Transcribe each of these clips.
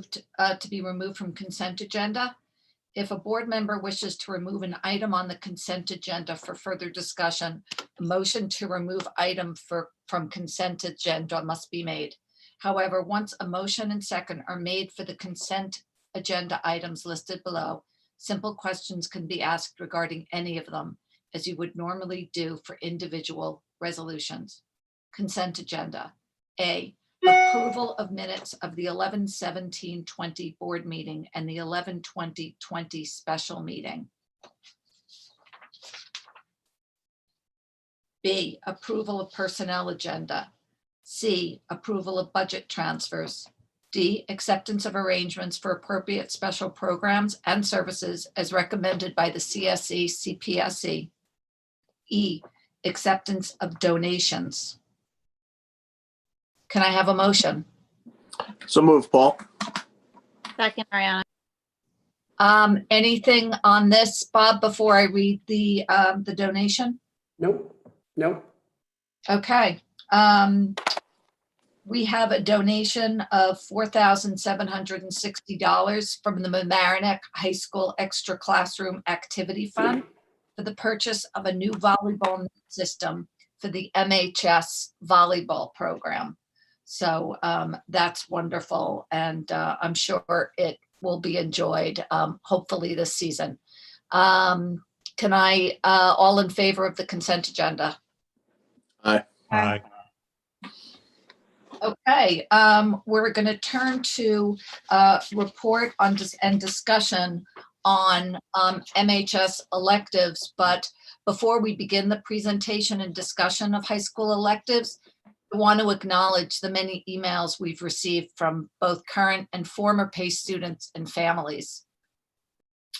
to be removed from consent agenda. If a board member wishes to remove an item on the consent agenda for further discussion, a motion to remove item from consent agenda must be made. However, once a motion and second are made for the consent agenda items listed below, simple questions can be asked regarding any of them, as you would normally do for individual resolutions. Consent agenda. A, approval of minutes of the 11/17/20 board meeting and the 11/20/20 special meeting. B, approval of personnel agenda. C, approval of budget transfers. D, acceptance of arrangements for appropriate special programs and services as recommended by the CSE CPSE. E, acceptance of donations. Can I have a motion? So move, Paul. Second, Ariana. Anything on this, Bob, before I read the donation? Nope. Okay. We have a donation of $4,760 from the Mamaroneck High School Extra Classroom Activity Fund for the purchase of a new volleyball system for the MHS volleyball program. So that's wonderful, and I'm sure it will be enjoyed, hopefully this season. Can I, all in favor of the consent agenda? Aye. Aye. Okay, we're going to turn to report on and discussion on MHS electives. But before we begin the presentation and discussion of high school electives, I want to acknowledge the many emails we've received from both current and former PACE students and families.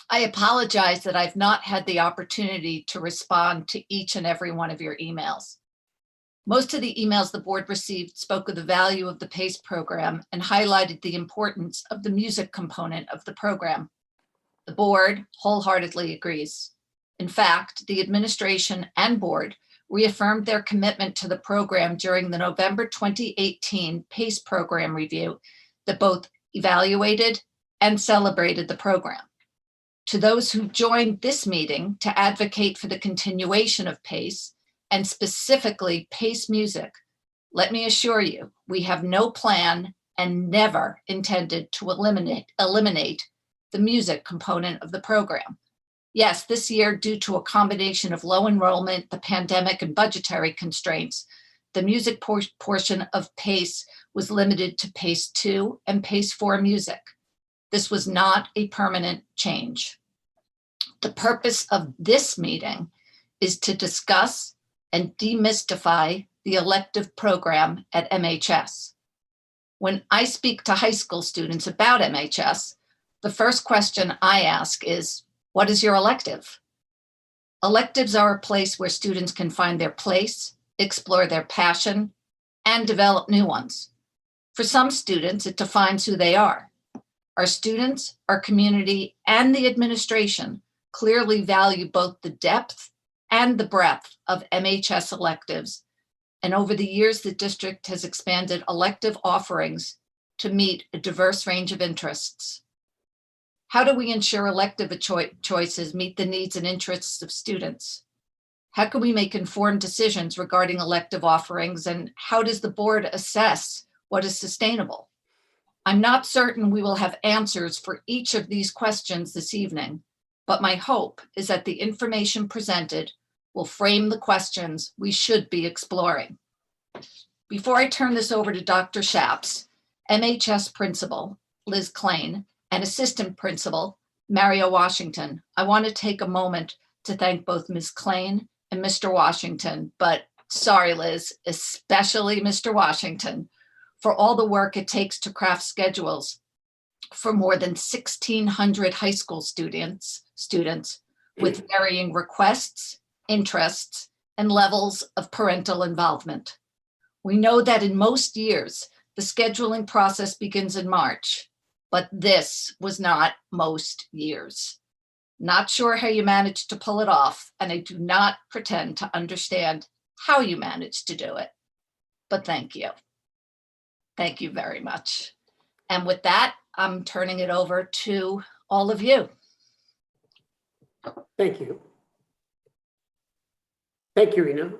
I apologize that I've not had the opportunity to respond to each and every one of your emails. Most of the emails the board received spoke of the value of the PACE program and highlighted the importance of the music component of the program. The board wholeheartedly agrees. In fact, the administration and board reaffirmed their commitment to the program during the November 2018 PACE program review that both evaluated and celebrated the program. To those who joined this meeting to advocate for the continuation of PACE, and specifically PACE music, let me assure you, we have no plan and never intended to eliminate the music component of the program. Yes, this year, due to a combination of low enrollment, the pandemic, and budgetary constraints, the music portion of PACE was limited to PACE 2 and PACE 4 music. This was not a permanent change. The purpose of this meeting is to discuss and demystify the elective program at MHS. When I speak to high school students about MHS, the first question I ask is, what is your elective? Electives are a place where students can find their place, explore their passion, and develop new ones. For some students, it defines who they are. Our students, our community, and the administration clearly value both the depth and the breadth of MHS electives. And over the years, the district has expanded elective offerings to meet a diverse range of interests. How do we ensure elective choices meet the needs and interests of students? How can we make informed decisions regarding elective offerings, and how does the board assess what is sustainable? I'm not certain we will have answers for each of these questions this evening, but my hope is that the information presented will frame the questions we should be exploring. Before I turn this over to Dr. Schaps, MHS Principal Liz Klain, and Assistant Principal Mario Washington, I want to take a moment to thank both Ms. Klain and Mr. Washington, but sorry, Liz, especially Mr. Washington, for all the work it takes to craft schedules for more than 1,600 high school students with varying requests, interests, and levels of parental involvement. We know that in most years, the scheduling process begins in March, but this was not most years. Not sure how you managed to pull it off, and I do not pretend to understand how you managed to do it, but thank you. Thank you very much. And with that, I'm turning it over to all of you. Thank you. Thank you, Rena,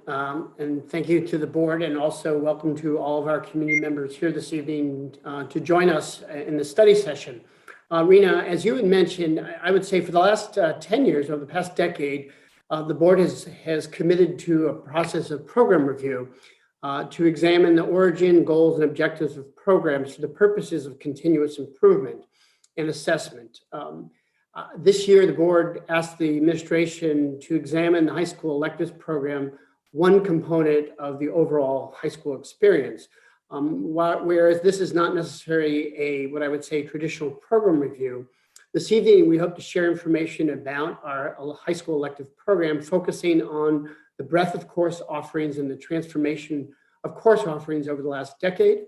and thank you to the board, and also welcome to all of our community members here this evening to join us in the study session. Rena, as you had mentioned, I would say for the last 10 years, over the past decade, the board has committed to a process of program review to examine the origin, goals, and objectives of programs for the purposes of continuous improvement and assessment. This year, the board asked the administration to examine the high school electives program, one component of the overall high school experience. Whereas this is not necessarily what I would say, traditional program review. This evening, we hope to share information about our high school elective program, focusing on the breadth of course offerings and the transformation of course offerings over the last decade,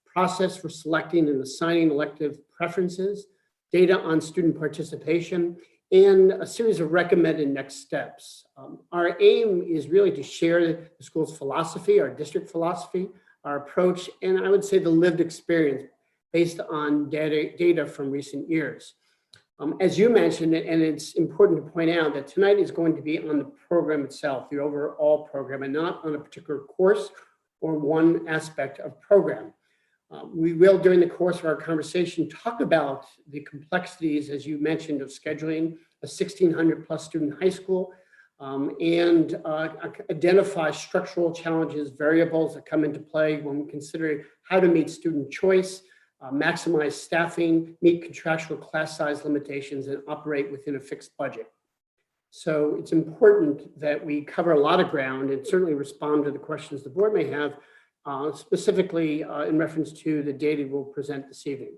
process for selecting and assigning elective preferences, data on student participation, and a series of recommended next steps. Our aim is really to share the school's philosophy, our district philosophy, our approach, and I would say the lived experience based on data from recent years. As you mentioned, and it's important to point out that tonight is going to be on the program itself, the overall program, and not on a particular course or one aspect of program. We will, during the course of our conversation, talk about the complexities, as you mentioned, of scheduling a 1,600 plus student high school and identify structural challenges, variables that come into play when we consider how to meet student choice, maximize staffing, meet contractual class size limitations, and operate within a fixed budget. So it's important that we cover a lot of ground and certainly respond to the questions the board may have, specifically in reference to the data we'll present this evening.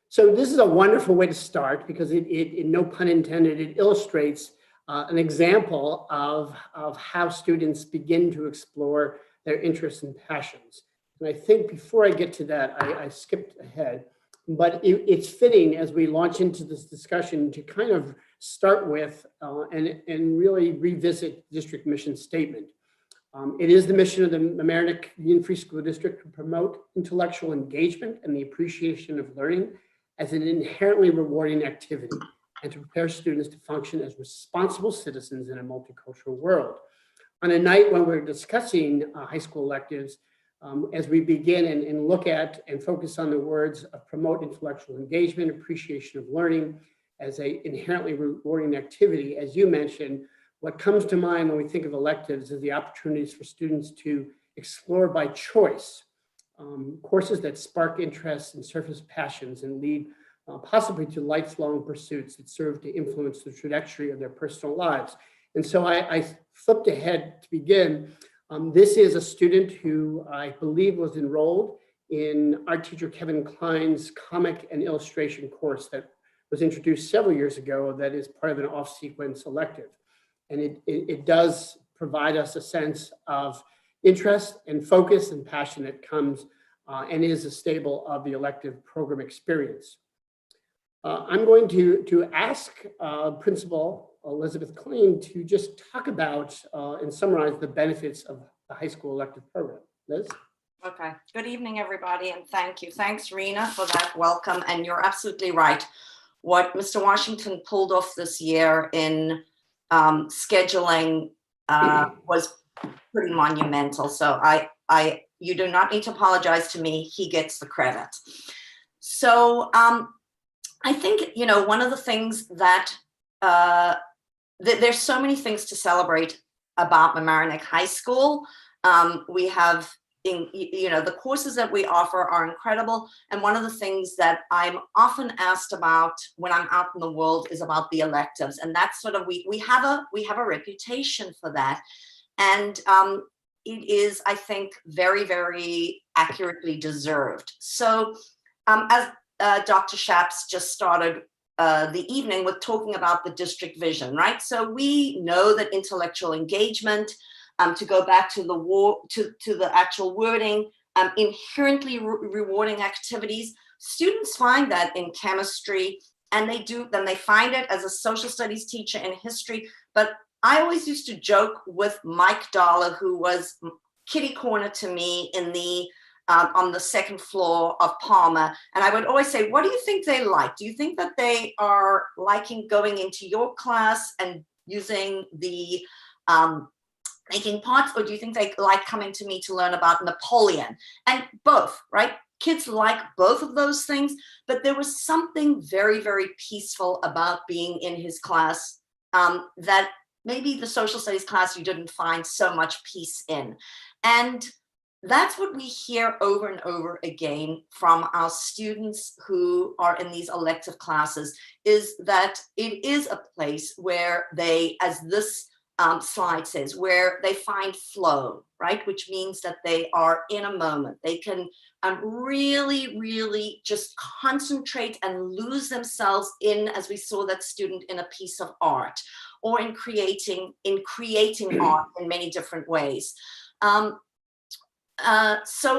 So this is a wonderful way to start because it no pun intended, it illustrates an example of how students begin to explore their interests and passions. And I think before I get to that, I skipped ahead, but it's fitting as we launch into this discussion to kind of start with and really revisit district mission statement. It is the mission of the Mamaroneck Union Free School District to promote intellectual engagement and the appreciation of learning as an inherently rewarding activity and to prepare students to function as responsible citizens in a multicultural world. On a night when we're discussing high school electives, as we begin and look at and focus on the words of promote intellectual engagement, appreciation of learning as an inherently rewarding activity, as you mentioned, what comes to mind when we think of electives is the opportunities for students to explore by choice courses that spark interests and surface passions and lead possibly to lifelong pursuits that serve to influence the trajectory of their personal lives. And so I flipped ahead to begin. This is a student who I believe was enrolled in art teacher Kevin Klein's comic and illustration course that was introduced several years ago that is part of an off-sequence elective. And it does provide us a sense of interest and focus and passion that comes and is a staple of the elective program experience. I'm going to ask Principal Elizabeth Klein to just talk about and summarize the benefits of the high school elective program. Liz? Okay, good evening, everybody, and thank you. Thanks, Rena, for that welcome. And you're absolutely right. What Mr. Washington pulled off this year in scheduling was pretty monumental. So you do not need to apologize to me. He gets the credit. So I think, one of the things that there's so many things to celebrate about Mamaroneck High School. We have, the courses that we offer are incredible. And one of the things that I'm often asked about when I'm out in the world is about the electives. And that's sort of, we have a reputation for that. And it is, I think, very, very accurately deserved. So as Dr. Shaps just started the evening with talking about the district vision, right? So we know that intellectual engagement, to go back to the actual wording, inherently rewarding activities. Students find that in chemistry, and they find it as a social studies teacher in history. But I always used to joke with Mike Dollar, who was kitty corner to me in the on the second floor of Palmer. And I would always say, what do you think they like? Do you think that they are liking going into your class and using the making pots, or do you think they like coming to me to learn about Napoleon? And both, right? Kids like both of those things, but there was something very, very peaceful about being in his class that maybe the social studies class you didn't find so much peace in. And that's what we hear over and over again from our students who are in these elective classes, is that it is a place where they, as this slide says, where they find flow, right? Which means that they are in a moment. They can really, really just concentrate and lose themselves in, as we saw that student, in a piece of art, or in creating art in many different ways. So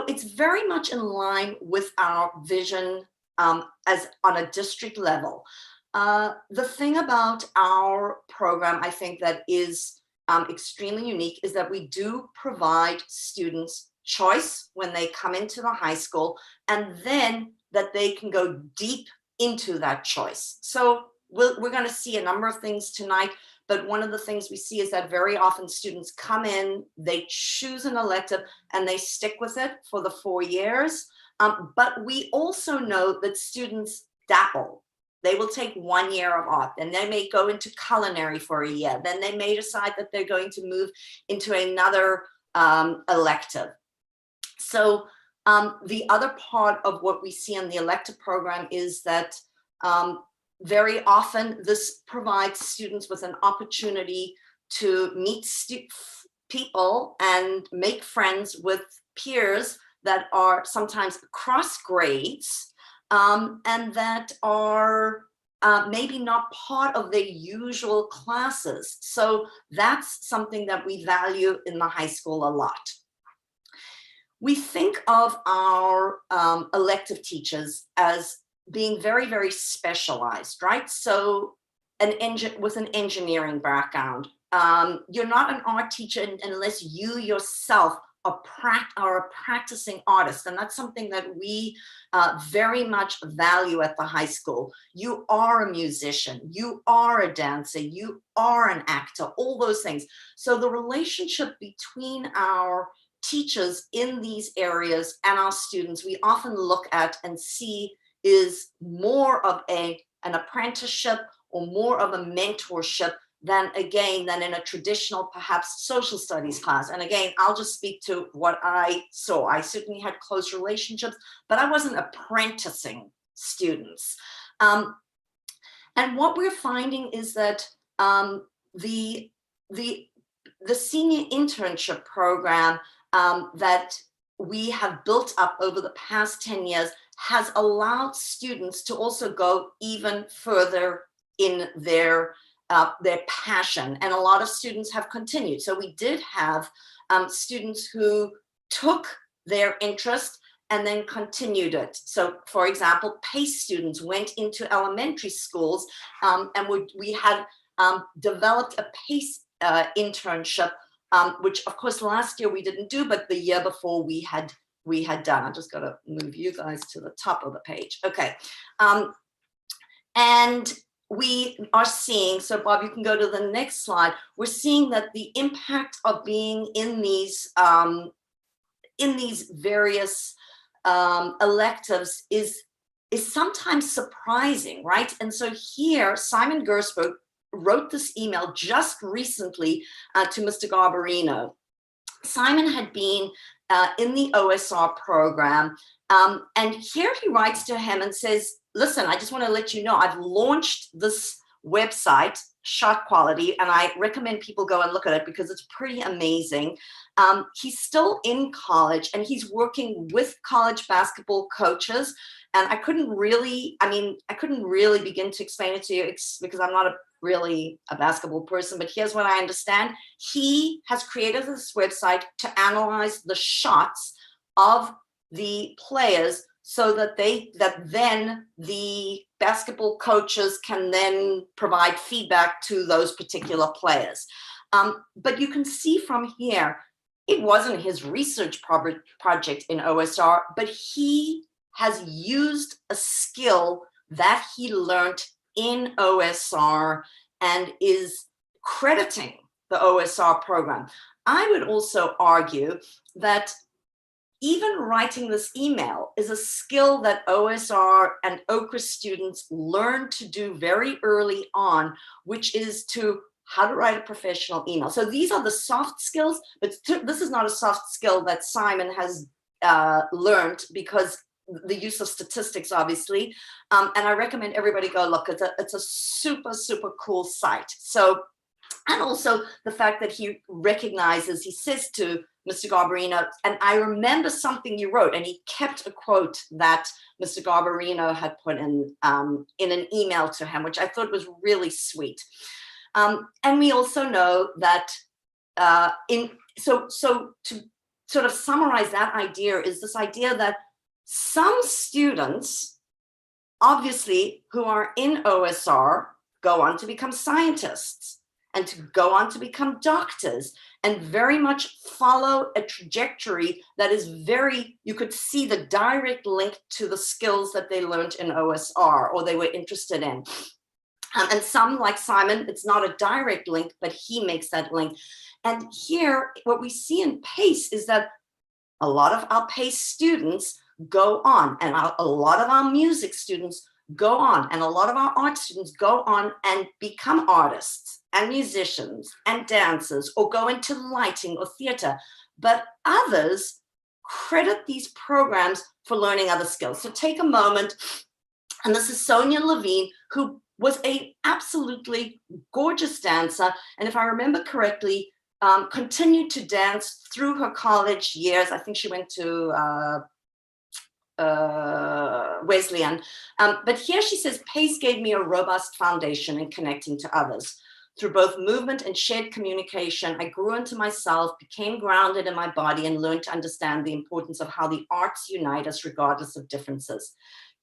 it's very much in line with our vision as on a district level. The thing about our program, I think, that is extremely unique is that we do provide students choice when they come into the high school, and then that they can go deep into that choice. So we're going to see a number of things tonight, but one of the things we see is that very often students come in, they choose an elective, and they stick with it for the 4 years. But we also know that students dabble. They will take 1 year of art, then they may go into culinary for a year, then they may decide that they're going to move into another elective. So the other part of what we see in the elective program is that very often this provides students with an opportunity to meet people and make friends with peers that are sometimes across grades, and that are maybe not part of their usual classes. So that's something that we value in the high school a lot. We think of our elective teachers as being very, very specialized, right? So with an engineering background. You're not an art teacher unless you yourself are a practicing artist. And that's something that we very much value at the high school. You are a musician, you are a dancer, you are an actor, all those things. So the relationship between our teachers in these areas and our students, we often look at and see is more of an apprenticeship or more of a mentorship than in a traditional, perhaps, social studies class. And again, I'll just speak to what I saw. I certainly had close relationships, but I wasn't apprenticing students. And what we're finding is that the senior internship program that we have built up over the past 10 years has allowed students to also go even further in their passion, and a lot of students have continued. So we did have students who took their interest and then continued it. So for example, PACE students went into elementary schools, and we had developed a PACE internship, which of course last year we didn't do, but the year before we had done. I just got to move you guys to the top of the page. Okay. And we are seeing, so Bob, you can go to the next slide. We're seeing that the impact of being in these various electives is sometimes surprising, right? And so here, Simon Gersberg wrote this email just recently to Mr. Garbarino. Simon had been in the OSR program, and here he writes to him and says, listen, I just want to let you know, I've launched this website, Shot Quality, and I recommend people go and look at it because it's pretty amazing. He's still in college and he's working with college basketball coaches. And I couldn't really begin to explain it to you because I'm not really a basketball person, but here's what I understand. He has created this website to analyze the shots of the players so that then the basketball coaches can then provide feedback to those particular players. But you can see from here, it wasn't his research project in OSR, but he has used a skill that he learned in OSR and is crediting the OSR program. I would also argue that even writing this email is a skill that OSR and OCRA students learn to do very early on, which is to how to write a professional email. So these are the soft skills, but this is not a soft skill that Simon has learned because the use of statistics, obviously. And I recommend everybody go look. It's a super, super cool site. So, and also the fact that he recognizes, he says to Mr. Garbarino, and I remember something you wrote, and he kept a quote that Mr. Garbarino had put in an email to him, which I thought was really sweet. And we also know that so to sort of summarize that idea is this idea that some students, obviously, who are in OSR go on to become scientists and to go on to become doctors and very much follow a trajectory that is very, you could see the direct link to the skills that they learned in OSR or they were interested in. And some, like Simon, it's not a direct link, but he makes that link. And here, what we see in PACE is that a lot of our PACE students go on, and a lot of our music students go on, and a lot of our art students go on and become artists and musicians and dancers, or go into lighting or theater. But others credit these programs for learning other skills. So take a moment, and this is Sonia Levine, who was an absolutely gorgeous dancer. And if I remember correctly, continued to dance through her college years. I think she went to Wesleyan. But here she says, PACE gave me a robust foundation in connecting to others. Through both movement and shared communication, I grew into myself, became grounded in my body, and learned to understand the importance of how the arts unite us regardless of differences.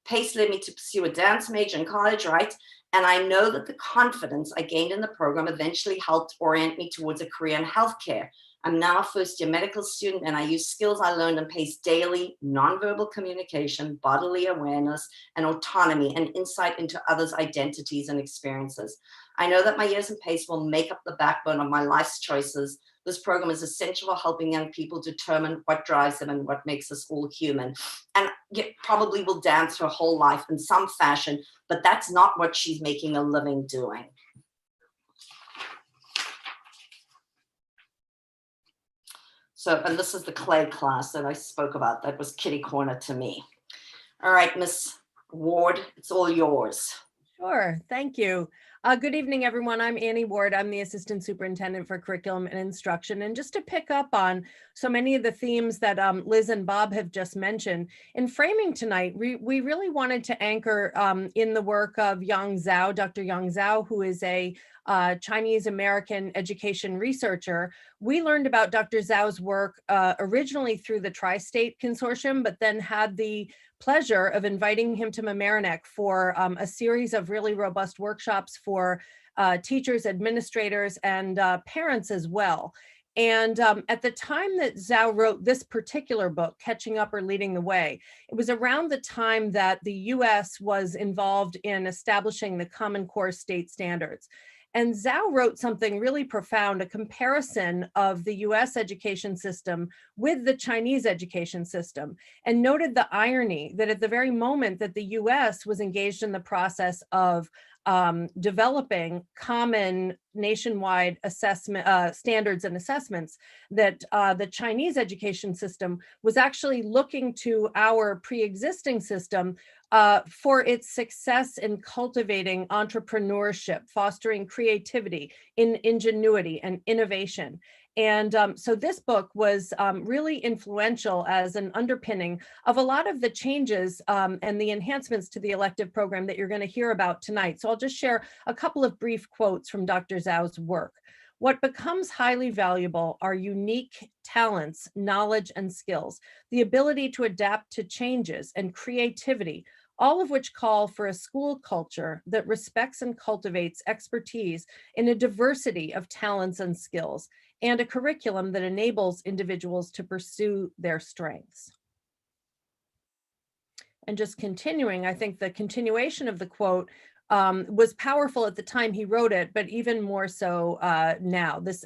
PACE led me to pursue a dance major in college, right? And I know that the confidence I gained in the program eventually helped orient me towards a career in healthcare. I'm now a first-year medical student, and I use skills I learned in PACE daily: nonverbal communication, bodily awareness, and autonomy, and insight into others' identities and experiences. I know that my years in PACE will make up the backbone of my life's choices. This program is essential for helping young people determine what drives them and what makes us all human. And you probably will dance her whole life in some fashion, but that's not what she's making a living doing. So, and this is the clay class that I spoke about. That was kitty corner to me. All right, Miss Ward, it's all yours. Sure, thank you. Good evening, everyone. I'm Annie Ward. I'm the Assistant Superintendent for Curriculum and Instruction. And just to pick up on so many of the themes that Liz and Bob have just mentioned, in framing tonight, we really wanted to anchor in the work of Yang Zhao, Dr. Yang Zhao, who is a Chinese American education researcher. We learned about Dr. Zhao's work originally through the Tri-State Consortium, but then had the pleasure of inviting him to Mamaroneck for a series of really robust workshops for teachers, administrators, and parents as well. And at the time that Zhao wrote this particular book, Catching Up or Leading the Way, it was around the time that the US was involved in establishing the Common Core state standards. And Zhao wrote something really profound, a comparison of the US education system with the Chinese education system, and noted the irony that at the very moment that the US was engaged in the process of developing common nationwide assessment standards and assessments, that the Chinese education system was actually looking to our pre-existing system for its success in cultivating entrepreneurship, fostering creativity, ingenuity, and innovation. And so this book was really influential as an underpinning of a lot of the changes and the enhancements to the elective program that you're going to hear about tonight. So I'll just share a couple of brief quotes from Dr. Zhao's work. What becomes highly valuable are unique talents, knowledge, and skills, the ability to adapt to changes, and creativity, all of which call for a school culture that respects and cultivates expertise in a diversity of talents and skills. and a curriculum that enables individuals to pursue their strengths. And just continuing, I think the continuation of the quote was powerful at the time he wrote it, but even more so now. This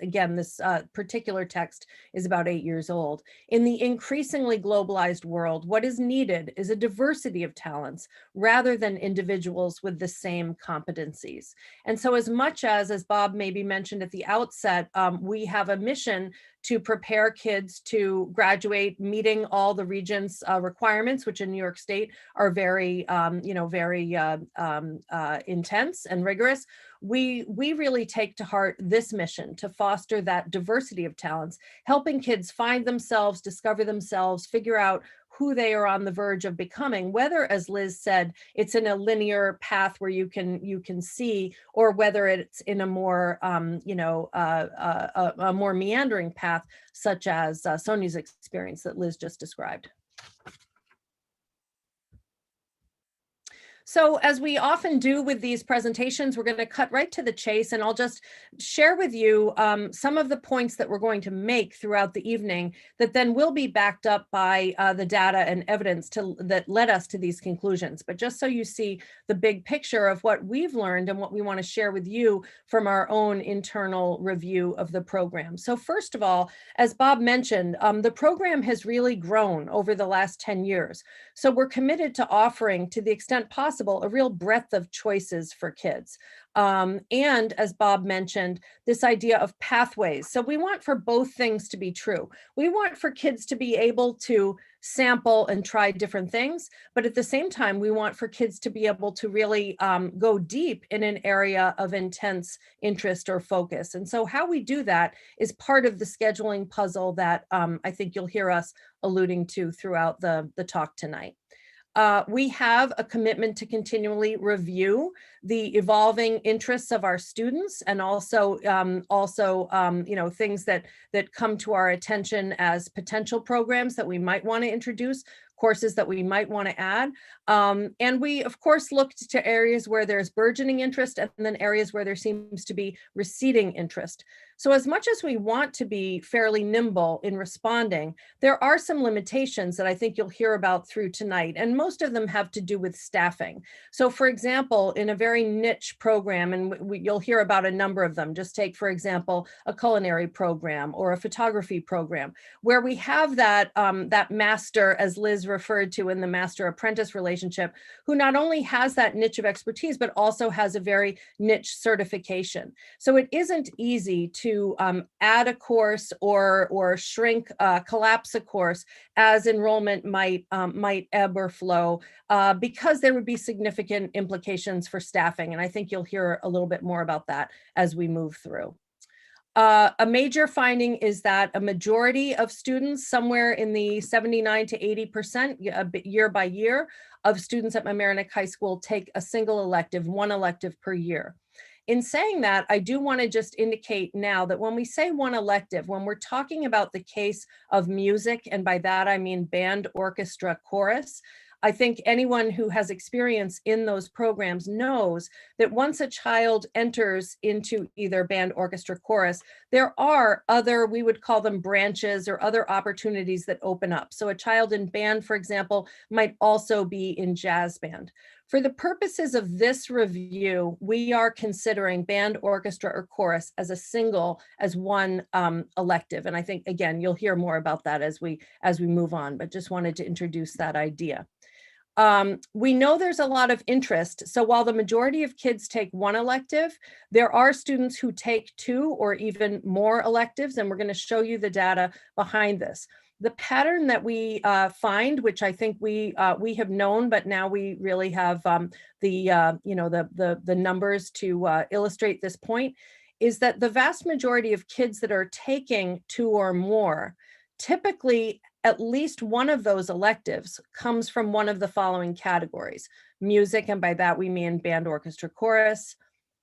particular text is about 8 years old. In the increasingly globalized world, what is needed is a diversity of talents rather than individuals with the same competencies. And so as much as Bob maybe mentioned at the outset, we have a mission to prepare kids to graduate meeting all the Regents' requirements, which in New York State are very, intense and rigorous. We really take to heart this mission to foster that diversity of talents, helping kids find themselves, discover themselves, figure out who they are on the verge of becoming, whether, as Liz said, it's in a linear path where you can see, or whether it's in a more a more meandering path, such as Sonia's experience that Liz just described. So as we often do with these presentations, we're going to cut right to the chase, and I'll just share with you some of the points that we're going to make throughout the evening that then will be backed up by the data and evidence that led us to these conclusions. But just so you see the big picture of what we've learned and what we want to share with you from our own internal review of the program. So first of all, as Bob mentioned, the program has really grown over the last 10 years. So we're committed to offering, to the extent possible, a real breadth of choices for kids. And as Bob mentioned, this idea of pathways. So we want for both things to be true. We want for kids to be able to sample and try different things, but at the same time, we want for kids to be able to really go deep in an area of intense interest or focus. And so how we do that is part of the scheduling puzzle that I think you'll hear us alluding to throughout the talk tonight. We have a commitment to continually review the evolving interests of our students, and also things that come to our attention as potential programs that we might want to introduce, courses that we might want to add. And we, of course, looked to areas where there's burgeoning interest and then areas where there seems to be receding interest. So as much as we want to be fairly nimble in responding, there are some limitations that I think you'll hear about through tonight, and most of them have to do with staffing. So for example, in a very niche program, and you'll hear about a number of them, just take, for example, a culinary program or a photography program, where we have that, that master, as Liz referred to in the master-apprentice relationship, who not only has that niche of expertise, but also has a very niche certification. So it isn't easy to add a course or shrink, collapse a course as enrollment might ebb or flow, because there would be significant implications for staffing. And I think you'll hear a little bit more about that as we move through. A major finding is that a majority of students, somewhere in the 79 to 80% year by year, of students at Mamaroneck High School take a single elective, one elective per year. In saying that, I do want to just indicate now that when we say one elective, when we're talking about the case of music, and by that I mean band, orchestra, chorus, I think anyone who has experience in those programs knows that once a child enters into either band, orchestra, chorus, there are other, we would call them branches or other opportunities that open up. So a child in band, for example, might also be in jazz band. For the purposes of this review, we are considering band, orchestra, or chorus as one elective. And I think, again, you'll hear more about that as we move on, but just wanted to introduce that idea. We know there's a lot of interest. So while the majority of kids take one elective, there are students who take two or even more electives, and we're going to show you the data behind this. The pattern that we find, which I think we have known, but now we really have the numbers to illustrate this point, is that the vast majority of kids that are taking two or more, typically at least one of those electives comes from one of the following categories: music, and by that we mean band, orchestra, chorus;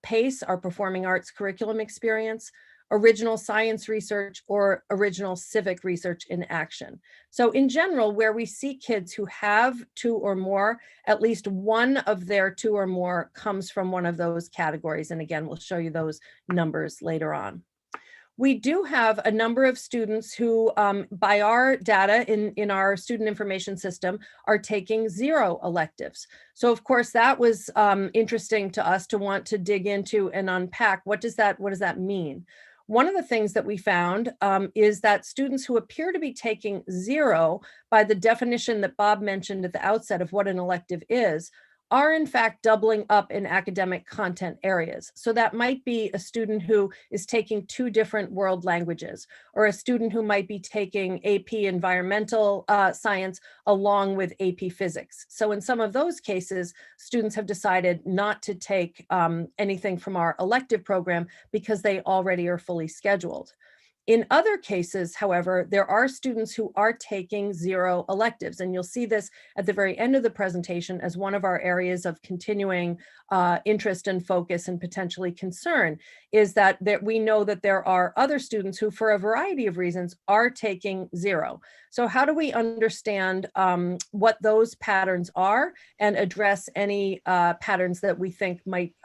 PACE, our performing arts curriculum experience; original science research; or original civic research in action. So in general, where we see kids who have two or more, at least one of their two or more comes from one of those categories. And again, we'll show you those numbers later on. We do have a number of students who, by our data in our student information system, are taking 0 electives. So of course, that was interesting to us to want to dig into and unpack what does that mean? One of the things that we found is that students who appear to be taking 0 by the definition that Bob mentioned at the outset of what an elective is, are in fact doubling up in academic content areas. So that might be a student who is taking 2 different world languages, or a student who might be taking AP environmental science along with AP physics. So in some of those cases, students have decided not to take anything from our elective program because they already are fully scheduled. In other cases, however, there are students who are taking 0 electives, and you'll see this at the very end of the presentation as one of our areas of continuing interest and focus and potentially concern, is that we know that there are other students who, for a variety of reasons, are taking 0. So how do we understand what those patterns are and address any patterns that we think might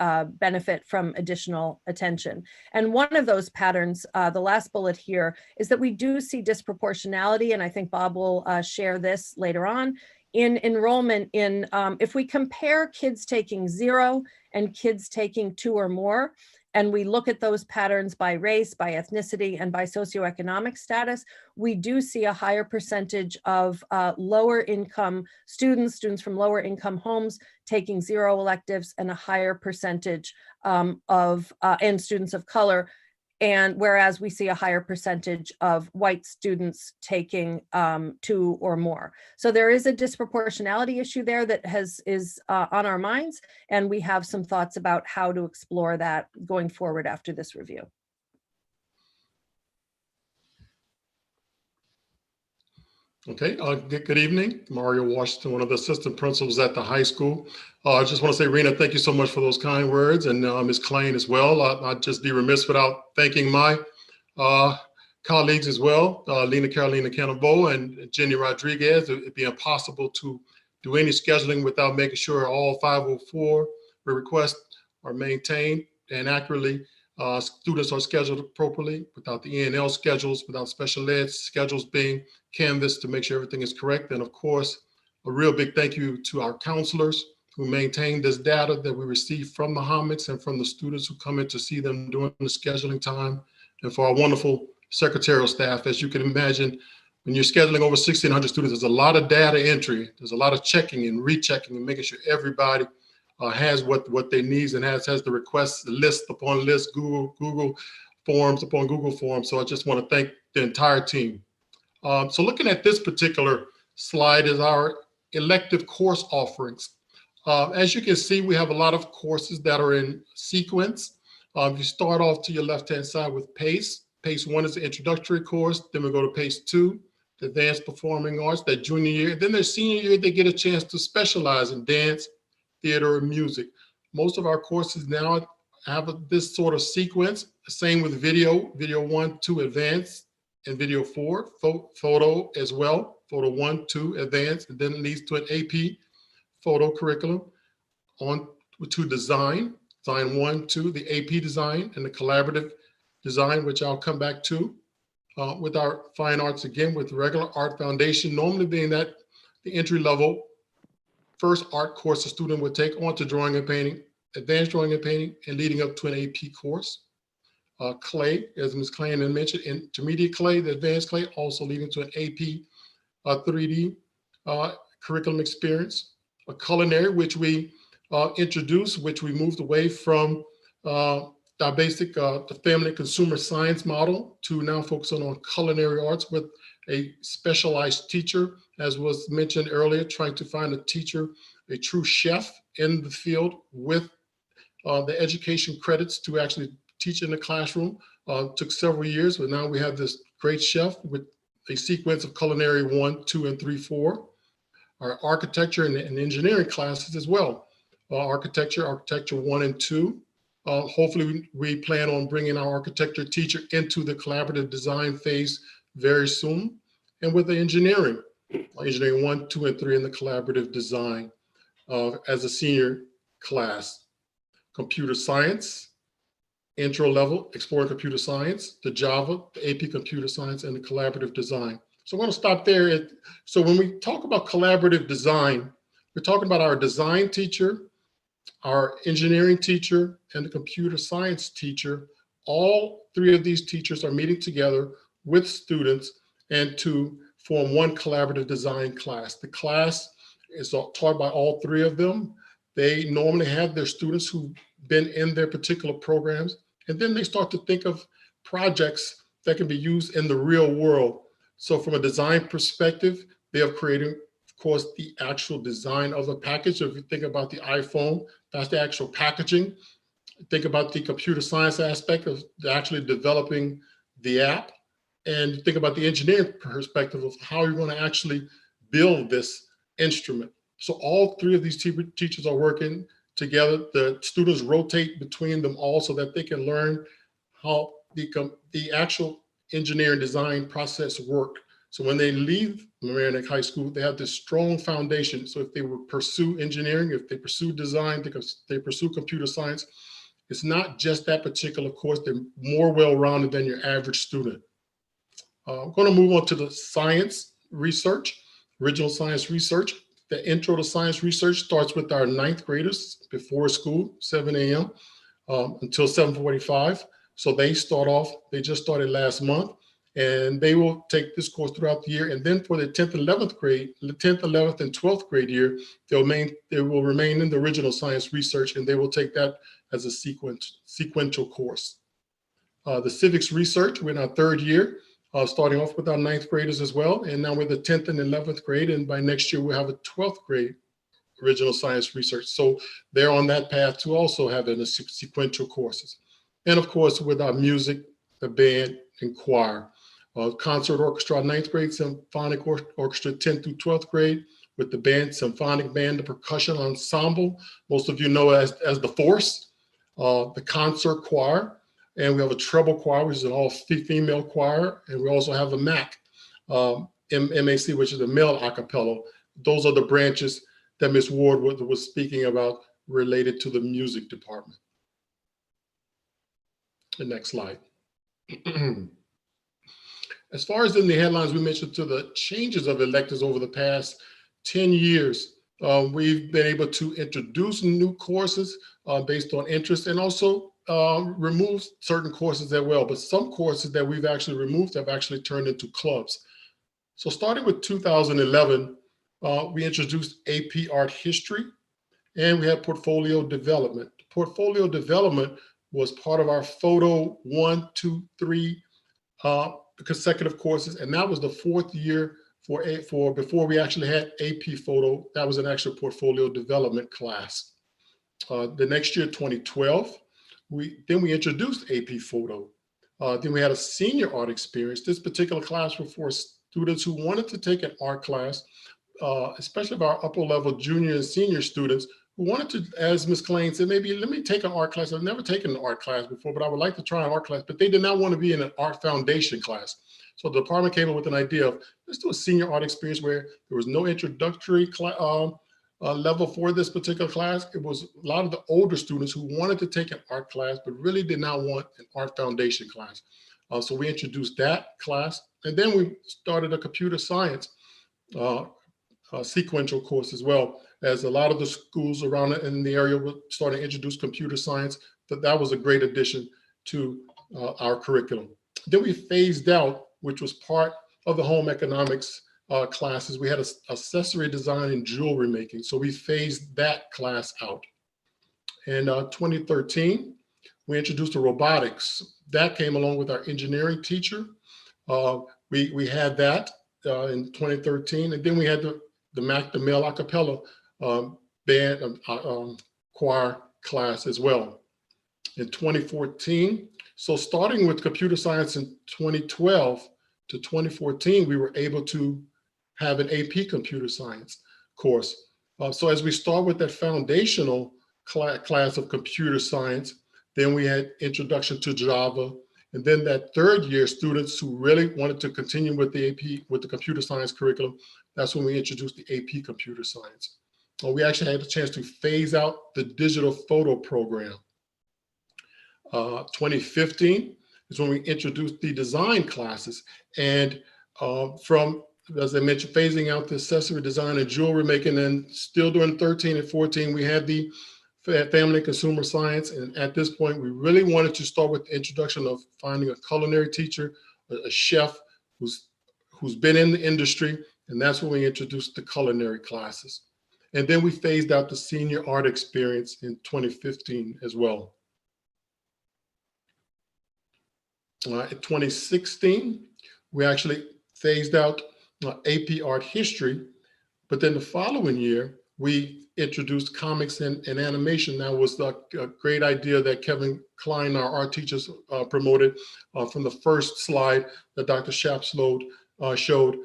benefit from additional attention? And one of those patterns, the last bullet here, is that we do see disproportionality, and I think Bob will share this later on, in enrollment in, if we compare kids taking 0 and kids taking 2 or more, and we look at those patterns by race, by ethnicity, and by socioeconomic status, we do see a higher percentage of lower income students from lower income homes taking 0 electives, and a higher percentage and students of color. And whereas we see a higher percentage of white students taking 2 or more. So there is a disproportionality issue there that is on our minds, and we have some thoughts about how to explore that going forward after this review. Okay, good evening. Mario Washington, one of the assistant principals at the high school. I just want to say, Rena, thank you so much for those kind words, and Ms. Klein as well. I'd just be remiss without thanking my colleagues as well, Lena Carolina Cannonbo and Jenny Rodriguez. It'd be impossible to do any scheduling without making sure all 504 requests are maintained and accurately. Students are scheduled appropriately without the E&L schedules, without special ed schedules being canvassed to make sure everything is correct. And of course, a real big thank you to our counselors who maintain this data that we receive from the HOMICs and from the students who come in to see them during the scheduling time. And for our wonderful secretarial staff, as you can imagine, when you're scheduling over 1,600 students, there's a lot of data entry. There's a lot of checking and rechecking and making sure everybody has what they need and has the requests list upon list, Google Forms upon Google Forms. So I just want to thank the entire team. So looking at this particular slide is our elective course offerings. As you can see, we have a lot of courses that are in sequence. You start off to your left-hand side with PACE. PACE 1 is the introductory course. Then we go to PACE 2, the Advanced Performing Arts, that junior year. Then their senior year, they get a chance to specialize in dance, theater, and music. Most of our courses now have this sort of sequence. Same with video 1, 2, advanced, and video 4, photo as well. Photo 1, 2, advanced, and then it leads to an AP photo curriculum. On to design 1, 2, the AP design and the collaborative design, which I'll come back to. With our fine arts, again, with regular art foundation, normally being that the entry level first art course a student would take on to drawing and painting, advanced drawing and painting, and leading up to an AP course. Clay, as Ms. Klein had mentioned, intermediate clay, the advanced clay, also leading to an AP 3D curriculum experience. A culinary, which we introduced, which we moved away from our basic the family consumer science model to now focusing on culinary arts with a specialized teacher, as was mentioned earlier, trying to find a teacher, a true chef in the field with the education credits to actually teach in the classroom. Took several years, but now we have this great chef with a sequence of culinary 1, 2, and 3, 4. Our architecture and engineering classes as well. Architecture 1 and 2. Hopefully we plan on bringing our architecture teacher into the collaborative design phase very soon. And with the engineering 1, 2, and 3 in the collaborative design as a senior class. Computer science, intro level, exploring computer science, the Java, the AP computer science, and the collaborative design. So I'm going to stop there. So when we talk about collaborative design, we're talking about our design teacher, our engineering teacher, and the computer science teacher. All three of these teachers are meeting together with students and to form one collaborative design class. The class is taught by all three of them. They normally have their students who've been in their particular programs, and then they start to think of projects that can be used in the real world. So from a design perspective, they have created, of course, the actual design of the package. So if you think about the iPhone, that's the actual packaging. Think about the computer science aspect of actually developing the app. And think about the engineering perspective of how you're going to actually build this instrument. So all three of these teachers are working together. The students rotate between them all so that they can learn how the actual engineering design process work. So when they leave Mamaroneck High School, they have this strong foundation. So if they would pursue engineering, if they pursue design, they pursue computer science, it's not just that particular course. They're more well-rounded than your average student. I'm going to move on to the science research, original science research. The intro to science research starts with our 9th graders before school, 7 a.m. Until 7:45. So they just started last month, and they will take this course throughout the year. And then for the 10th and 11th grade, the 10th, 11th, and 12th grade year, they will remain in the original science research, and they will take that as a sequential course. The civics research, we're in our 3rd year, starting off with our 9th graders as well. And now we're the 10th and 11th grade, and by next year we'll have a 12th grade original science research. So they're on that path to also having a sequential courses. And of course, with our music, the band, and choir. Concert orchestra, 9th grade, symphonic orchestra, 10th through 12th grade, with the band, symphonic band, the percussion ensemble, most of you know as the Force, the concert choir, and we have a treble choir, which is an all-female choir, and we also have a MAC, MAC, which is a male a cappella. Those are the branches that Ms. Ward was speaking about related to the music department. The next slide. As far as in the headlines, we mentioned to the changes of electives over the past 10 years, we've been able to introduce new courses based on interest, and also remove certain courses as well. But some courses that we've actually removed have actually turned into clubs. So starting with 2011, we introduced AP Art History, and we had portfolio development. Portfolio development was part of our photo 1, 2, 3 consecutive courses, and that was the 4th year for before we actually had AP photo. That was an actual portfolio development class. The next year, 2012, we introduced AP photo. Then we had a senior art experience. This particular class was for students who wanted to take an art class, especially of our upper level junior and senior students who wanted to, as Ms. Klein said, maybe let me take an art class. I've never taken an art class before, but I would like to try an art class, but they did not want to be in an art foundation class. So the department came up with an idea of, let's do a senior art experience where there was no introductory level for this particular class. It was a lot of the older students who wanted to take an art class, but really did not want an art foundation class. So we introduced that class, and then we started a computer science sequential course as well, as a lot of the schools around in the area were starting to introduce computer science. That was a great addition to our curriculum. Then we phased out, which was part of the home economics classes. We had accessory design and jewelry making. So we phased that class out. In 2013, we introduced the robotics. That came along with our engineering teacher. We had that in 2013. And then we had the male a cappella band choir class as well in 2014. So starting with computer science in 2012 to 2014, we were able to have an AP computer science course. So as we start with that foundational class of computer science, then we had introduction to Java. And then that 3rd year, students who really wanted to continue with the AP, with the computer science curriculum, that's when we introduced the AP computer science. We actually had a chance to phase out the digital photo program. 2015 is when we introduced the design classes. And from, as I mentioned, phasing out the accessory design and jewelry making, and still during 13 and 14, we had the family and consumer science. And at this point, we really wanted to start with the introduction of finding a culinary teacher, a chef who's been in the industry. And that's when we introduced the culinary classes. And then we phased out the senior art experience in 2015 as well. In 2016, we actually phased out AP Art History, but then the following year, we introduced comics and animation. That was a great idea that Kevin Klein, our art teachers, promoted from the first slide that Dr. Shapslow showed.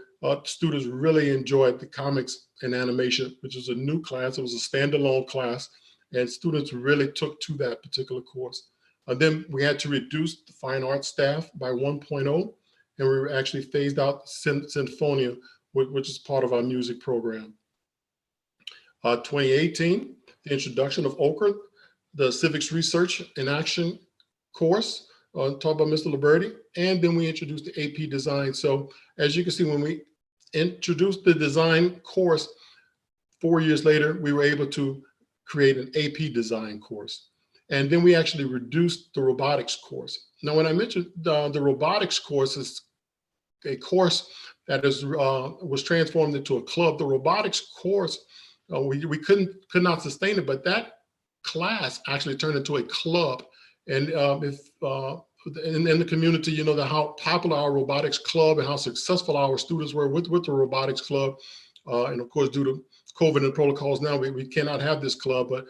Students really enjoyed the comics and animation, which was a new class. It was a standalone class, and students really took to that particular course. And then we had to reduce the fine arts staff by 1.0, and we were actually phased out Sinfonia, which is part of our music program. 2018, the introduction of Okra, the Civics Research in Action course, taught by Mr. Liberti, and then we introduced the AP Design. So as you can see, when we introduced the design course, 4 years later, we were able to create an AP Design course. And then we actually reduced the robotics course. Now, when I mentioned the robotics course is a course that was transformed into a club. The robotics course, we could not sustain it, but that class actually turned into a club. And if in the community, you know how popular our robotics club and how successful our students were with the robotics club. And of course, due to COVID and protocols now, we cannot have this club, but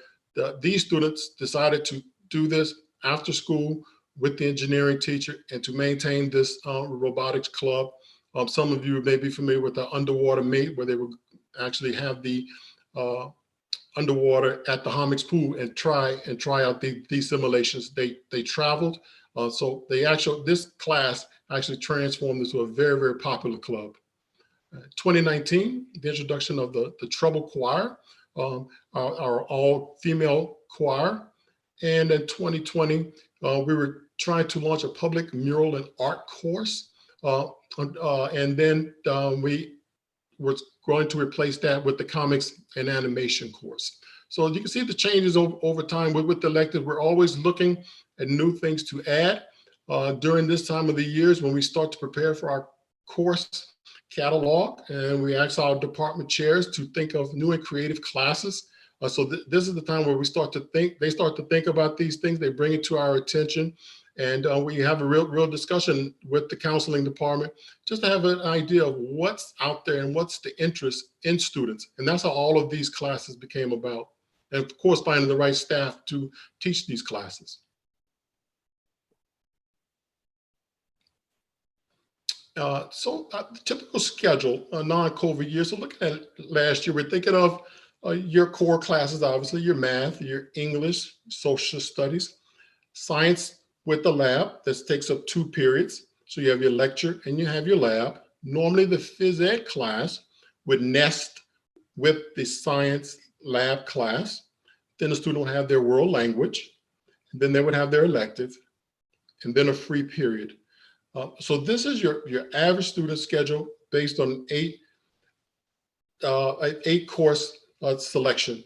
these students decided to do this after school with the engineering teacher and to maintain this robotics club. Some of you may be familiar with the underwater mate, where they would actually have the underwater at the Homix pool and try out these simulations. They traveled, so this class actually transformed into a very, very popular club. 2019, the introduction of the Treble Choir, our all-female choir. And in 2020, we were trying to launch a public mural and art course. And then we were going to replace that with the comics and animation course. So you can see the changes over time with the elective. We're always looking at new things to add. During this time of the years when we start to prepare for our course catalog, and we ask our department chairs to think of new and creative classes. So this is the time where they start to think about these things, they bring it to our attention, and we have a real discussion with the counseling department just to have an idea of what's out there and what's the interest in students. And that's how all of these classes became about. And of course, finding the right staff to teach these classes. The typical schedule, non-COVID year. So looking at last year, we're thinking of your core classes, obviously, your math, your English, social studies, science with the lab. This takes up 2 periods. So you have your lecture and you have your lab. Normally the phys ed class would nest with the science lab class. Then the student will have their world language, and then they would have their elective, and then a free period. So this is your average student schedule based on 8 course selection.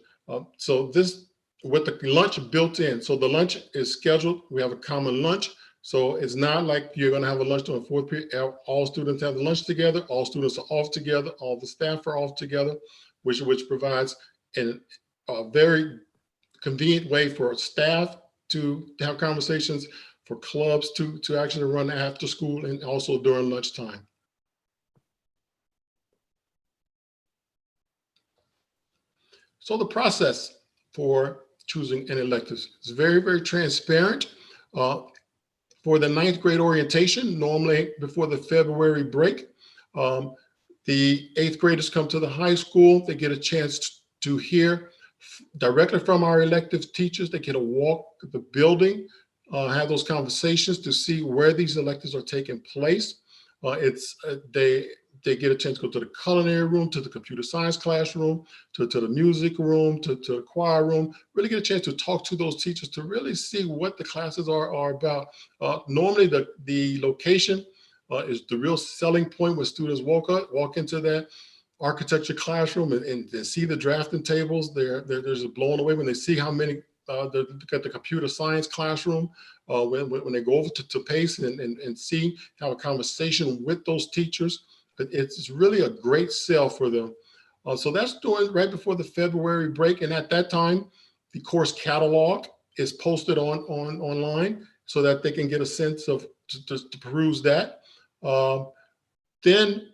So this with the lunch built in. So the lunch is scheduled. We have a common lunch. So it's not like you're going to have a lunch during 4th period. All students have the lunch together. All students are off together. All the staff are off together, which provides a very convenient way for staff to have conversations, for clubs to actually run after school and also during lunchtime. So the process for choosing an elective is very, very transparent. For the 9th grade orientation, normally before the February break, the 8th graders come to the high school. They get a chance to hear directly from our elective teachers. They get a walk the building, have those conversations to see where these electives are taking place. they get a chance to go to the culinary room, to the computer science classroom, to the music room, to the choir room, really get a chance to talk to those teachers to really see what the classes are about. Normally the location is the real selling point when students walk into that architecture classroom and they see the drafting tables. They're just blown away when they see how many, they look at the computer science classroom, when they go over to PACE and see, have a conversation with those teachers. It's really a great sell for them. So that's doing right before the February break. And at that time, the course catalog is posted online so that they can get a sense of, to peruse that. Then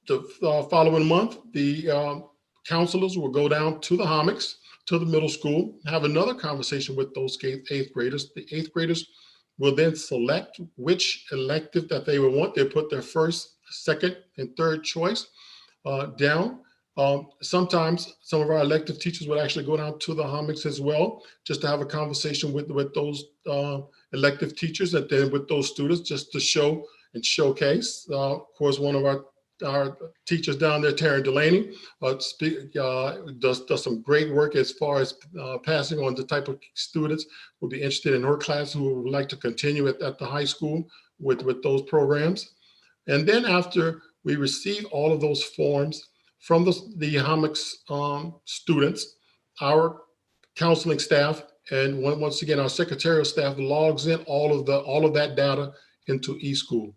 the following month, the counselors will go down to the Homics, to the middle school, have another conversation with those eighth graders. The eighth graders will then select which elective that they will want. They put their first, second, and third choice down. Sometimes some of our elective teachers would actually go down to the Homics as well, just to have a conversation with those elective teachers and then with those students, just to show and showcase. Of course, one of our teachers down there, Taryn Delaney, does some great work as far as passing on the type of students who will be interested in her class, who would like to continue at the high school with those programs. And then after we receive all of those forms from the Homics students, our counseling staff, and once again, our secretarial staff logs in all of that data into eSchool.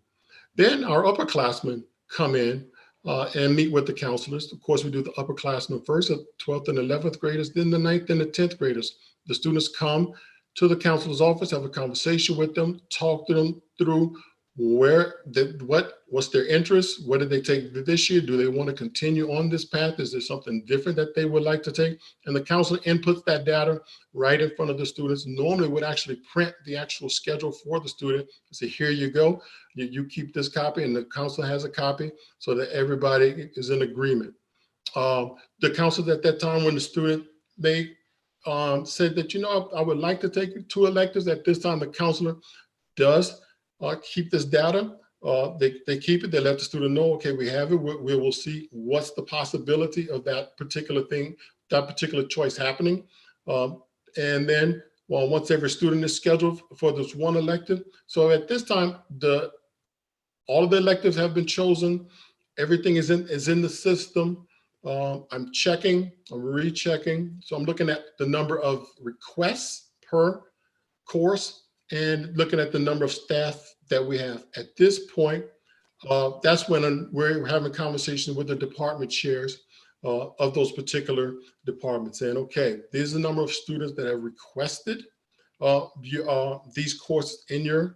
Then our upperclassmen come in and meet with the counselors. Of course, we do the upperclassmen first, the 12th and 11th graders, then the 9th and the 10th graders. The students come to the counselor's office, have a conversation with them, talk to them through what's their interest, what did they take this year, do they want to continue on this path, is there something different that they would like to take, and the counselor inputs that data right in front of the students. Normally would actually print the actual schedule for the student and say, here you go, you keep this copy, and the counselor has a copy so that everybody is in agreement. The counselor at that time, when the student, they said that, you know, I would like to take 2 electives. At this time, the counselor does keep this data. They keep it. They let the student know, okay, we have it. We will see what's the possibility of that particular thing, that particular choice happening. And then, well, once every student is scheduled for this one elective. So at this time, all of the electives have been chosen. Everything is in the system. I'm checking, I'm rechecking. So I'm looking at the number of requests per course and looking at the number of staff that we have. At this point, that's when we're having conversations with the department chairs of those particular departments, saying, okay, this is the number of students that have requested these courses in your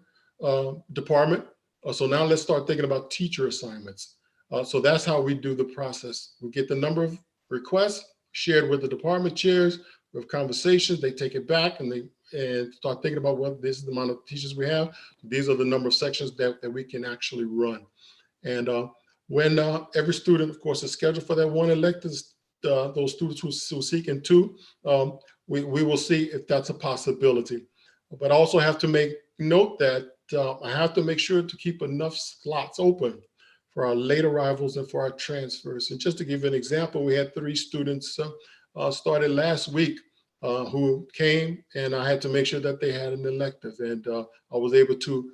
department. So now let's start thinking about teacher assignments. So that's how we do the process. We get the number of requests shared with the department chairs. We have conversations, they take it back and start thinking about, well, this is the amount of teachers we have. These are the number of sections that we can actually run. And when every student, of course, is scheduled for that one elective, those students who seeking 2, we will see if that's a possibility. But I also have to make note that I have to make sure to keep enough slots open for our late arrivals and for our transfers. And just to give you an example, we had 3 students started last week who came, and I had to make sure that they had an elective, and I was able to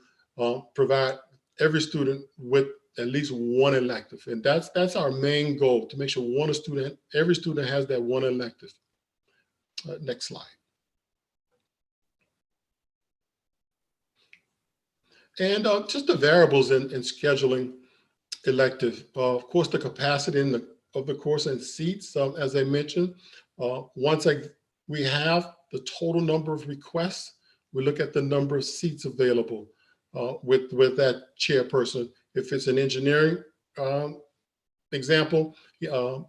provide every student with at least one elective, and that's our main goal, to make sure every student has that one elective. Next slide. And just the variables in scheduling elective. Of course, the capacity of the course and seats, as I mentioned. Once we have the total number of requests, we look at the number of seats available with that chairperson. If it's an engineering example,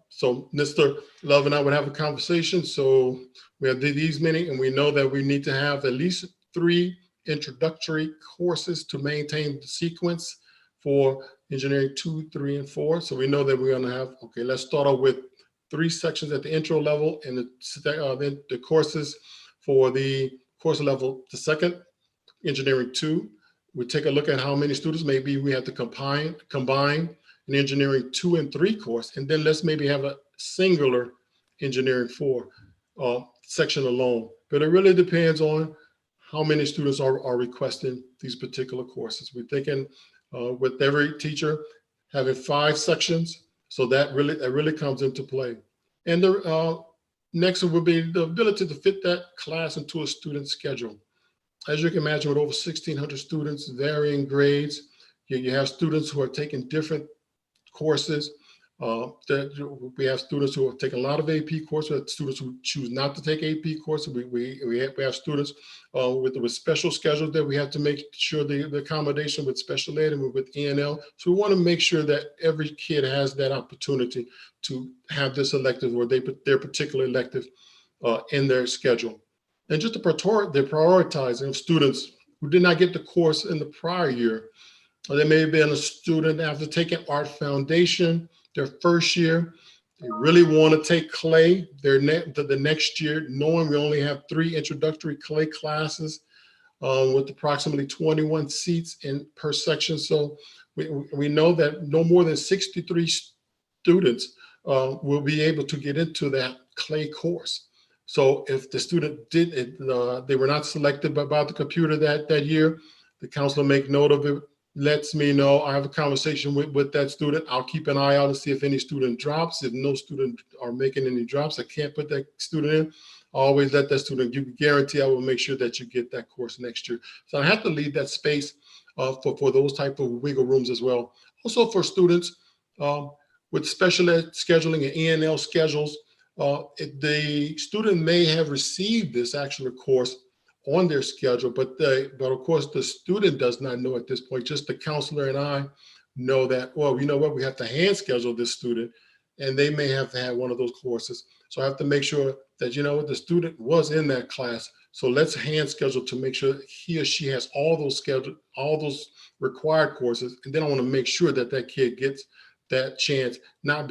so Mr. Love and I would have a conversation. So we have these many, and we know that we need to have at least 3 introductory courses to maintain the sequence for engineering 2, 3, and 4. So we know that we're gonna have, okay, let's start off with 3 sections at the intro level, and then the courses for the course level, the second, engineering 2. We take a look at how many students maybe we have to combine an engineering 2 and 3 course, and then let's maybe have a singular engineering 4 section alone. But it really depends on how many students are requesting these particular courses. We're thinking with every teacher having 5 sections, so that really comes into play. And the next would be the ability to fit that class into a student schedule. As you can imagine, with over 1,600 students, varying grades, you have students who are taking different courses. We have students who have taken a lot of AP courses. We have students who choose not to take AP courses. We have students with special schedules that we have to make sure the accommodation with special ed and with ENL. So we want to make sure that every kid has that opportunity to have this elective or their particular elective in their schedule. And just the prioritizing of students who did not get the course in the prior year. There may have been a student after taking Art Foundation their first year. They really want to take clay the next year, knowing we only have 3 introductory clay classes with approximately 21 seats per section. So we know that no more than 63 students will be able to get into that clay course. So if the student they were not selected by the computer that year, the counselor make note of it, lets me know. I have a conversation with that student. I'll keep an eye out to see if any student drops. If no student are making any drops, I can't put that student in. I always let that student, you guarantee I will make sure that you get that course next year. So I have to leave that space for those type of wiggle rooms as well. Also for students with special ed scheduling and ENL schedules, the student may have received this actual course on their schedule, but of course the student does not know at this point. Just the counselor and I know that, well, you know what, we have to hand schedule this student, and they may have had one of those courses. So I have to make sure that, you know what, the student was in that class. So let's hand schedule to make sure he or she has all those required courses. And then I want to make sure that that kid gets that chance, not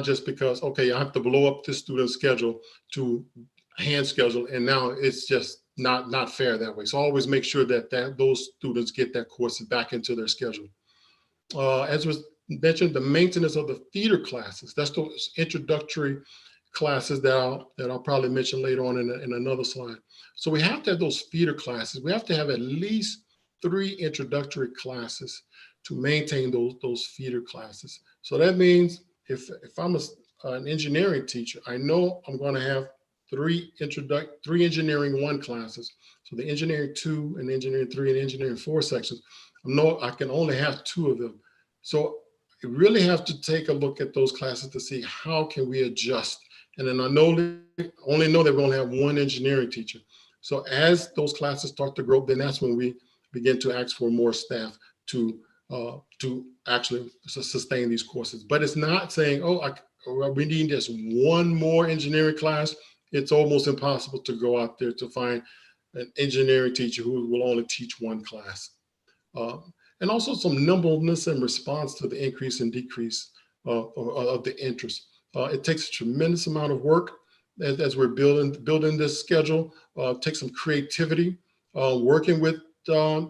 just because, okay, I have to blow up this student's schedule to hand schedule, and now it's just not fair that way. So always make sure that those students get that course back into their schedule. As was mentioned, the maintenance of the feeder classes, that's those introductory classes that I'll probably mention later on in another slide. So we have to have those feeder classes. We have to have at least 3 introductory classes to maintain those feeder classes. So that means if I'm an engineering teacher, I know I'm going to have 3 engineering 1 classes. So the engineering 2 and engineering 3 and engineering 4 sections. I know I can only have 2 of them. So you really have to take a look at those classes to see how can we adjust. And then I only know that we're going to have 1 engineering teacher. So as those classes start to grow, then that's when we begin to ask for more staff to actually sustain these courses. But it's not saying, oh, we need just 1 more engineering class. It's almost impossible to go out there to find an engineering teacher who will only teach 1 class. And also some nimbleness and response to the increase and decrease of the interest. It takes a tremendous amount of work as we're building this schedule. Takes some creativity, working with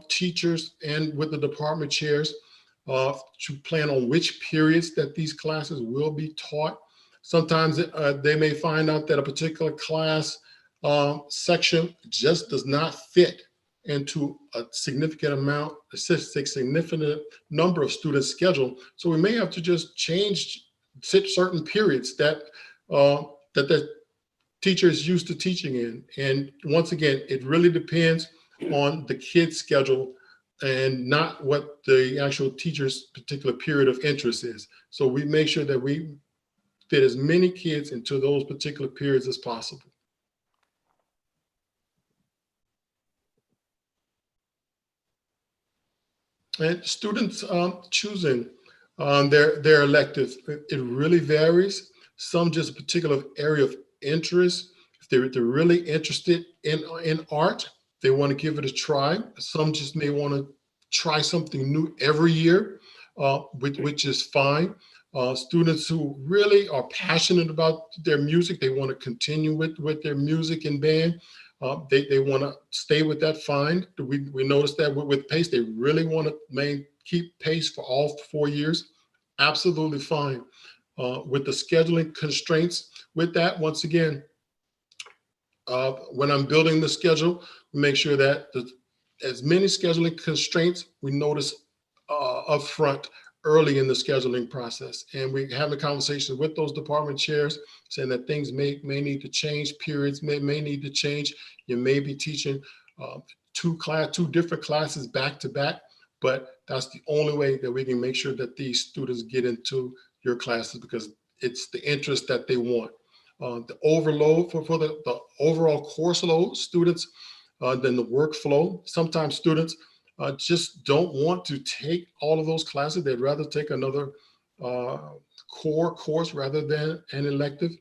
teachers and with the department chairs to plan on which periods that these classes will be taught. Sometimes they may find out that a particular class section just does not fit into a significant number of students' schedule. So we may have to just change certain periods that the teacher is used to teaching in. And once again, it really depends on the kid's schedule and not what the actual teacher's particular period of interest is. So we make sure that we fit as many kids into those particular periods as possible. And students choosing their electives, it really varies. Some just a particular area of interest. If they're really interested in art, they want to give it a try. Some just may want to try something new every year, which is fine. Students who really are passionate about their music, they want to continue with their music and band. They want to stay with that, fine. We noticed that with pace, they really want to keep pace for all 4 years. absolutely fine. With the scheduling constraints, with that, once again, when I'm building the schedule, make sure that as many scheduling constraints we notice up front early in the scheduling process. And we have a conversation with those department chairs saying that things may need to change, periods may need to change. You may be teaching two different classes back to back, but that's the only way that we can make sure that these students get into your classes, because it's the interest that they want. The overload for the overall course load, students, then the workflow. Sometimes students just don't want to take all of those classes. They'd rather take another core course rather than an elective.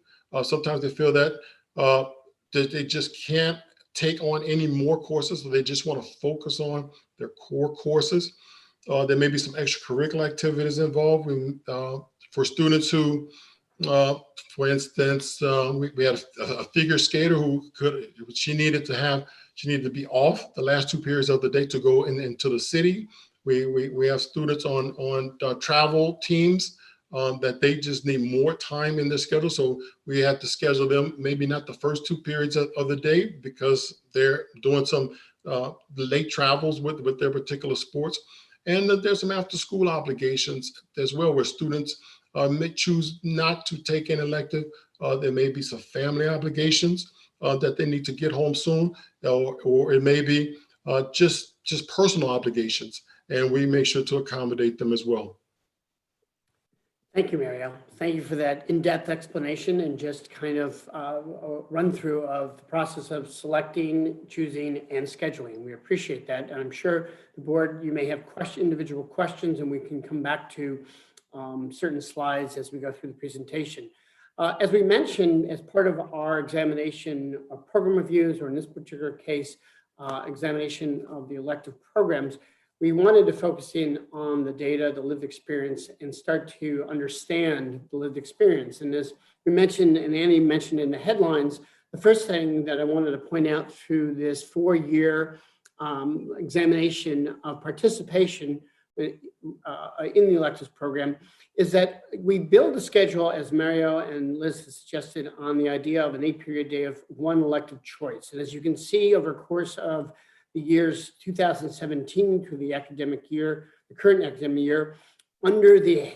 Sometimes they feel that they just can't take on any more courses, so they just want to focus on their core courses. There may be some extracurricular activities involved for students who, for instance, we had a figure skater she needed to be off the last 2 periods of the day to go into the city. We have students on travel teams that they just need more time in their schedule. So we had to schedule them maybe not the first 2 periods of the day because they're doing some late travels with their particular sports. And there's some after school obligations as well, where students may choose not to take an elective. There may be some family obligations that they need to get home soon, or it may be just personal obligations, and we make sure to accommodate them as well. Thank you, Marielle. Thank you for that in-depth explanation and just kind of a run through of the process of selecting, choosing, and scheduling. We appreciate that. And I'm sure the board, you may have individual questions, and we can come back to certain slides as we go through the presentation. As we mentioned, as part of our examination of program reviews, or in this particular case, examination of the elective programs, we wanted to focus in on the data, the lived experience, and start to understand the lived experience. And as we mentioned, and Annie mentioned in the headlines, the first thing that I wanted to point out through this 4-year examination of participation in the electives program is that we build a schedule, as Mario and Liz has suggested, on the idea of an 8-period day of one elective choice. And as you can see, over the course of the years 2017 to the academic year, the current academic year, under the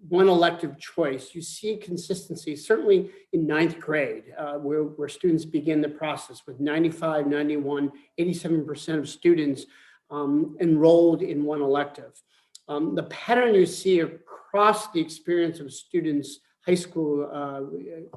one elective choice, you see consistency, certainly in 9th grade, where students begin the process with 95, 91, 87% of students enrolled in one elective. The pattern you see across the experience of students' high school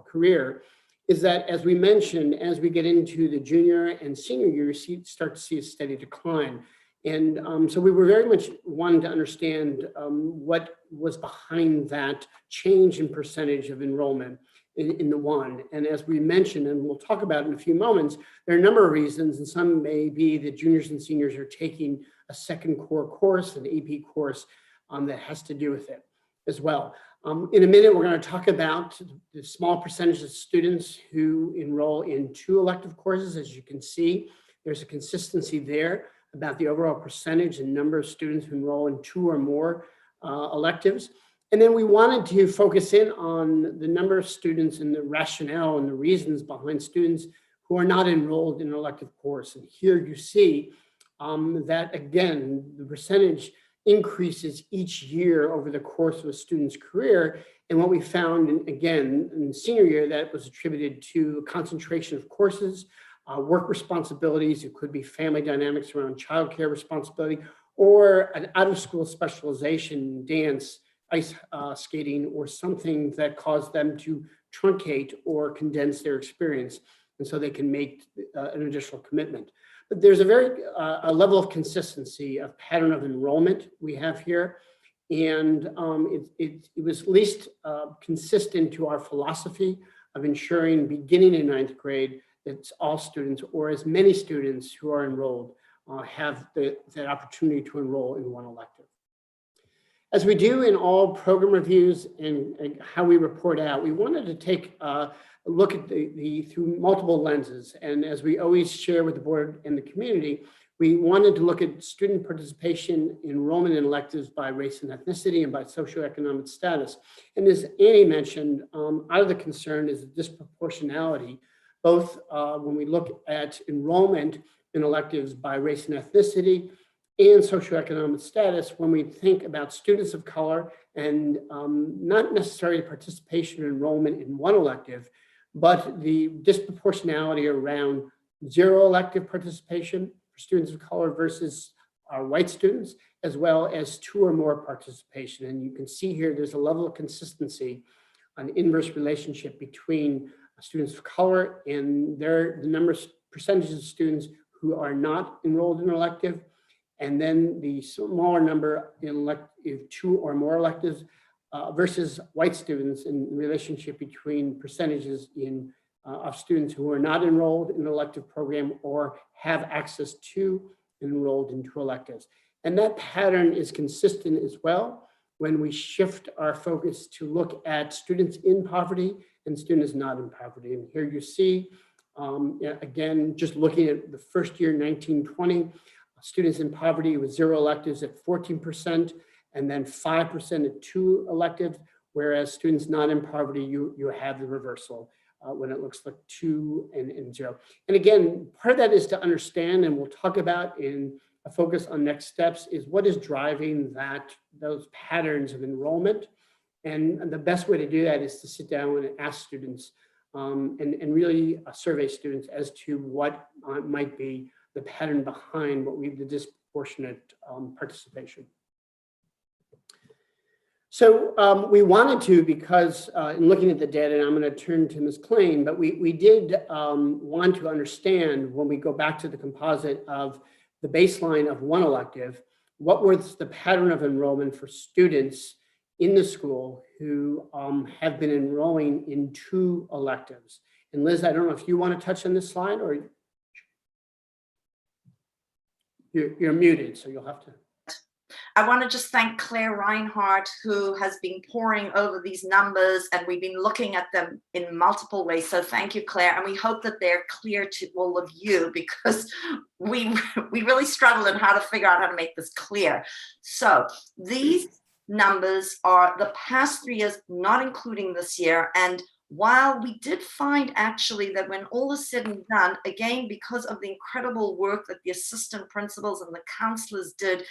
career is that, as we mentioned, as we get into the junior and senior year, you start to see a steady decline. And so we were very much wanting to understand what was behind that change in percentage of enrollment in the one. And as we mentioned, and we'll talk about in a few moments, there are a number of reasons, and some may be that juniors and seniors are taking a second core course, an AP course that has to do with it as well. In a minute, we're going to talk about the small percentage of students who enroll in 2 elective courses. As you can see, there's a consistency there about the overall percentage and number of students who enroll in 2 or more electives. And then we wanted to focus in on the number of students and the rationale and the reasons behind students who are not enrolled in an elective course. And here you see that, again, the percentage increases each year over the course of a student's career. And what we found, again, in the senior year, that was attributed to a concentration of courses, work responsibilities. It could be family dynamics around childcare responsibility, or an out-of-school specialization, dance, ice skating, or something that caused them to truncate or condense their experience, and so they can make an additional commitment. But there's a level of consistency of pattern of enrollment we have here. And it was at least consistent to our philosophy of ensuring, beginning in 9th grade, that all students, or as many students who are enrolled, have that opportunity to enroll in one elective. As we do in all program reviews and how we report out, we wanted to take a look at through multiple lenses. And as we always share with the board and the community, we wanted to look at student participation, enrollment in electives by race and ethnicity and by socioeconomic status. And as Annie mentioned, out of the concern is the disproportionality, both when we look at enrollment in electives by race and ethnicity and socioeconomic status, when we think about students of color and not necessarily participation or enrollment in one elective, but the disproportionality around zero elective participation for students of color versus our white students, as well as two or more participation. And you can see here, there's a level of consistency, an inverse relationship between students of color and the percentages of students who are not enrolled in an elective, and then the smaller number in elective two or more electives versus white students in relationship between percentages of students who are not enrolled in an elective program or have access to and enrolled into electives. And that pattern is consistent as well when we shift our focus to look at students in poverty and students not in poverty. And here you see, again, just looking at the first year, 1920, students in poverty with zero electives at 14%, and then 5% at two electives, whereas students not in poverty, you have the reversal when it looks like 2 and 0. And again, part of that is to understand, and we'll talk about in a focus on next steps, is what is driving those patterns of enrollment. And the best way to do that is to sit down and ask students and really survey students as to what might be the pattern behind the disproportionate participation. So we wanted to, because in looking at the data, and I'm going to turn to Ms. Klain, but we did want to understand, when we go back to the composite of the baseline of one elective, what was the pattern of enrollment for students in the school who have been enrolling in two electives. And Liz, I don't know if you want to touch on this slide, or you're muted, so you'll have to. I want to just thank Claire Reinhardt, who has been poring over these numbers, and we've been looking at them in multiple ways. So thank you, Claire. And we hope that they're clear to all of you, because we really struggle in how to figure out how to make this clear. So these numbers are the past 3 years, not including this year. And while we did find actually that when all is said and done, again, because of the incredible work that the assistant principals and the counselors did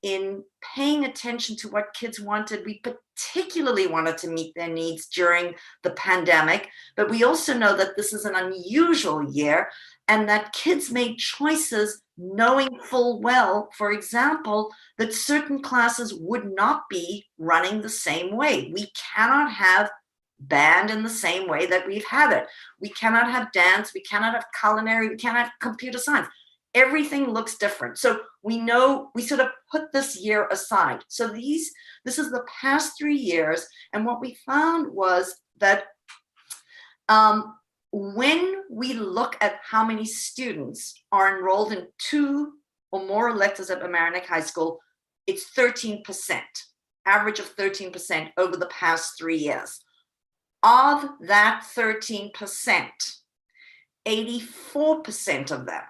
in paying attention to what kids wanted, we particularly wanted to meet their needs during the pandemic. But we also know that this is an unusual year and that kids made choices knowing full well, for example, that certain classes would not be running the same way. We cannot have band in the same way that we've had it. We cannot have dance, we cannot have culinary, we cannot have computer science. Everything looks different. So we know, we sort of put this year aside. So this is the past 3 years. And what we found was that when we look at how many students are enrolled in 2 or more electives at Mamaroneck High School, it's 13%, average of 13% over the past 3 years. Of that 13%, 84% of them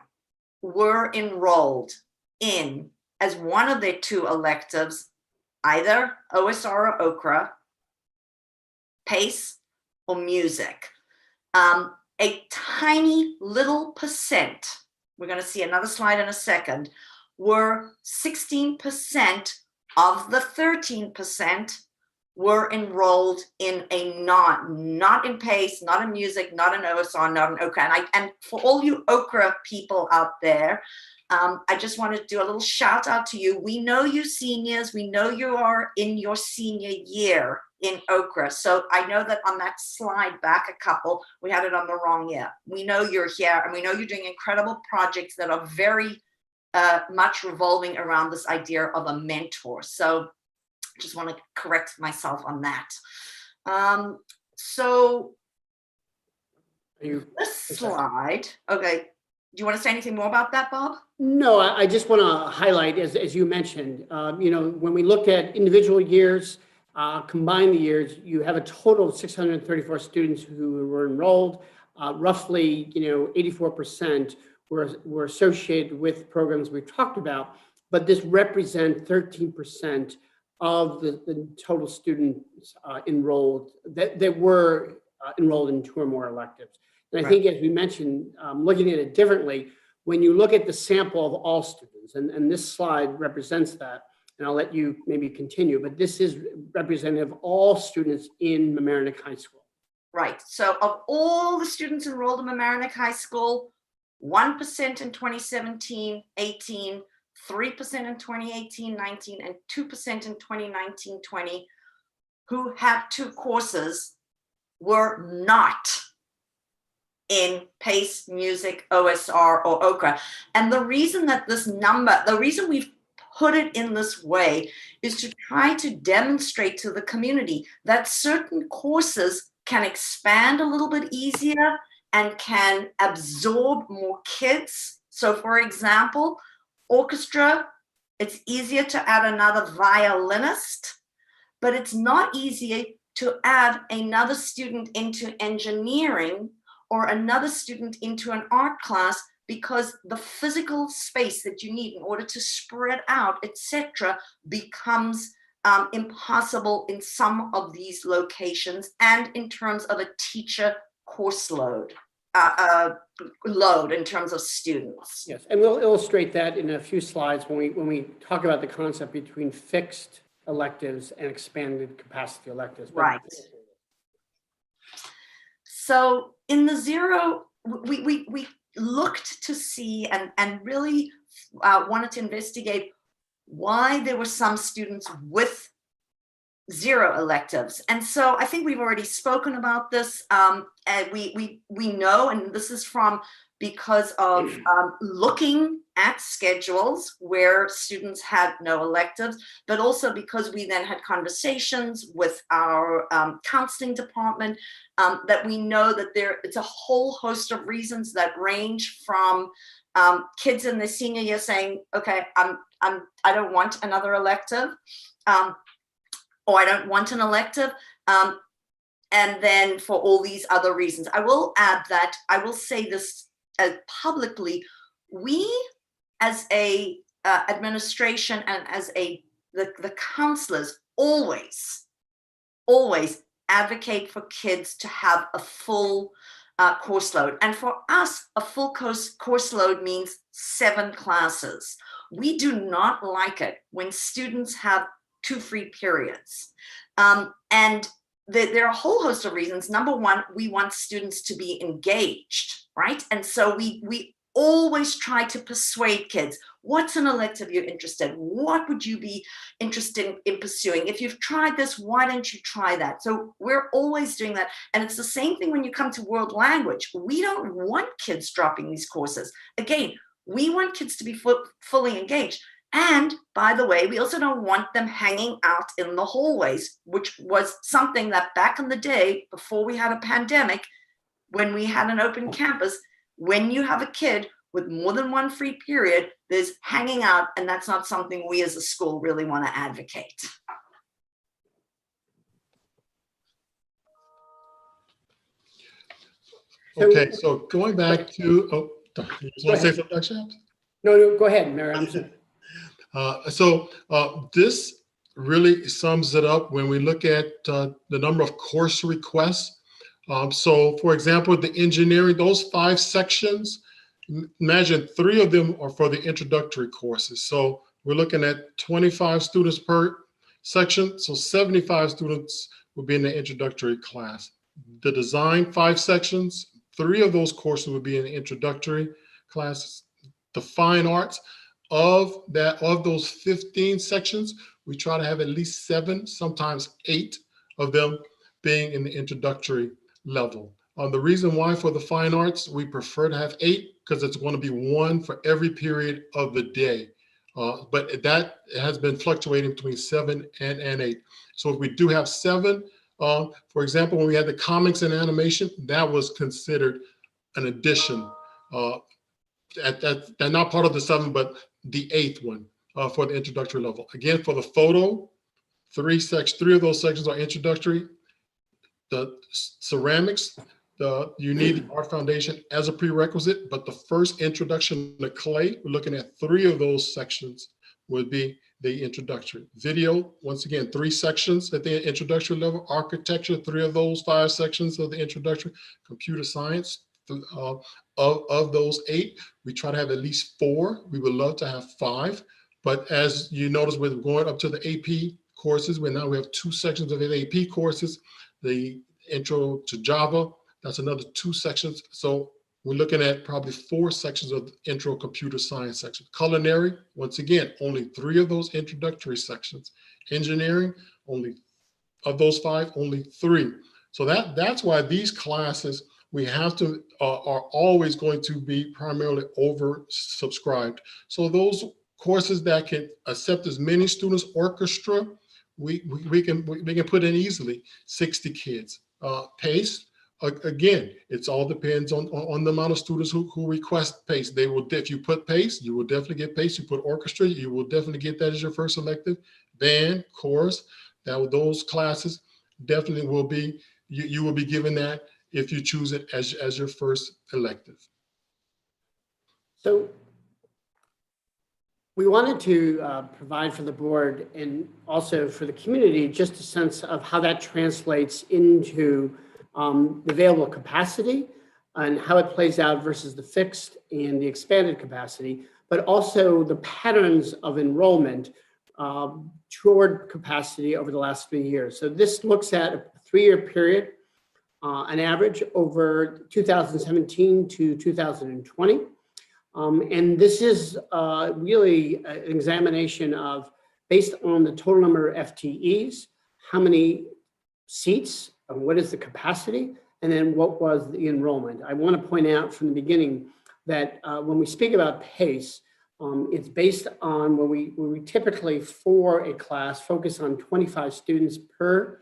were enrolled in, as one of their 2 electives, either OSR or Okra, PACE, or music. A tiny little percent, we're going to see another slide in a second, were 16% of the 13% were enrolled in a not in PACE, not in music, not in OSR, not in Okra. And for all you Okra people out there, I just want to do a little shout out to you. We know you seniors, we know you are in your senior year in Okra. So I know that on that slide back a couple, we had it on the wrong year. We know you're here, and we know you're doing incredible projects that are very much revolving around this idea of a mentor. So just want to correct myself on that. So this slide, okay. Do you want to say anything more about that, Bob? No, I just want to highlight, as you mentioned, when we look at individual years, combine the years, you have a total of 634 students who were enrolled. Roughly, 84% were associated with programs we've talked about, but this represents 13% of the total students enrolled that were enrolled in 2 or more electives. And I think, as we mentioned, looking at it differently, when you look at the sample of all students, and this slide represents that, and I'll let you maybe continue, but this is representative of all students in Mamaroneck High School. Right. So of all the students enrolled in Mamaroneck High School, 1% in 2017, 18, 3% in 2018, 19, and 2% in 2019, 20, who had 2 courses were not in PACE, music, OSR, or OCRA. And the reason that this number, the reason we've put it in this way is to try to demonstrate to the community that certain courses can expand a little bit easier and can absorb more kids. So for example, orchestra, it's easier to add another violinist, but it's not easy to add another student into engineering or another student into an art class, because the physical space that you need in order to spread out, etc., becomes impossible in some of these locations, and in terms of a teacher course load in terms of students. Yes, and we'll illustrate that in a few slides when we talk about the concept between fixed electives and expanded capacity electives. Right. So in the 0, we looked to see and really wanted to investigate why there were some students with 0 electives. And so I think we've already spoken about this. And we know, and this is from because of looking at schedules where students had no electives, but also because we then had conversations with our counseling department, that we know that it's a whole host of reasons that range from kids in the senior year saying, okay, I don't want another elective, or I don't want an elective, and then for all these other reasons. I will add that, I will say this publicly, we as a administration and as the counselors always advocate for kids to have a full course load. And for us, a full course load means 7 classes. We do not like it when students have 2 free periods. And there are a whole host of reasons. Number one, we want students to be engaged, right? And so we always try to persuade kids, what's an elective you're interested in? What would you be interested in pursuing? If you've tried this, why don't you try that? So we're always doing that. And it's the same thing when you come to world language. We don't want kids dropping these courses. Again, we want kids to be fully engaged. And by the way, we also don't want them hanging out in the hallways, which was something that back in the day, before we had a pandemic, when we had an open campus, when you have a kid with more than 1 free period, there's hanging out, and that's not something we as a school really want to advocate. Okay, so going back to, you want to say something, Dr. Shams? No, go ahead, Mary. I'm sorry. This really sums it up when we look at the number of course requests. So for example, the engineering, those 5 sections, imagine 3 of them are for the introductory courses. So we're looking at 25 students per section. So 75 students will be in the introductory class. The design 5 sections, 3 of those courses will be in the introductory classes. The fine arts, of those 15 sections, we try to have at least 7, sometimes 8 of them being in the introductory level. The reason why for the fine arts, we prefer to have 8 because it's going to be 1 for every period of the day. But that has been fluctuating between 7 and 8. So if we do have 7, for example, when we had the comics and animation, that was considered an addition. They're not part of the 7, but the 8th one for the introductory level. Again, for the photo, 3 of those sections are introductory. The ceramics, You need the art foundation as a prerequisite, but the first introduction to clay, we're looking at 3 of those sections would be the introductory. Video, once again, 3 sections at the introductory level. Architecture, 3 of those 5 sections of the introductory. Computer science, of those 8, we try to have at least 4. We would love to have 5. But as you notice, we're going up to the AP courses, where now we have 2 sections of the AP courses. The intro to Java, that's another 2 sections. So we're looking at probably 4 sections of the intro computer science section. Culinary, once again, only 3 of those introductory sections. Engineering, only of those 5, only 3. So that's why these classes we have to are always going to be primarily oversubscribed. So those courses that can accept as many students, orchestra, we can put in easily 60 kids. PACE, again, it's all depends on the amount of students who request PACE. They will, if you put PACE, you will definitely get PACE. You put orchestra, you will definitely get that as your first elective. Band, chorus, those classes definitely will be, you will be given that if you choose it as your first elective. So we wanted to provide for the board and also for the community just a sense of how that translates into the available capacity and how it plays out versus the fixed and the expanded capacity, but also the patterns of enrollment toward capacity over the last 3 years. So this looks at a 3-year period, an average over 2017 to 2020. And this is really an examination of, based on the total number of FTEs, how many seats, and what is the capacity, and then what was the enrollment. I want to point out from the beginning that when we speak about PACE, it's based on when we typically, for a class, focus on 25 students per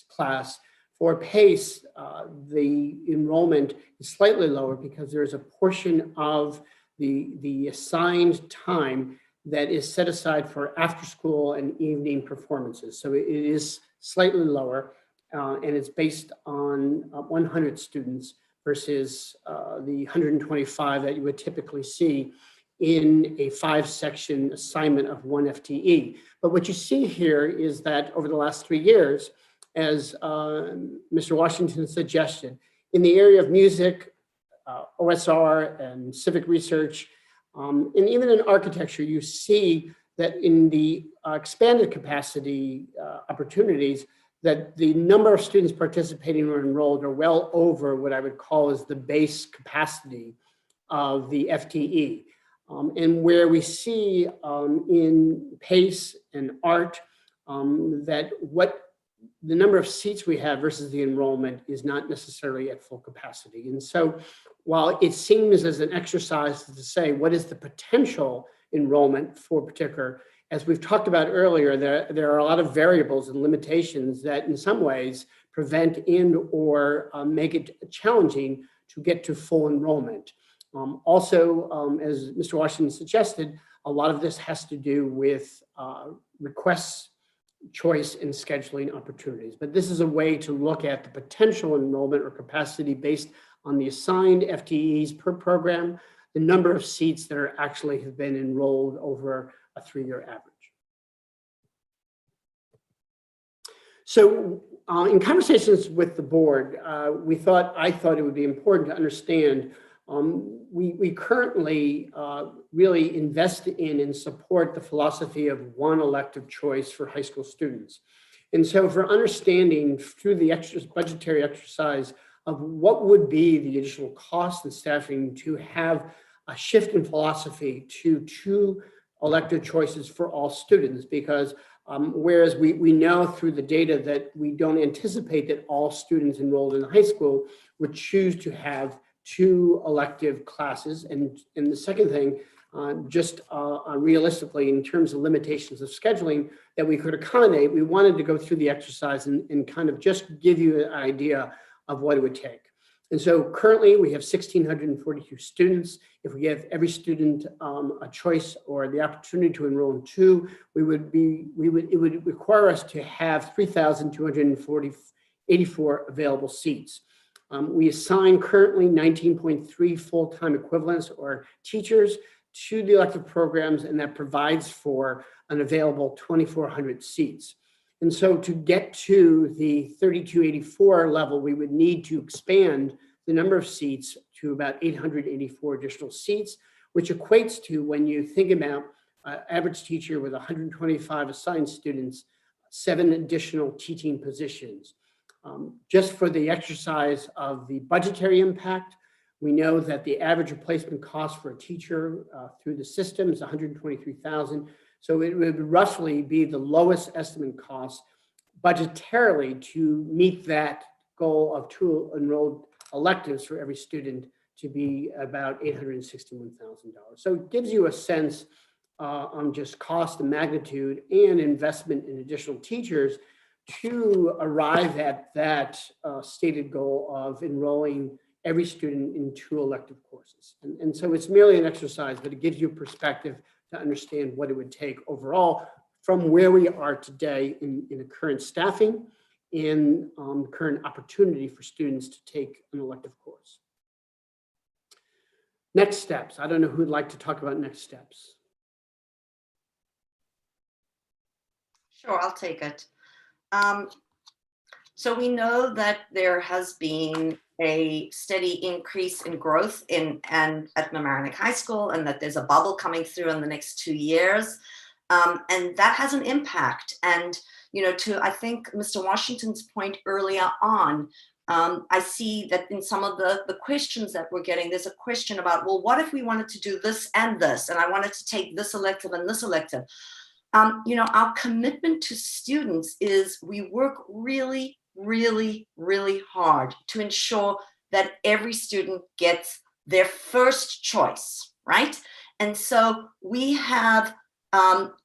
class. For PACE, the enrollment is slightly lower because there's a portion of the assigned time that is set aside for after school and evening performances. So it is slightly lower, and it's based on 100 students versus the 125 that you would typically see in a 5-section assignment of 1 FTE. But what you see here is that over the last 3 years, as Mr. Washington suggested, in the area of music, OSR and civic research, and even in architecture, you see that in the expanded capacity opportunities, that the number of students participating or enrolled are well over what I would call as the base capacity of the FTE. And where we see in PACE and art that what the number of seats we have versus the enrollment is not necessarily at full capacity. And so while it seems as an exercise to say what is the potential enrollment for particular, as we've talked about earlier, there are a lot of variables and limitations that in some ways prevent and or make it challenging to get to full enrollment. Also, as Mr. Washington suggested, a lot of this has to do with requests, choice, and scheduling opportunities. But this is a way to look at the potential enrollment or capacity based on the assigned FTEs per program, the number of seats that are actually have been enrolled over a 3-year average. So in conversations with the board, I thought it would be important to understand we currently really invest in and support the philosophy of 1 elective choice for high school students. And so for understanding through the budgetary exercise of what would be the additional cost and staffing to have a shift in philosophy to 2 elective choices for all students, because whereas we know through the data that we don't anticipate that all students enrolled in high school would choose to have 2 elective classes. And the second thing, just realistically, in terms of limitations of scheduling that we could accommodate, we wanted to go through the exercise and kind of just give you an idea of what it would take. And so currently we have 1,642 students. If we give every student a choice or the opportunity to enroll in 2, it would require us to have 3,284 available seats. We assign currently 19.3 full-time equivalents or teachers to the elective programs, and that provides for an available 2,400 seats. And so to get to the 3284 level, we would need to expand the number of seats to about 884 additional seats, which equates to, when you think about average teacher with 125 assigned students, 7 additional teaching positions. Just for the exercise of the budgetary impact, we know that the average replacement cost for a teacher through the system is $123,000. So it would roughly be the lowest estimate cost budgetarily to meet that goal of 2 enrolled electives for every student to be about $861,000. So it gives you a sense on just cost and magnitude and investment in additional teachers to arrive at that stated goal of enrolling every student in 2 elective courses. And so it's merely an exercise, but it gives you a perspective to understand what it would take overall from where we are today in the current staffing and current opportunity for students to take an elective course. Next steps. I don't know who'd like to talk about next steps. Sure, I'll take it. So we know that there has been a steady increase in growth at Mamaroneck High School, and that there's a bubble coming through in the next 2 years. And that has an impact. And, to, I think, Mr. Washington's point earlier on, I see that in some of the questions that we're getting, there's a question about, well, what if we wanted to do this and this, and I wanted to take this elective and this elective? Our commitment to students is we work really, really, really hard to ensure that every student gets their first choice, right? And so we have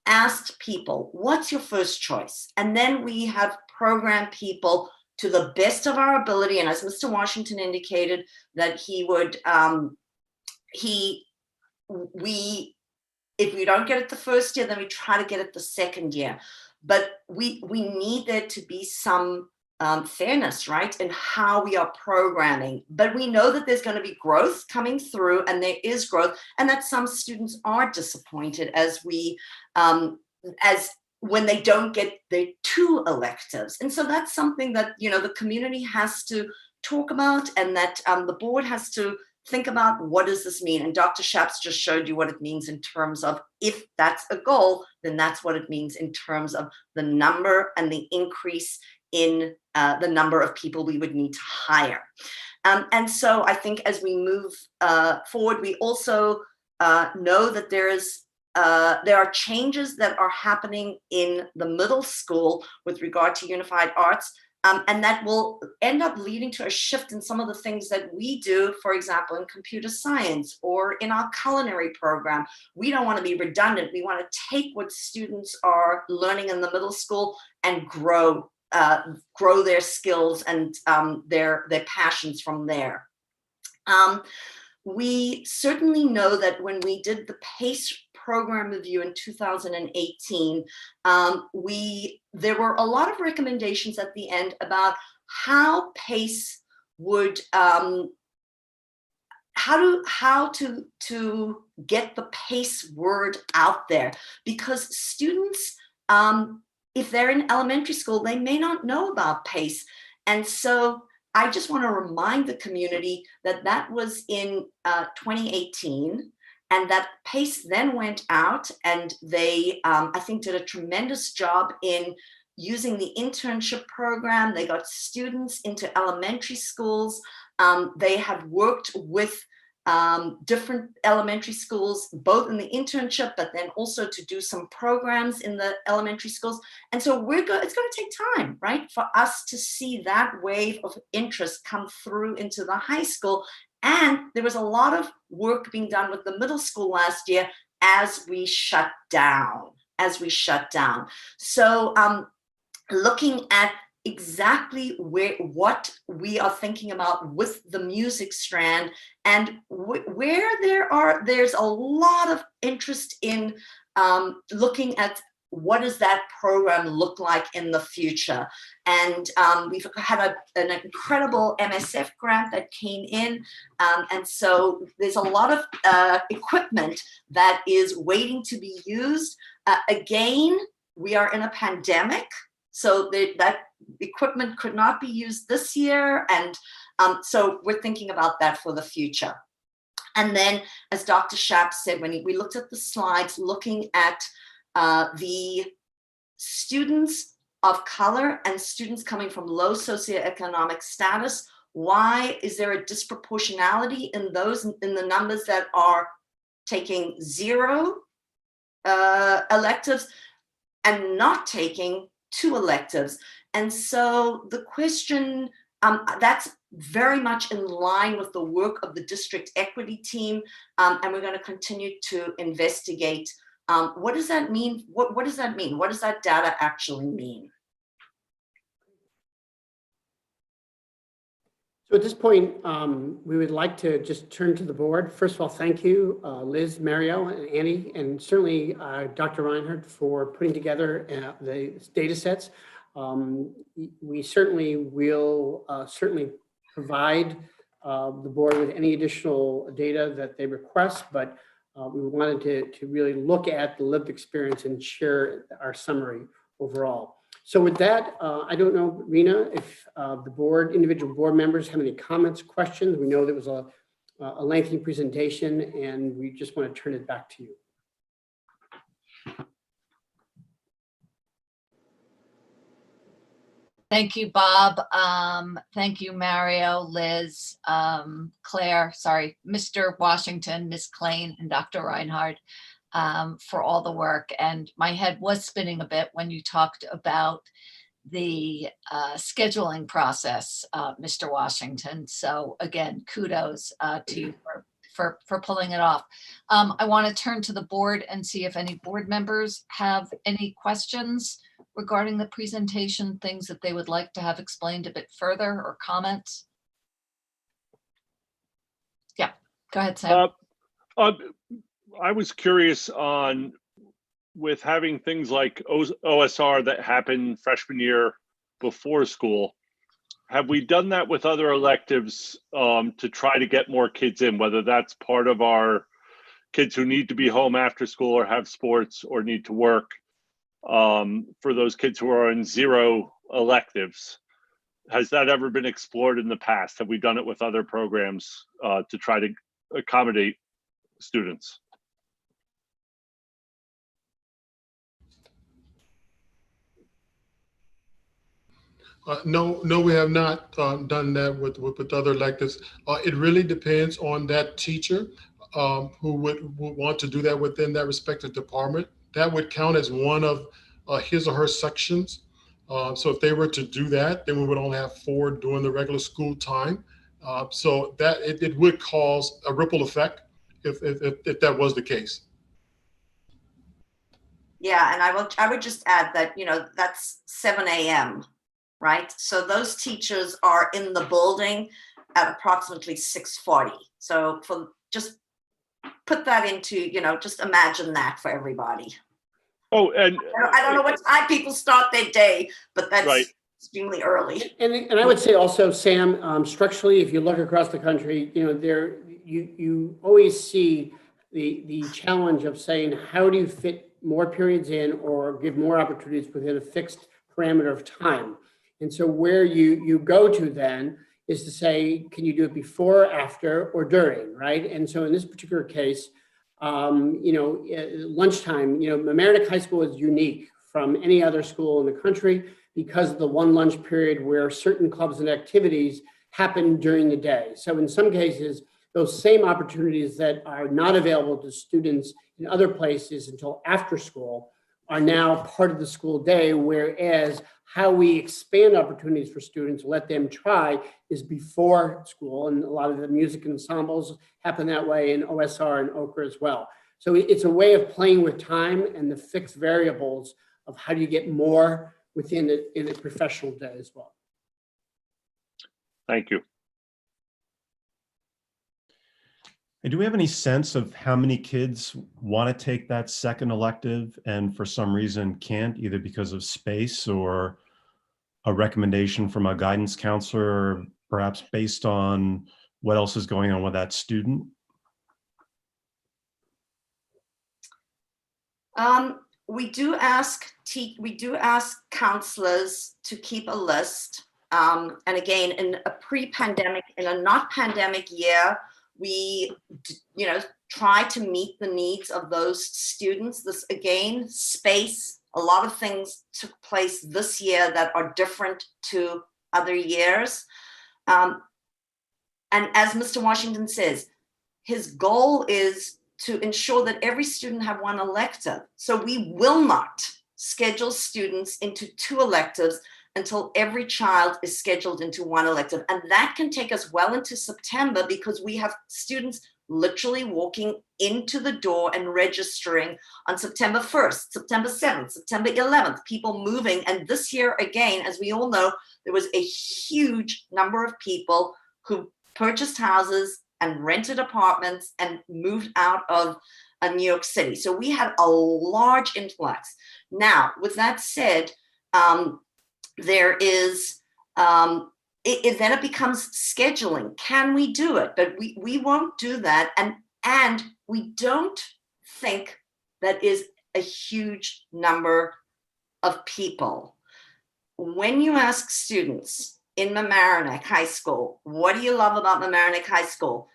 asked people, what's your first choice? And then we have programmed people to the best of our ability. And as Mr. Washington indicated, that he would, if we don't get it the first year, then we try to get it the second year. But we need there to be some fairness, right, in how we are programming. But we know that there's going to be growth coming through, and there is growth, and that some students are disappointed as when they don't get their 2 electives. And so that's something that, the community has to talk about, and that the board has to think about, what does this mean? And Dr. Schaps just showed you what it means in terms of, if that's a goal, then that's what it means in terms of the number and the increase in the number of people we would need to hire. And so I think as we move forward, we also know that there are changes that are happening in the middle school with regard to unified arts. And that will end up leading to a shift in some of the things that we do, for example, in computer science or in our culinary program. We don't want to be redundant. We want to take what students are learning in the middle school and grow their skills and their passions from there. We certainly know that when we did the PACE program review in 2018, there were a lot of recommendations at the end about how PACE would, how to get the PACE word out there, because students, if they're in elementary school, they may not know about PACE. And so I just want to remind the community that that was in 2018, and that PACE then went out and they, I think, did a tremendous job in using the internship program. They got students into elementary schools. They have worked with different elementary schools, both in the internship, but then also to do some programs in the elementary schools. And so it's going to take time, right, for us to see that wave of interest come through into the high school. And there was a lot of work being done with the middle school last year as we shut down. So looking at exactly what we are thinking about with the music strand, and where there's a lot of interest in looking at what does that program look like in the future? And we've had an incredible MSF grant that came in. And so there's a lot of equipment that is waiting to be used. Again, we are in a pandemic, so that equipment could not be used this year. And so we're thinking about that for the future. And then, as Dr. Schaap said, when we looked at the slides, looking at the students of color and students coming from low socioeconomic status, why is there a disproportionality in those, in the numbers that are taking 0 electives and not taking 2 electives? And so the question, that's very much in line with the work of the district equity team, and we're going to continue to investigate. What does that mean? What does that mean? What does that data actually mean? So at this point, we would like to just turn to the board. First of all, thank you, Liz, Mario, and Annie, and certainly Dr. Reinhardt for putting together the data sets. We certainly will provide the board with any additional data that they request, but we wanted to really look at the lived experience and share our summary overall. So with that, I don't know, Rena, if the individual board members have any comments, questions. We know there was a lengthy presentation, and we just want to turn it back to you. Thank you, Bob. Thank you, Mario, Liz, Claire, sorry, Mr. Washington, Ms. Klain, and Dr. Reinhardt for all the work. And my head was spinning a bit when you talked about the scheduling process, Mr. Washington. So again, kudos to you for pulling it off. I want to turn to the board and see if any board members have any questions regarding the presentation, things that they would like to have explained a bit further, or comments. Yeah, go ahead, Sam. I was curious on, with having things like OSR that happen freshman year before school, have we done that with other electives to try to get more kids in, whether that's part of our kids who need to be home after school or have sports or need to work, for those kids who are in 0 electives? Has that ever been explored in the past? Have we done it with other programs to try to accommodate students? No, we have not done that with other electives. It really depends on that teacher who would want to do that within that respective department. That would count as one of his or her sections. So if they were to do that, then we would only have 4 during the regular school time. So that it would cause a ripple effect if that was the case. Yeah, and I would just add that, you know, that's 7 a.m., right? So those teachers are in the building at approximately 6:40. So just put that into, you know, just imagine that for everybody. Oh, and I don't know what time people start their day, but that's right. extremely early. And I would say also, Sam, structurally, if you look across the country, you know, you always see the challenge of saying, how do you fit more periods in or give more opportunities within a fixed parameter of time? And so where you go to then is to say, can you do it before, after, or during, right? And so in this particular case, you know, lunchtime, you know, Mamaroneck High School is unique from any other school in the country because of the one lunch period where certain clubs and activities happen during the day. So in some cases, those same opportunities that are not available to students in other places until after school are now part of the school day, whereas how we expand opportunities for students, let them try, is before school. And a lot of the music ensembles happen that way in OSR and Ochre as well. So it's a way of playing with time and the fixed variables of how do you get more within in a professional day as well. Thank you. And do we have any sense of how many kids want to take that second elective and for some reason can't, either because of space or a recommendation from a guidance counselor, or perhaps based on what else is going on with that student? We do ask counselors to keep a list. And again, in a pre-pandemic, in a not pandemic year, we, try to meet the needs of those students. This, again, space, a lot of things took place this year that are different to other years. And as Mr. Washington says, his goal is to ensure that every student have one elective. So we will not schedule students into 2 electives until every child is scheduled into 1 elective. And that can take us well into September, because we have students literally walking into the door and registering on September 1st, September 7th, September 11th, people moving. And this year, again, as we all know, there was a huge number of people who purchased houses and rented apartments and moved out of New York City. So we had a large influx. Now, with that said, there is, then it becomes scheduling. Can we do it? But we won't do that. And we don't think that is a huge number of people. When you ask students in Mamaroneck High School, what do you love about Mamaroneck High School?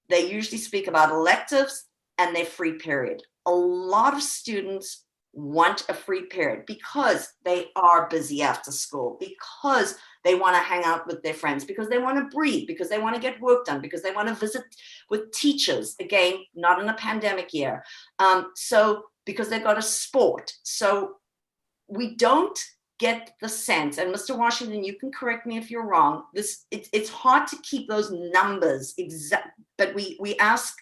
They usually speak about electives and their free period. A lot of students want a free period because they are busy after school, because they want to hang out with their friends, because they want to breathe, because they want to get work done, because they want to visit with teachers, again, not in a pandemic year. So because they've got a sport. So we don't get the sense, and Mr. Washington, you can correct me if you're wrong, it's hard to keep those numbers exact, but we ask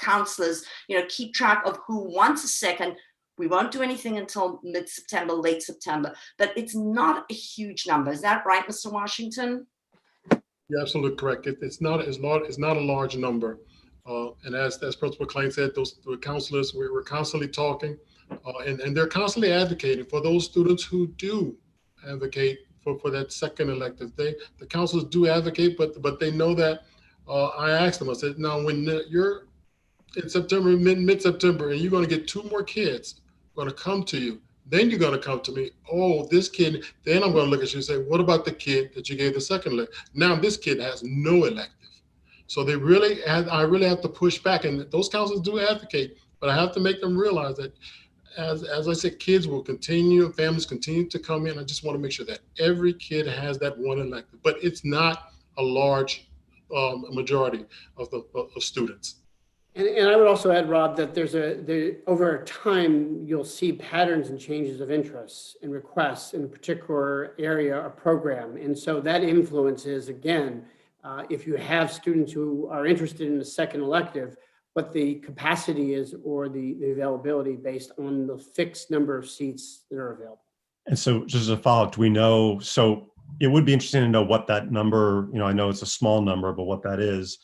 counselors, keep track of who wants a second. We won't do anything until mid-September, late September, but it's not a huge number. Is that right, Mr. Washington? You're absolutely correct. It's not a large number. And as Principal Klein said, the counselors, we're constantly talking, and they're constantly advocating for those students who do advocate for that second elective. The counselors do advocate, but they know that. I asked them, I said, now when you're in September, mid-September, and you're going to get 2 more kids going to come to you, then you're going to come to me. Oh, this kid. Then I'm going to look at you and say, what about the kid that you gave the second elective? Now this kid has no elective. So I really have to push back, and those counselors do advocate, but I have to make them realize that, as I said, kids will continue, families continue to come in. I just want to make sure that every kid has that 1 elective, but it's not a large majority of students. And I would also add, Rob, that over time, you'll see patterns and changes of interests and requests in a particular area or program. And so that influences, again, if you have students who are interested in a second elective, what the capacity is or the availability based on the fixed number of seats that are available. And so just as a follow-up, do we know, so it would be interesting to know what that number, I know it's a small number, but what that is.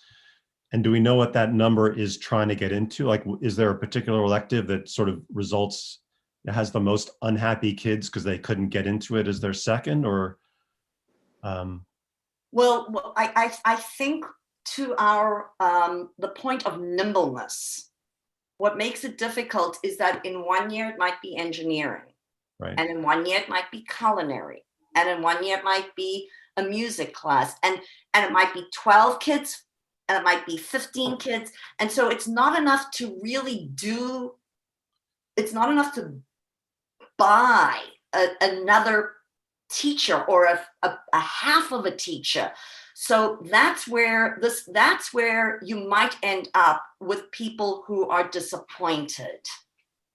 And do we know what that number is trying to get into? Like, is there a particular elective that sort of has the most unhappy kids because they couldn't get into it as their second, or? Well, I think to the point of nimbleness, what makes it difficult is that in 1 year it might be engineering, right, and in 1 year it might be culinary, and in 1 year it might be a music class, and it might be 12 kids, and it might be 15 kids. And so it's not enough to really it's not enough to buy another teacher or a half of a teacher. So that's where you might end up with people who are disappointed.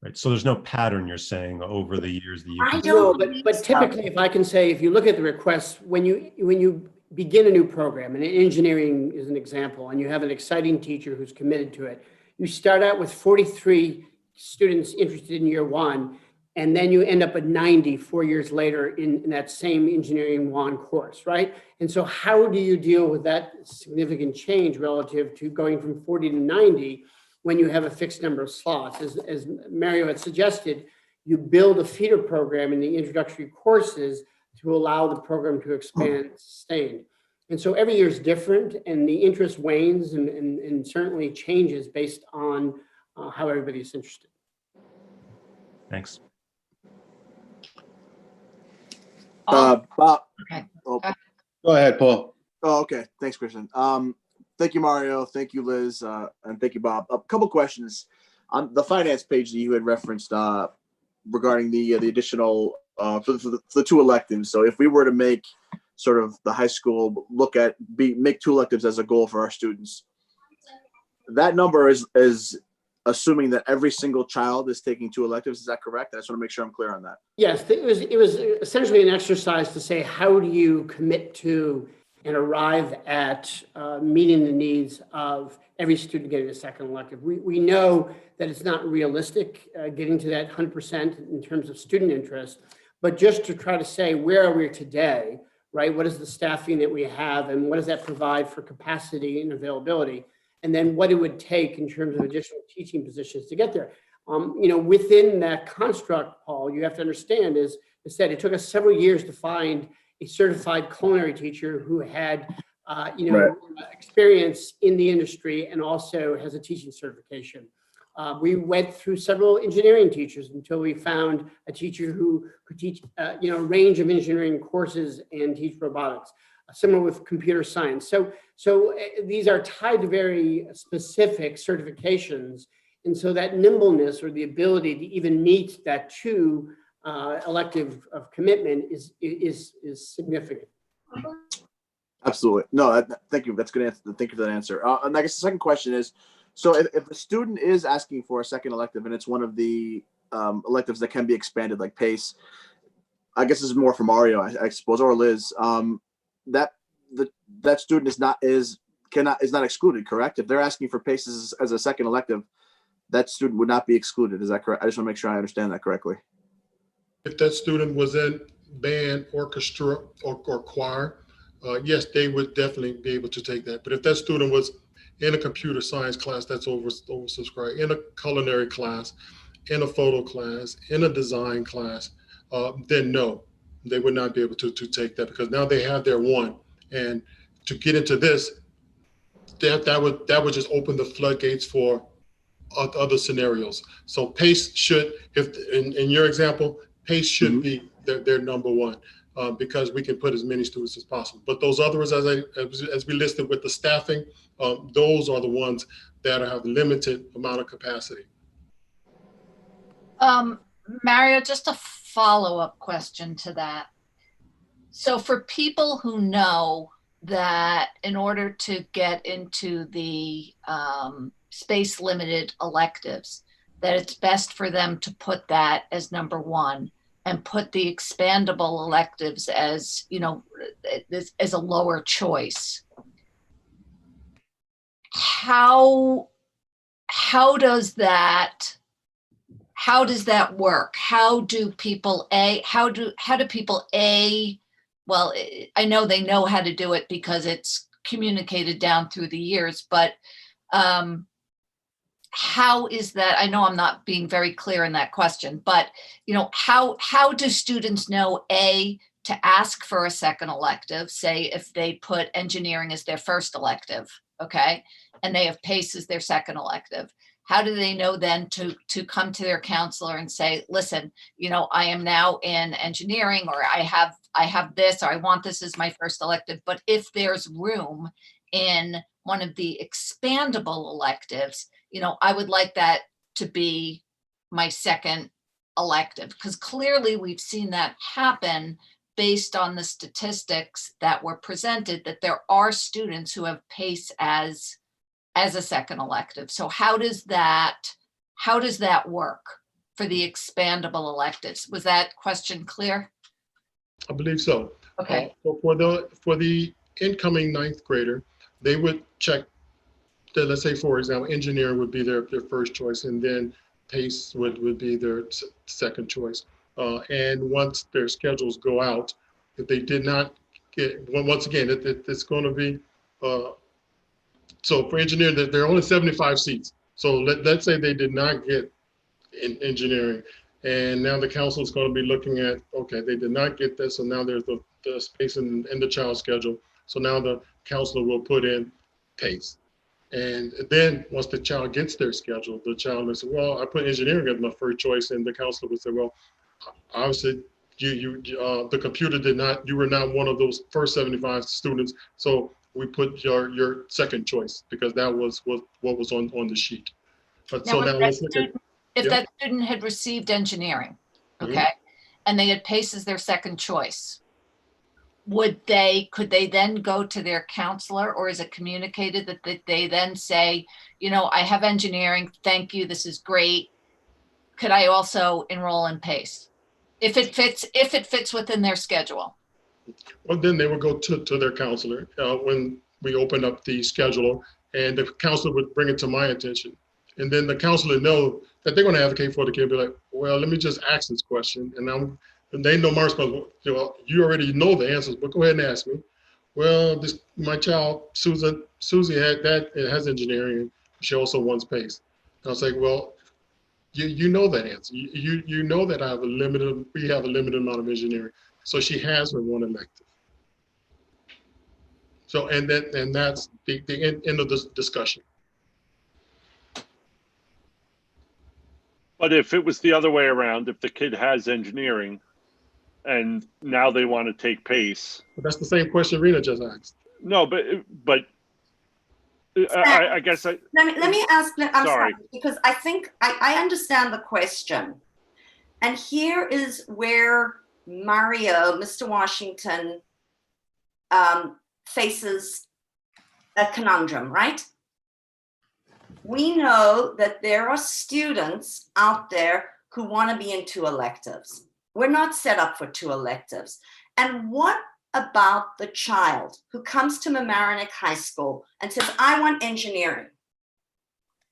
Right. So there's no pattern, you're saying, over the years that you I can. don't No, but typically, if I can say, if you look at the requests, when you begin a new program, and engineering is an example, and you have an exciting teacher who's committed to it, you start out with 43 students interested in year 1. and then you end up at 90 4 years later in that same engineering one course, right? And so how do you deal with that significant change relative to going from 40 to 90 when you have a fixed number of slots? As Mario had suggested, you build a feeder program in the introductory courses to allow the program to expand and sustain. And so every year is different, and the interest wanes and certainly changes based on how everybody's interested. Thanks. Bob. Okay. Oh, go ahead, Paul. Oh, okay. Thanks, Christian. Thank you, Mario. Thank you, Liz. And thank you, Bob. A couple questions on the finance page that you had referenced regarding the additional for the two electives. So if we were to make sort of the high school make two electives as a goal for our students, that number is assuming that every single child is taking two electives. Is that correct? I just want to make sure I'm clear on that. Yes, it was essentially an exercise to say, how do you commit to and arrive at meeting the needs of every student getting a second elective? We know that it's not realistic getting to that 100% in terms of student interest, but just to try to say, where are we today, right? What is the staffing that we have, and what does that provide for capacity and availability? And then what it would take in terms of additional teaching positions to get there. Within that construct, Paul, you have to understand, as I said, it took us several years to find a certified culinary teacher who had, Right. experience in the industry and also has a teaching certification. We went through several engineering teachers until we found a teacher who could teach, a range of engineering courses and teach robotics. Similar with computer science. So these are tied to very specific certifications. And so that nimbleness, or the ability to even meet that two elective of commitment is significant. Absolutely. No, thank you. That's a good answer. Thank you for that answer. And I guess the second question is, so if a student is asking for a second elective and it's one of the electives that can be expanded, like PACE, I guess this is more for Mario, I suppose, or Liz, that student is not excluded, correct? If they're asking for PACE as a second elective, that student would not be excluded. Is that correct? I just want to make sure I understand that correctly. If that student was in band, orchestra, or choir, yes, they would definitely be able to take that. But if that student was in a computer science class that's oversubscribed, in a culinary class, in a photo class, in a design class, then no, they would not be able to take that, because now they have their one. And to get into this, that would just open the floodgates for other scenarios. So PACE should, if in your example, PACE should be their number one, because we can put as many students as possible. But those others, as we listed with the staffing, those are the ones that have limited amount of capacity. Mario, just a follow-up question to that. So for people who know that in order to get into the space limited electives, that it's best for them to put that as number one and put the expandable electives as, as a lower choice. How does that work? How do people well, I know they know how to do it because it's communicated down through the years, but how is that? I know I'm not being very clear in that question, but how do students know to ask for a second elective? Say if they put engineering as their first elective, okay, and they have PACE as their second elective. How do they know then to come to their counselor and say, listen, I am now in engineering, or I have this, or I want this as my first elective, but if there's room in one of the expandable electives, I would like that to be my second elective, because clearly we've seen that happen based on the statistics that were presented, that there are students who have PACE as a second elective. So how does that work for the expandable electives? Was that question clear? I believe so. Okay. So for the incoming ninth grader, they would check that, let's say, for example, engineering would be their first choice, and then PACE would be their second choice. And once their schedules go out, if they did not get, once again, it's going to be, so for engineering, there are only 75 seats. So let's say they did not get in engineering, and now the council is going to be looking at, okay, they did not get this, so now there's the space in the child schedule. So now the counselor will put in PACE. And then once the child gets their schedule, the child will say, well, I put engineering as my first choice, and the counselor would say, well, obviously the computer did not, you were not one of those first 75 students, so we put your second choice because that was what was on the sheet. But so now let's look at, if that student had received engineering, okay, and they had PACE as their second choice, could they then go to their counselor, or is it communicated that they then say, you know, I have engineering, thank you, this is great, could I also enroll in PACE if it fits within their schedule? Well, then they would go to their counselor when we open up the schedule, and the counselor would bring it to my attention. And then the counselor know that they're going to advocate for the kid, be like, well, let me just ask this question. And they know my response, you already know the answers, but go ahead and ask me. Well, my child, Susie had that, it has engineering. She also wants PACE. And I was like, well, you know that answer. You know that we have a limited amount of engineering. So she has her one elective. So, and that's the end of this discussion. But if it was the other way around, if the kid has engineering and now they want to take PACE. But that's the same question Rena just asked. No, but I guess let me ask, I'm sorry, because I think I understand the question. And here is where Mario, Mr. Washington, faces a conundrum, right? We know that there are students out there who want to be in 2 electives. We're not set up for 2 electives. And what about the child who comes to Mamaroneck High School and says, I want engineering.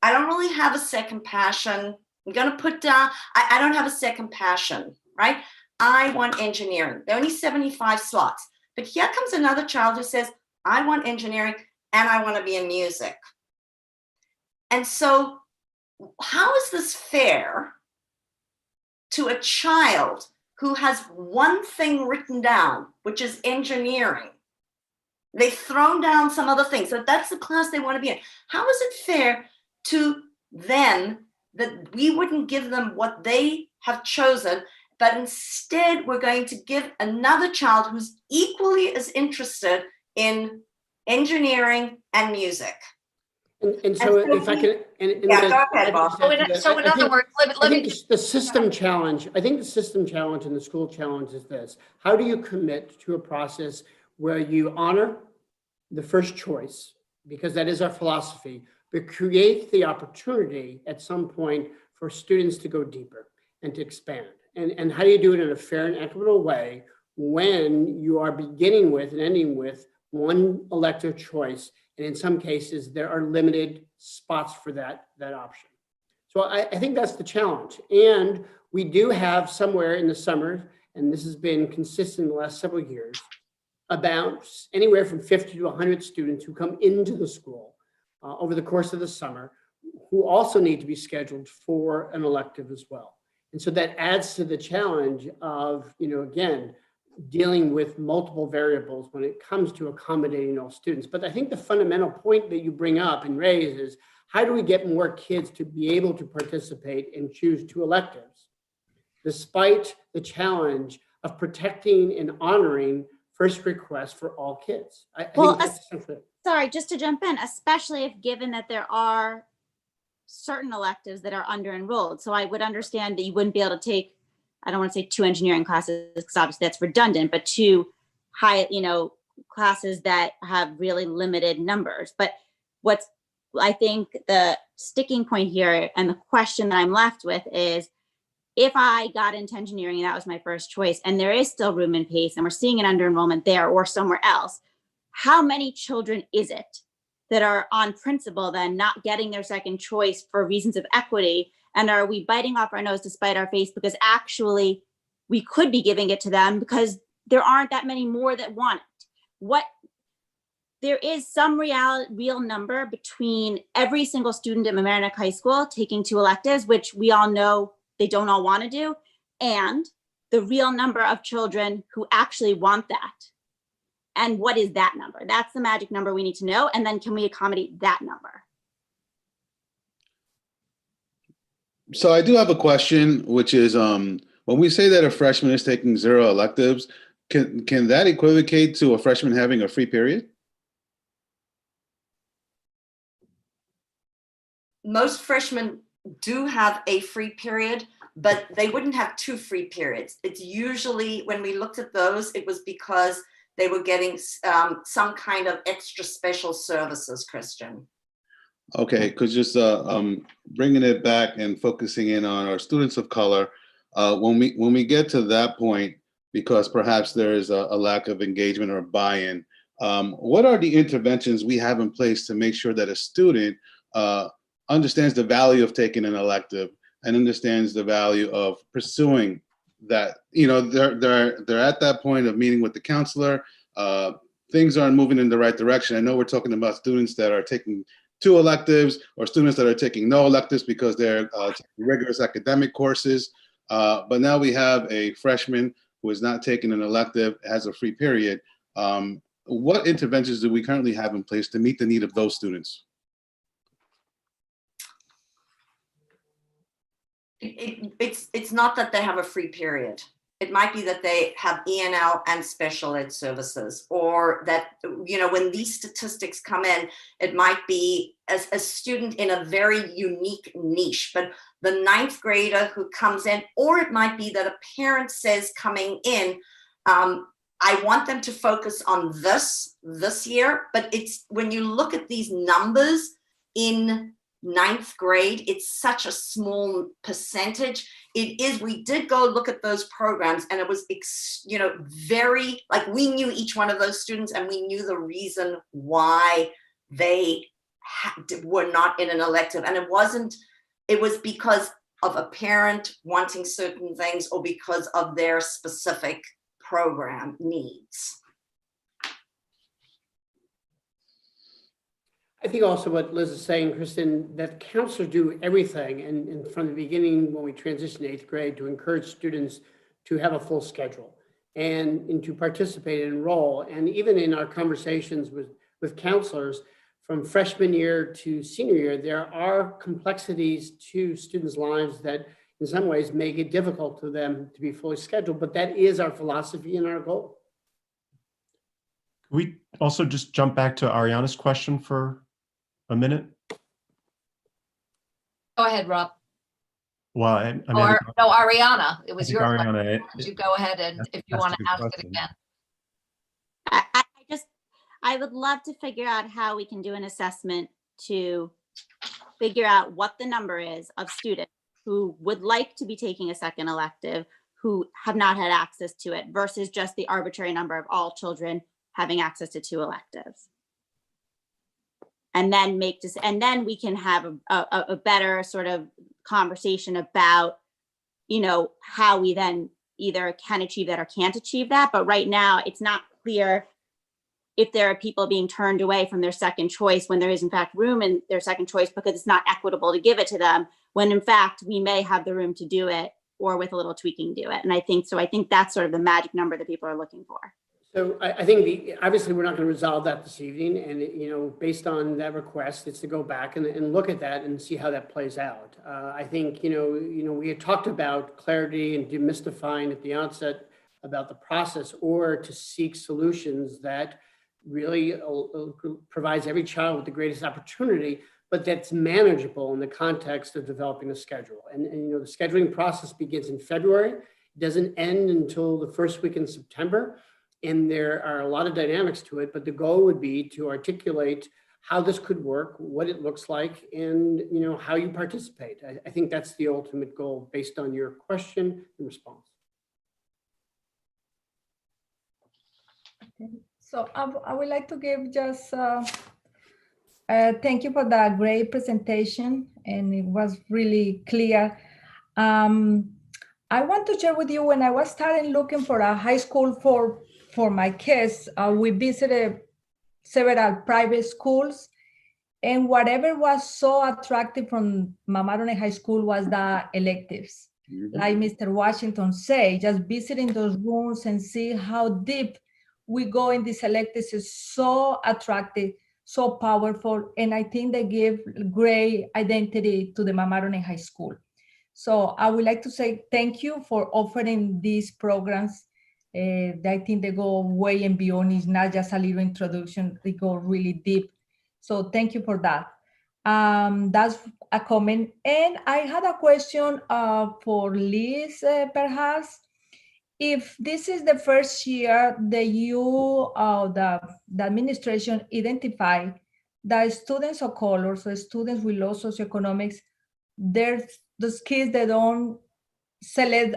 I don't really have a second passion. I'm going to put down, I don't have a second passion, right? I want engineering. There are only 75 slots. But here comes another child who says, I want engineering and I want to be in music. And so how is this fair to a child who has one thing written down, which is engineering? They've thrown down some other things. So that's the class they want to be in. How is it fair to them that we wouldn't give them what they have chosen, but instead we're going to give another child who's equally as interested in engineering and music? And so if I can, go ahead, Bob. So in other words, let me the system challenge, I think the system challenge and the school challenge is this: how do you commit to a process where you honor the first choice, because that is our philosophy, but create the opportunity at some point for students to go deeper and to expand? And how do you do it in a fair and equitable way when you are beginning with and ending with one elective choice? And in some cases, there are limited spots for that option. So I think that's the challenge. And we do have somewhere in the summer, and this has been consistent in the last several years, about anywhere from 50 to 100 students who come into the school over the course of the summer, who also need to be scheduled for an elective as well. And so that adds to the challenge of, again, dealing with multiple variables when it comes to accommodating all students. But I think the fundamental point that you bring up and raise is, how do we get more kids to be able to participate and choose 2 electives, despite the challenge of protecting and honoring first requests for all kids? I think that's essentially. Sorry, just to jump in, especially if given that there are certain electives that are under enrolled. So I would understand that you wouldn't be able to take, I don't want to say 2 engineering classes because obviously that's redundant, but 2 high, classes that have really limited numbers. But what's, I think the sticking point here and the question that I'm left with is, if I got into engineering and that was my first choice, and there is still room in PACE and we're seeing an under enrollment there or somewhere else, how many children is it that are on principle then not getting their second choice for reasons of equity And are we biting off our nose to spite our face? Because actually we could be giving it to them because there aren't that many more that want it. There is some real number between every single student at Mamaroneck High School taking 2 electives, which we all know they don't all want to do, and the real number of children who actually want that. And what is that number? That's the magic number we need to know. And then can we accommodate that number? So I do have a question, which is when we say that a freshman is taking 0 electives, can that equivocate to a freshman having a free period? Most freshmen do have a free period, but they wouldn't have 2 free periods. It's usually, when we looked at those, it was because they were getting some kind of extra special services, Christian. Okay, because just bringing it back and focusing in on our students of color, when we get to that point, because perhaps there is a lack of engagement or buy-in, what are the interventions we have in place to make sure that a student understands the value of taking an elective and understands the value of pursuing that? You know, they're at that point of meeting with the counselor. Things aren't moving in the right direction. I know we're talking about students that are taking 2 electives or students that are taking no electives because they're taking rigorous academic courses. But now we have a freshman who is not taking an elective, has a free period. What interventions do we currently have in place to meet the need of those students? It's not that they have a free period. It might be that they have ENL and special ed services, or that, you know, when these statistics come in, it might be as a student in a very unique niche, but the 9th grader who comes in, or it might be that a parent says coming in, I want them to focus on this year, but it's when you look at these numbers in 9th grade, it's such a small percentage. It is, we did go look at those programs, and it was, you know, very, like, we knew each one of those students, and we knew the reason why they were not in an elective. And it was because of a parent wanting certain things or because of their specific program needs. I think also what Liz is saying, Kristen, that counselors do everything, and from the beginning when we transitioned to 8th grade, to encourage students to have a full schedule and to participate and enroll. And even in our conversations with counselors, from freshman year to senior year, there are complexities to students' lives that in some ways make it difficult for them to be fully scheduled, but that is our philosophy and our goal. We also just jump back to Ariana's question for a minute. Go ahead, Rob. Well, I mean, Or no, Ariana, it was your question. Ariana, Would you go ahead and if you want to ask it again? I would love to figure out how we can do an assessment to figure out what the number is of students who would like to be taking a second elective, who have not had access to it, versus just the arbitrary number of all children having access to 2 electives. And then and then we can have a better sort of conversation about, you know, how we then either can achieve that or can't achieve that. But right now it's not clear if there are people being turned away from their second choice when there is in fact room in their second choice because it's not equitable to give it to them, when in fact we may have the room to do it, or with a little tweaking do it. And I think that's sort of the magic number that people are looking for. So I think obviously we're not going to resolve that this evening, and you know, based on that request, it's to go back and look at that and see how that plays out. I think you know we had talked about clarity and demystifying at the outset about the process, or to seek solutions that really provides every child with the greatest opportunity, but that's manageable in the context of developing a schedule. And you know, the scheduling process begins in February. It doesn't end until the first week in September. And there are a lot of dynamics to it, but the goal would be to articulate how this could work, what it looks like, and you know, how you participate. I think that's the ultimate goal based on your question and response. Okay. So I would like to give just Thank you for that great presentation, and it was really clear. I want to share with you, when I was starting looking for a high school for my kids, we visited several private schools, and whatever was so attractive from Mamaroneck High School was the electives. Like Mr. Washington said, just visiting those rooms and see how deep we go in these electives is so attractive, so powerful, and I think they give great identity to the Mamaroneck High School. So I would like to say thank you for offering these programs. I think they go way and beyond. It's not just a little introduction, they go really deep. So thank you for that. That's a comment. And I had a question for Liz, perhaps. If this is the first year that you, the administration identify that students of color, so students with low socioeconomics, there's those kids that don't select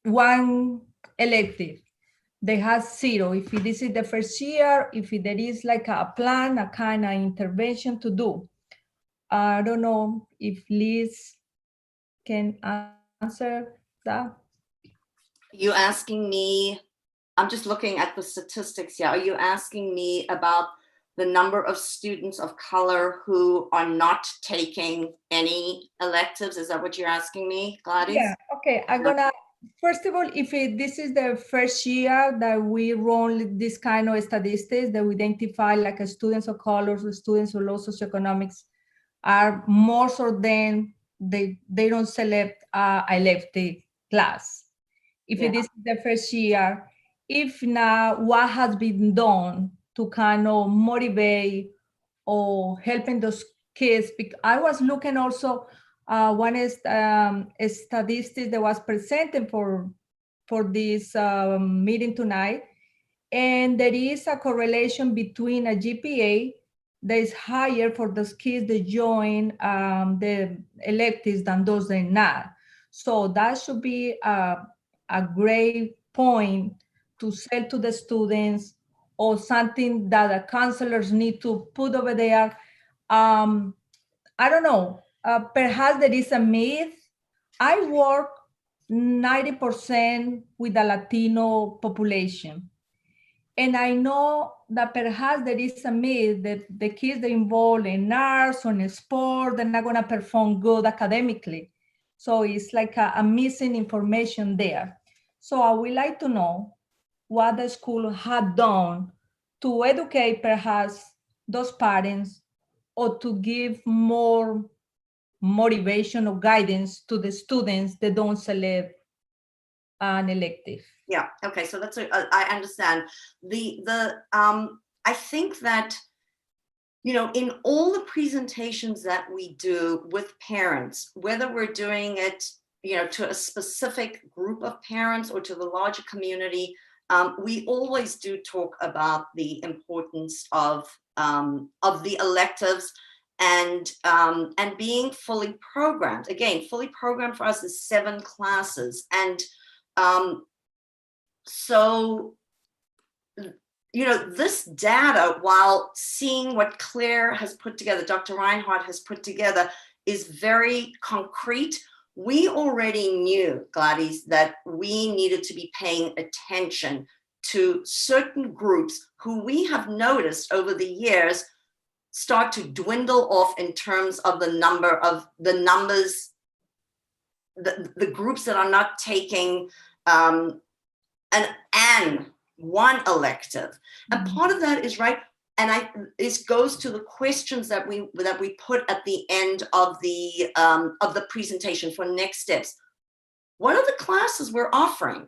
one elective. They have zero. If this is the first year, if there is like a plan, a kind of intervention to do. I don't know if Liz can answer that. You asking me, I'm just looking at the statistics here. Are you asking me about the number of students of color who are not taking any electives? Is that what you're asking me, Gladys? Yeah, okay. I'm gonna, first of all, if this is the first year that we run this kind of statistics, that we identify like a students of colors, students of low socioeconomics are more so than they don't select a elective class. If it is the first year, if not, what has been done to kind of motivate or helping those kids? Because I was looking also, one is statistics that was presented for this meeting tonight, and there is a correlation between a GPA that is higher for those kids that join the electives than those that are not. So that should be a great point to sell to the students, or something that the counselors need to put over there. I don't know, perhaps there is a myth. I work 90% with the Latino population. And I know that perhaps there is a myth that the kids that are involved in arts or in sport, they're not going to perform good academically. So it's like a missing information there. So I would like to know what the school had done to educate perhaps those parents, or to give more motivation or guidance to the students that don't select an elective. Yeah. Okay. So that's I understand. I think that, you know, in all the presentations that we do with parents, whether we're doing it, you know, to a specific group of parents or to the larger community, we always do talk about the importance of the electives and being fully programmed. Again, fully programmed for us is 7 classes. And so, you know, this data, while seeing what Claire has put together, Dr. Reinhardt has put together, is very concrete. We already knew, Gladys, that we needed to be paying attention to certain groups who we have noticed over the years start to dwindle off in terms of the numbers, the groups that are not taking one elective. And part of that is right. And this goes to the questions that we put at the end of the presentation for next steps. What are the classes we're offering?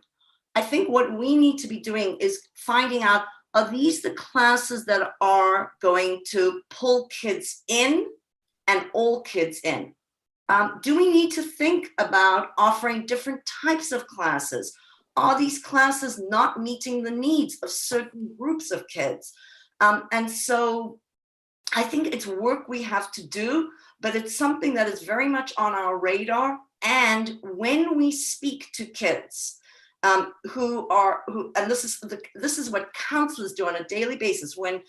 I think what we need to be doing is finding out, are these the classes that are going to pull kids in and all kids in? Do we need to think about offering different types of classes? Are these classes not meeting the needs of certain groups of kids? And so I think it's work we have to do, but it's something that is very much on our radar. And when we speak to kids and this is what counselors do on a daily basis, when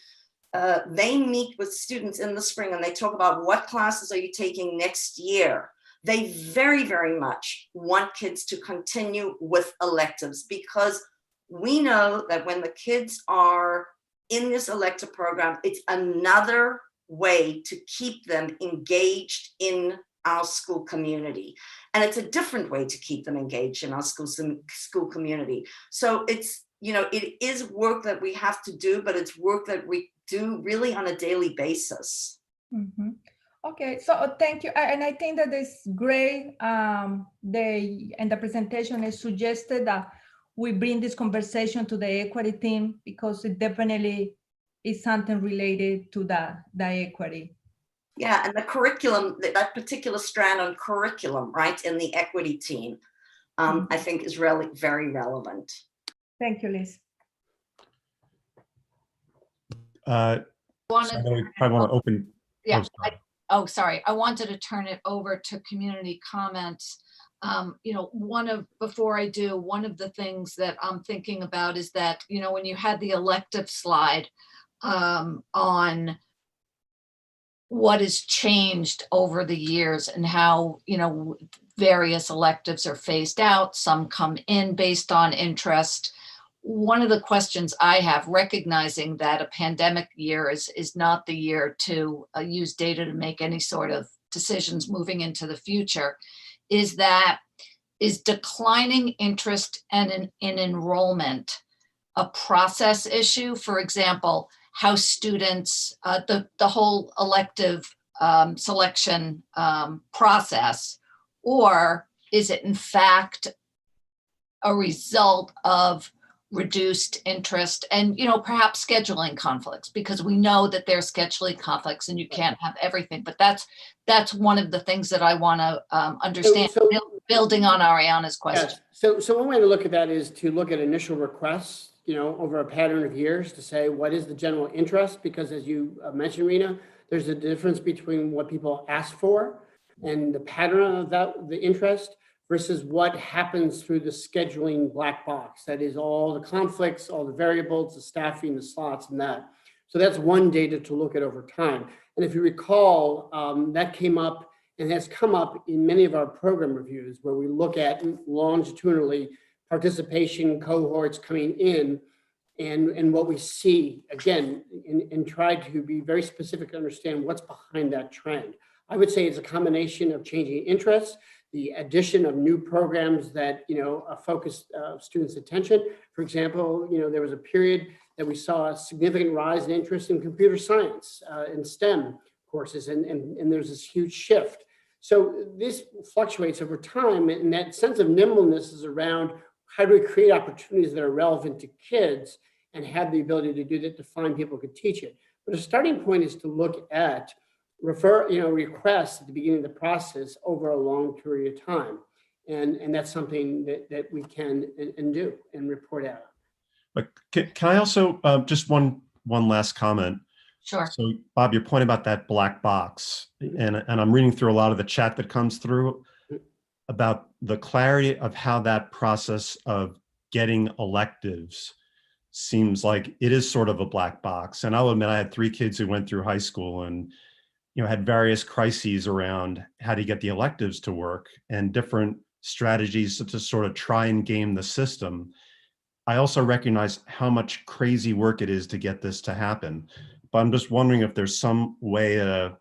they meet with students in the spring and they talk about what classes are you taking next year. They very, very much want kids to continue with electives, because we know that when the kids are in this elective program, it's another way to keep them engaged in our school community. And it's a different way to keep them engaged in our school community. So it's, you know, it is work that we have to do, but it's work that we do really on a daily basis. Mm-hmm. Okay, so thank you. And I think that it's great. The presentation is suggested that we bring this conversation to the equity team, because it definitely is something related to the equity. Yeah, and the curriculum, that particular strand on curriculum, right, in the equity team, I think is really very relevant. Thank you, Liz. So I know we probably want to open. Yeah. Sorry. I wanted to turn it over to community comments. You know, before I do, one of the things that I'm thinking about is that, you know, when you had the elective slide on what has changed over the years and how, you know, various electives are phased out, some come in based on interest. One of the questions I have, recognizing that a pandemic year is not the year to use data to make any sort of decisions moving into the future, is declining interest in enrollment a process issue? For example, how students, the whole elective selection process, or is it in fact a result of reduced interest and, you know, perhaps scheduling conflicts, because we know that there's scheduling conflicts and you can't have everything, but that's one of the things that I want to understand, building on Ariana's question. Yes. So one way to look at that is to look at initial requests, you know, over a pattern of years, to say, what is the general interest? Because as you mentioned, Rena, there's a difference between what people ask for and the pattern of that, the interest, versus what happens through the scheduling black box. That is all the conflicts, all the variables, the staffing, the slots, and that. So that's one data to look at over time. And if you recall, that came up and has come up in many of our program reviews, where we look at longitudinally participation cohorts coming in, and what we see, again, and try to be very specific to understand what's behind that trend. I would say it's a combination of changing interests, the addition of new programs that, you know, focus students' attention. For example, you know, there was a period that we saw a significant rise in interest in computer science and STEM courses, and there's this huge shift. So this fluctuates over time, and that sense of nimbleness is around how do we create opportunities that are relevant to kids and have the ability to do that, to find people who could teach it. But a starting point is to look at requests at the beginning of the process over a long period of time. And that's something that we can and do and report out. But can I also, just one last comment? Sure. So Bob, your point about that black box, and I'm reading through a lot of the chat that comes through about the clarity of how that process of getting electives seems like it is sort of a black box. And I'll admit, I had 3 kids who went through high school and, you know, had various crises around how to get the electives to work and different strategies to sort of try and game the system. I also recognize how much crazy work it is to get this to happen. But I'm just wondering if there's some way to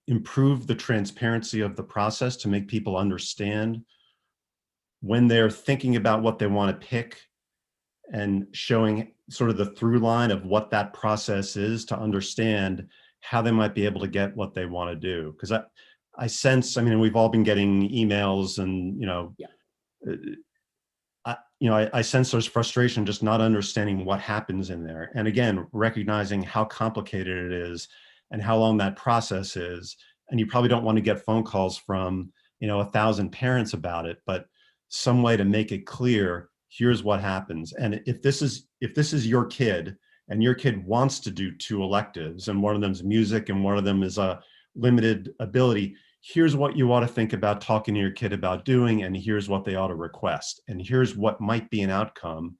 improve the transparency of the process to make people understand when they're thinking about what they want to pick, and showing sort of the through line of what that process is, to understand how they might be able to get what they want to do. Because I sense, I mean, we've all been getting emails and, you know, I sense there's frustration just not understanding what happens in there. And again, recognizing how complicated it is and how long that process is. And you probably don't want to get phone calls from, you know, 1,000 parents about it, but some way to make it clear, here's what happens. And if this is your kid and your kid wants to do 2 electives and one of them is music and one of them is a limited ability, here's what you ought to think about talking to your kid about doing, and here's what they ought to request, and here's what might be an outcome,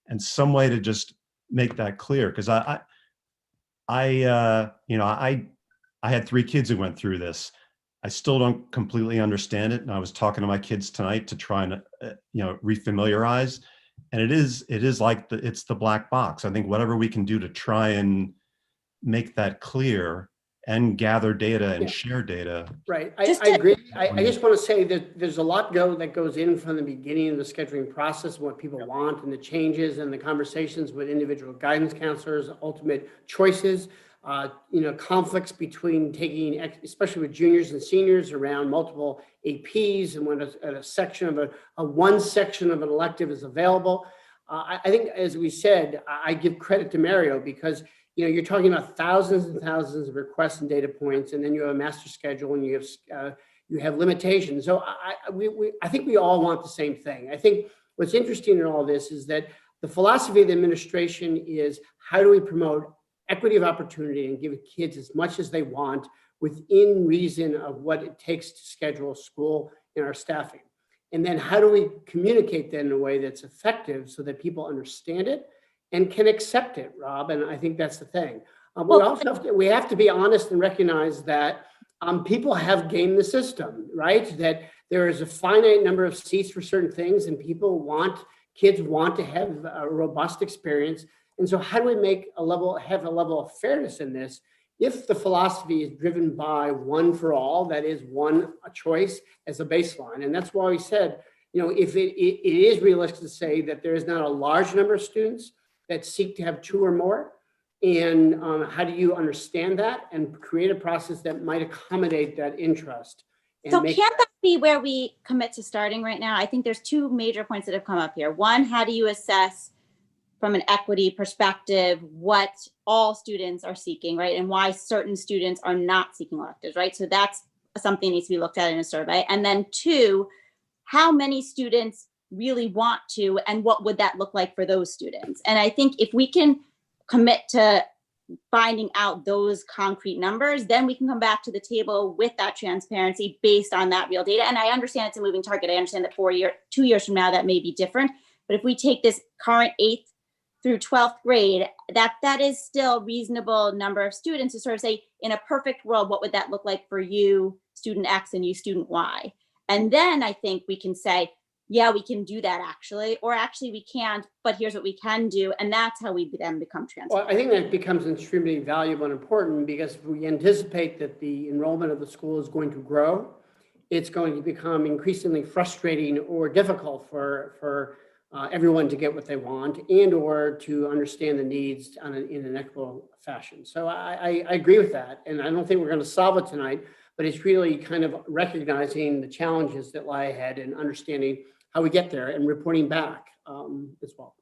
and some way to just make that clear. Because I had 3 kids who went through this. I still don't completely understand it. And I was talking to my kids tonight to try and, refamiliarize. And it is like it's the black box. I think whatever we can do to try and make that clear and gather data and share data. Right, I agree. I just want to say that there's a lot that goes in from the beginning of the scheduling process, what people want and the changes and the conversations with individual guidance counselors, ultimate choices, conflicts between taking, especially with juniors and seniors around multiple APs and when a section of one section of an elective is available. I think, as we said, I give credit to Mario because you're talking about thousands and thousands of requests and data points, and then you have a master schedule and you have limitations. So I think we all want the same thing. I think what's interesting in all this is that the philosophy of the administration is how do we promote equity of opportunity and give kids as much as they want within reason of what it takes to schedule school in our staffing. And then how do we communicate that in a way that's effective so that people understand it and can accept it, Rob? And I think that's the thing. We have to be honest and recognize that people have gamed the system, right? That there is a finite number of seats for certain things and kids want to have a robust experience. And so how do we have a level of fairness in this if the philosophy is driven by one for all, that is a choice as a baseline? And that's why we said, if it is realistic to say that there is not a large number of students that seek to have 2 or more, and how do you understand that and create a process that might accommodate that interest? So can't that be where we commit to starting right now? I think there's 2 major points that have come up here. One, how do you assess from an equity perspective what all students are seeking, right? And why certain students are not seeking electives, right? So that's something that needs to be looked at in a survey. And then 2, how many students really want to, and what would that look like for those students? And I think if we can commit to finding out those concrete numbers, then we can come back to the table with that transparency based on that real data. And I understand it's a moving target. I understand that 2 years from now, that may be different. But if we take this current 8th through 12th grade, that is still reasonable number of students to sort of say, in a perfect world, what would that look like for you, student X, and you, student Y? And then I think we can say, yeah, we can do that actually, or actually we can't, but here's what we can do. And that's how we then become transparent. Well, I think that becomes extremely valuable and important because if we anticipate that the enrollment of the school is going to grow, it's going to become increasingly frustrating or difficult for everyone to get what they want and or to understand the needs in an equitable fashion. So I agree with that. And I don't think we're going to solve it tonight, but it's really kind of recognizing the challenges that lie ahead and understanding how we get there and reporting back as well.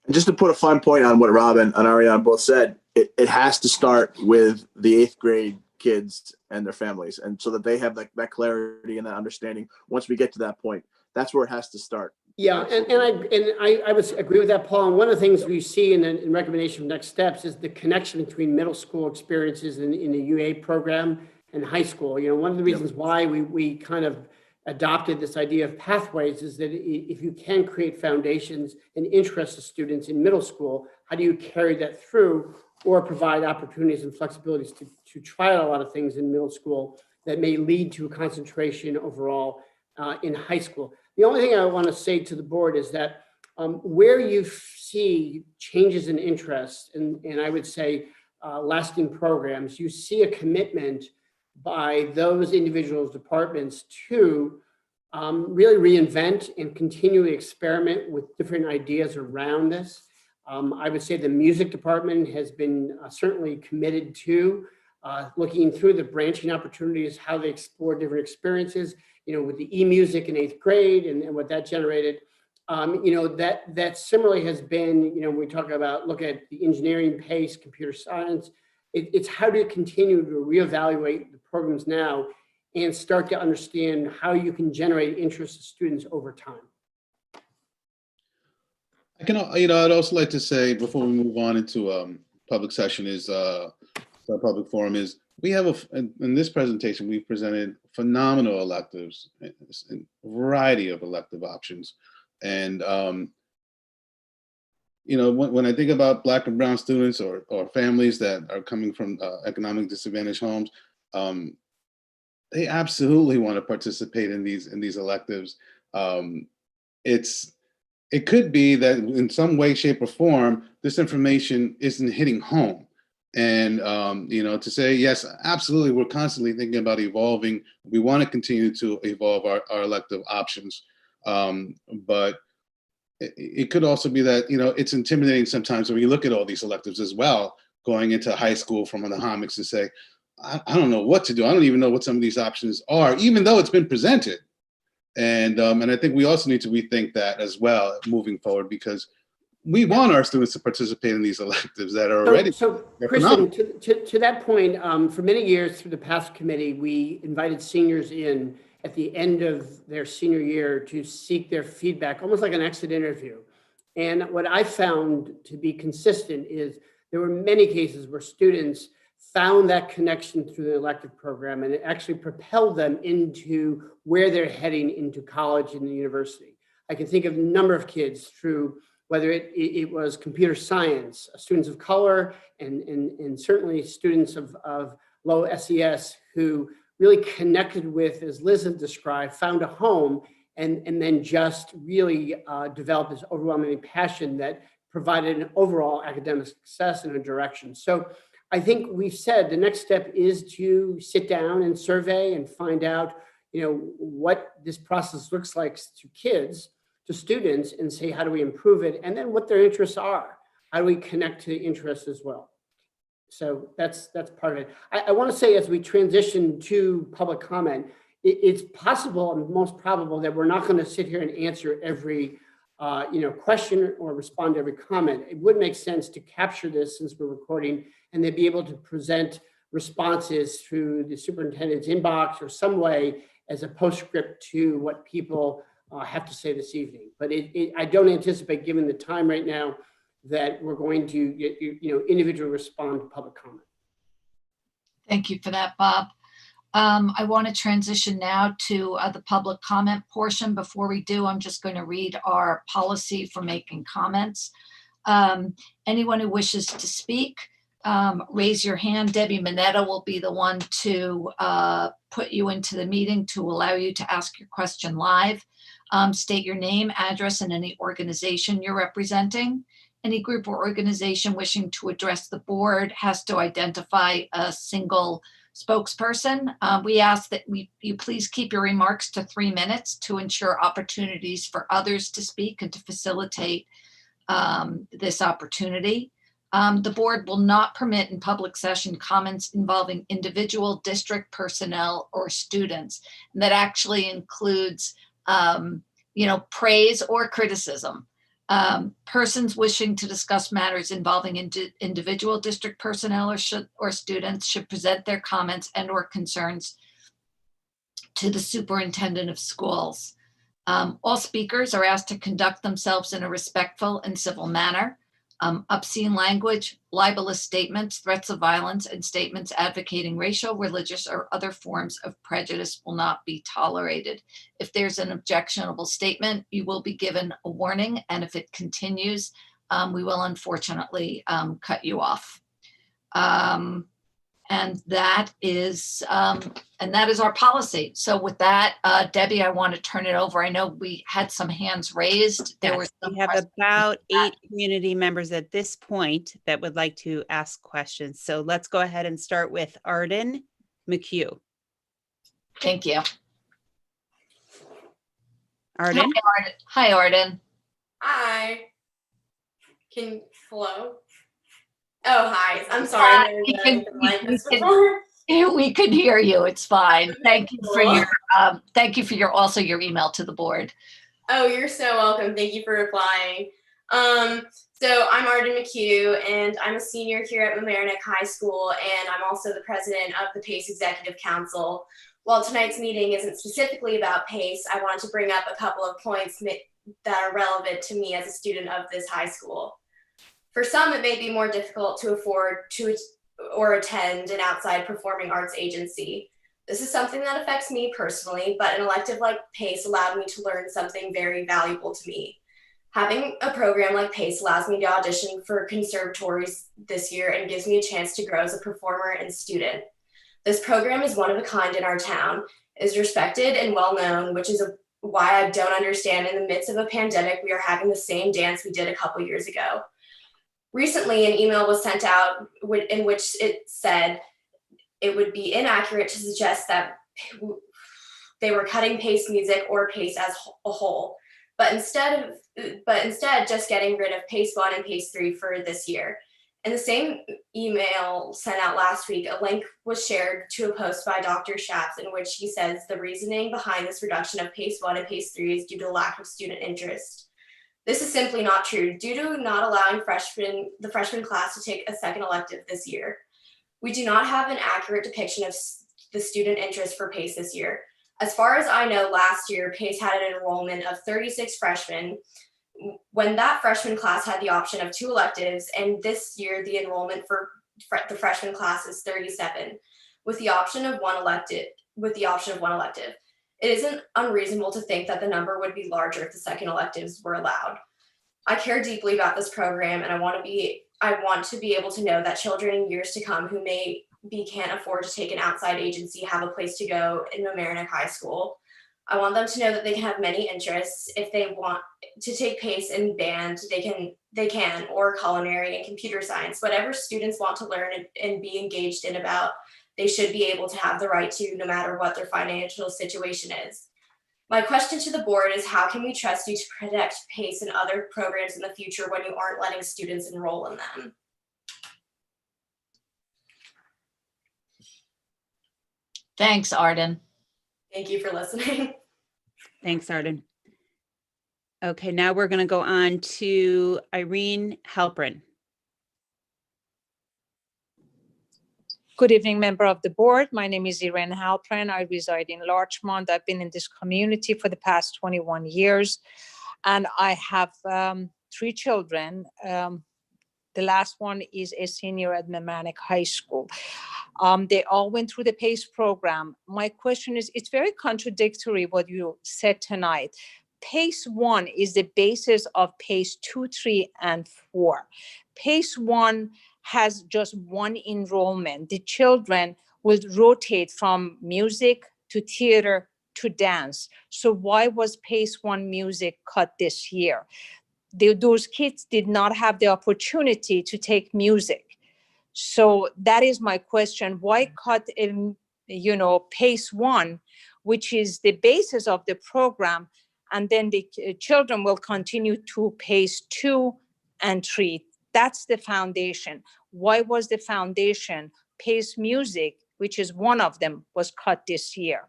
And just to put a fine point on what Rob and Ariane both said, it has to start with the 8th grade kids and their families. And so that they have that clarity and that understanding. Once we get to that point, that's where it has to start. Yeah, and I would agree with that, Paul. And one of the things we see in recommendation of next steps is the connection between middle school experiences in the UA program and high school. One of the reasons why we kind of adopted this idea of pathways is that if you can create foundations and interest of students in middle school, how do you carry that through or provide opportunities and flexibilities to try out a lot of things in middle school that may lead to a concentration overall in high school? The only thing I want to say to the board is that where you see changes in interest, and I would say lasting programs, you see a commitment by those individual departments to really reinvent and continually experiment with different ideas around this. I would say the music department has been certainly committed to looking through the branching opportunities, how they explore different experiences, with the e-music in 8th grade and what that generated. That similarly has been, we talk about, look at the engineering pace, computer science. It's how to continue to reevaluate the programs now and start to understand how you can generate interest of students over time. I'd also like to say before we move on into public session our public forum is we have in this presentation, we've presented phenomenal electives and a variety of elective options. And you know, when I think about Black and brown students or families that are coming from economic disadvantaged homes, they absolutely want to participate in these electives. It could be that in some way, shape, or form, this information isn't hitting home. And, you know, to say, yes, absolutely, we're constantly thinking about evolving. We want to continue to evolve our elective options. But it could also be that, you know, it's intimidating sometimes when you look at all these electives as well, going into high school from the homics to say, I don't know what to do. I don't even know what some of these options are, even though it's been presented. And I think we also need to rethink that as well moving forward, because we want our students to participate in these electives that are already. So Kristen, to that point, for many years through the PASS committee, we invited seniors in at the end of their senior year to seek their feedback, almost like an exit interview. And what I found to be consistent is there were many cases where students found that connection through the elective program, and it actually propelled them into where they're heading into college and the university. I can think of a number of kids through whether it was computer science, students of color, and certainly students of low SES who really connected with, as Liz had described, found a home, and then just really developed this overwhelming passion that provided an overall academic success and a direction. So I think we've said the next step is to sit down and survey and find out, you know, what this process looks like to kids, to students, and say, how do we improve it? And then what their interests are. How do we connect to the interests as well? So that's part of it. I want to say, as we transition to public comment, it's possible and most probable that we're not going to sit here and answer every question or respond to every comment. It would make sense to capture this since we're recording, and then be able to present responses through the superintendent's inbox or some way as a postscript to what people have to say this evening. But I don't anticipate, given the time right now, that we're going to individually respond to public comment. Thank you for that, Bob. I want to transition now to the public comment portion. Before we do, I'm just going to read our policy for making comments. Anyone who wishes to speak, raise your hand. Debbie Minetta will be the one to put you into the meeting to allow you to ask your question live. State your name, address, and any organization you're representing. Any group or organization wishing to address the board has to identify a single spokesperson. We ask that you please keep your remarks to 3 minutes to ensure opportunities for others to speak and to facilitate this opportunity. The board will not permit in public session comments involving individual district personnel or students. And that actually includes, praise or criticism. Persons wishing to discuss matters involving individual district personnel or students should present their comments and or concerns to the superintendent of schools. All speakers are asked to conduct themselves in a respectful and civil manner. Obscene language, libelous statements, threats of violence, and statements advocating racial, religious, or other forms of prejudice will not be tolerated. If there's an objectionable statement, you will be given a warning, and if it continues, we will unfortunately cut you off. And that is our policy. So with that, Debbie, I want to turn it over. I know we had some hands raised. We have about 8 community members at this point that would like to ask questions. So let's go ahead and start with Arden McHugh. Thank you. Arden. Hi, Arden. Hi. Hello? Oh, hi. I'm sorry. We could hear you. It's fine. Thank you for your email to the board. Oh, you're so welcome. Thank you for replying. So I'm Arden McHugh, and I'm a senior here at Mamaroneck High School, and I'm also the president of the PACE Executive Council. While tonight's meeting isn't specifically about PACE, I wanted to bring up a couple of points that are relevant to me as a student of this high school. For some, it may be more difficult to afford or attend an outside performing arts agency. This is something that affects me personally, but an elective like PACE allowed me to learn something very valuable to me. Having a program like PACE allows me to audition for conservatories this year and gives me a chance to grow as a performer and student. This program is one of a kind in our town, is respected and well known, which is why I don't understand in the midst of a pandemic, we are having the same dance we did a couple years ago. Recently, an email was sent out in which it said it would be inaccurate to suggest that they were cutting PACE music or PACE as a whole, but instead just getting rid of PACE 1 and PACE 3 for this year. In the same email sent out last week, a link was shared to a post by Dr. Schatz in which he says the reasoning behind this reduction of PACE 1 and PACE 3 is due to lack of student interest. This is simply not true due to not allowing the freshman class to take a second elective this year. We do not have an accurate depiction of the student interest for PACE this year. As far as I know, last year, PACE had an enrollment of 36 freshmen, when that freshman class had the option of 2 electives, and this year the enrollment for the freshman class is 37, with the option of one elective. It isn't unreasonable to think that the number would be larger if the second electives were allowed. I care deeply about this program, and I want to be able to know that children in years to come who can't afford to take an outside agency have a place to go in Mamaroneck High School. I want them to know that they can have many interests. If they want to take PACE and band, they can, or culinary and computer science. Whatever students want to learn and be engaged in about, they should be able to have the right to, no matter what their financial situation is. My question to the board is, how can we trust you to protect PACE and other programs in the future when you aren't letting students enroll in them? Thanks, Arden. Thank you for listening. Thanks, Arden. Okay, now we're going to go on to Irene Halprin. Good evening, member of the board. My name is Irene Halprin. I reside in Larchmont. I've been in this community for the past 21 years, and I have 3 children. The last one is a senior at Mamaroneck High School. They all went through the PACE program. My question is, it's very contradictory what you said tonight. PACE 1 is the basis of PACE 2, 3, and 4. PACE 1 has just one enrollment. The children will rotate from music to theater to dance. So why was PACE 1 music cut this year? Those kids did not have the opportunity to take music. So that is my question. Why cut, PACE 1, which is the basis of the program, and then the children will continue to PACE 2 and 3. That's the foundation. Why was the foundation PACE music, which is one of them, was cut this year?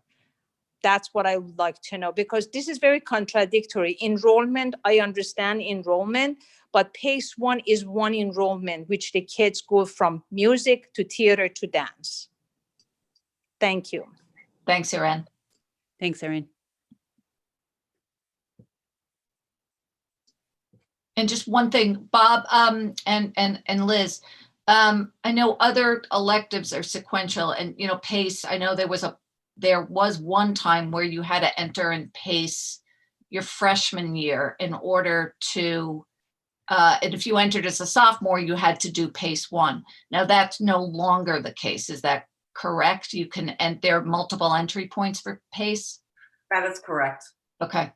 That's what I would like to know, because this is very contradictory. Enrollment, I understand enrollment, but PACE 1 is one enrollment, which the kids go from music to theater to dance. Thank you. Thanks, Irene. Thanks, Irene. And just one thing, Bob and Liz, I know other electives are sequential, and PACE, I know there was one time where you had to enter in PACE your freshman year in order to, and if you entered as a sophomore, you had to do PACE 1. Now that's no longer the case. Is that correct? You can, and there are multiple entry points for PACE? That is correct. Okay.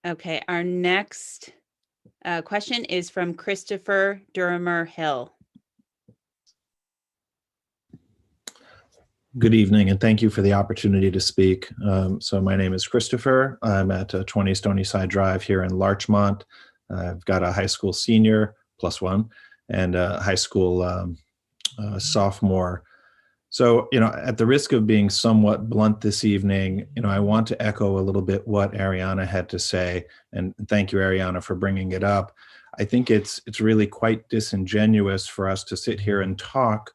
Okay, our next question is from Christopher Durmer Hill. Good evening, and thank you for the opportunity to speak. So my name is Christopher. I'm at 20 Stonyside Drive here in Larchmont. I've got a high school senior, +1, and a high school sophomore. So, at the risk of being somewhat blunt this evening, I want to echo a little bit what Ariana had to say, and thank you, Ariana, for bringing it up. I think it's really quite disingenuous for us to sit here and talk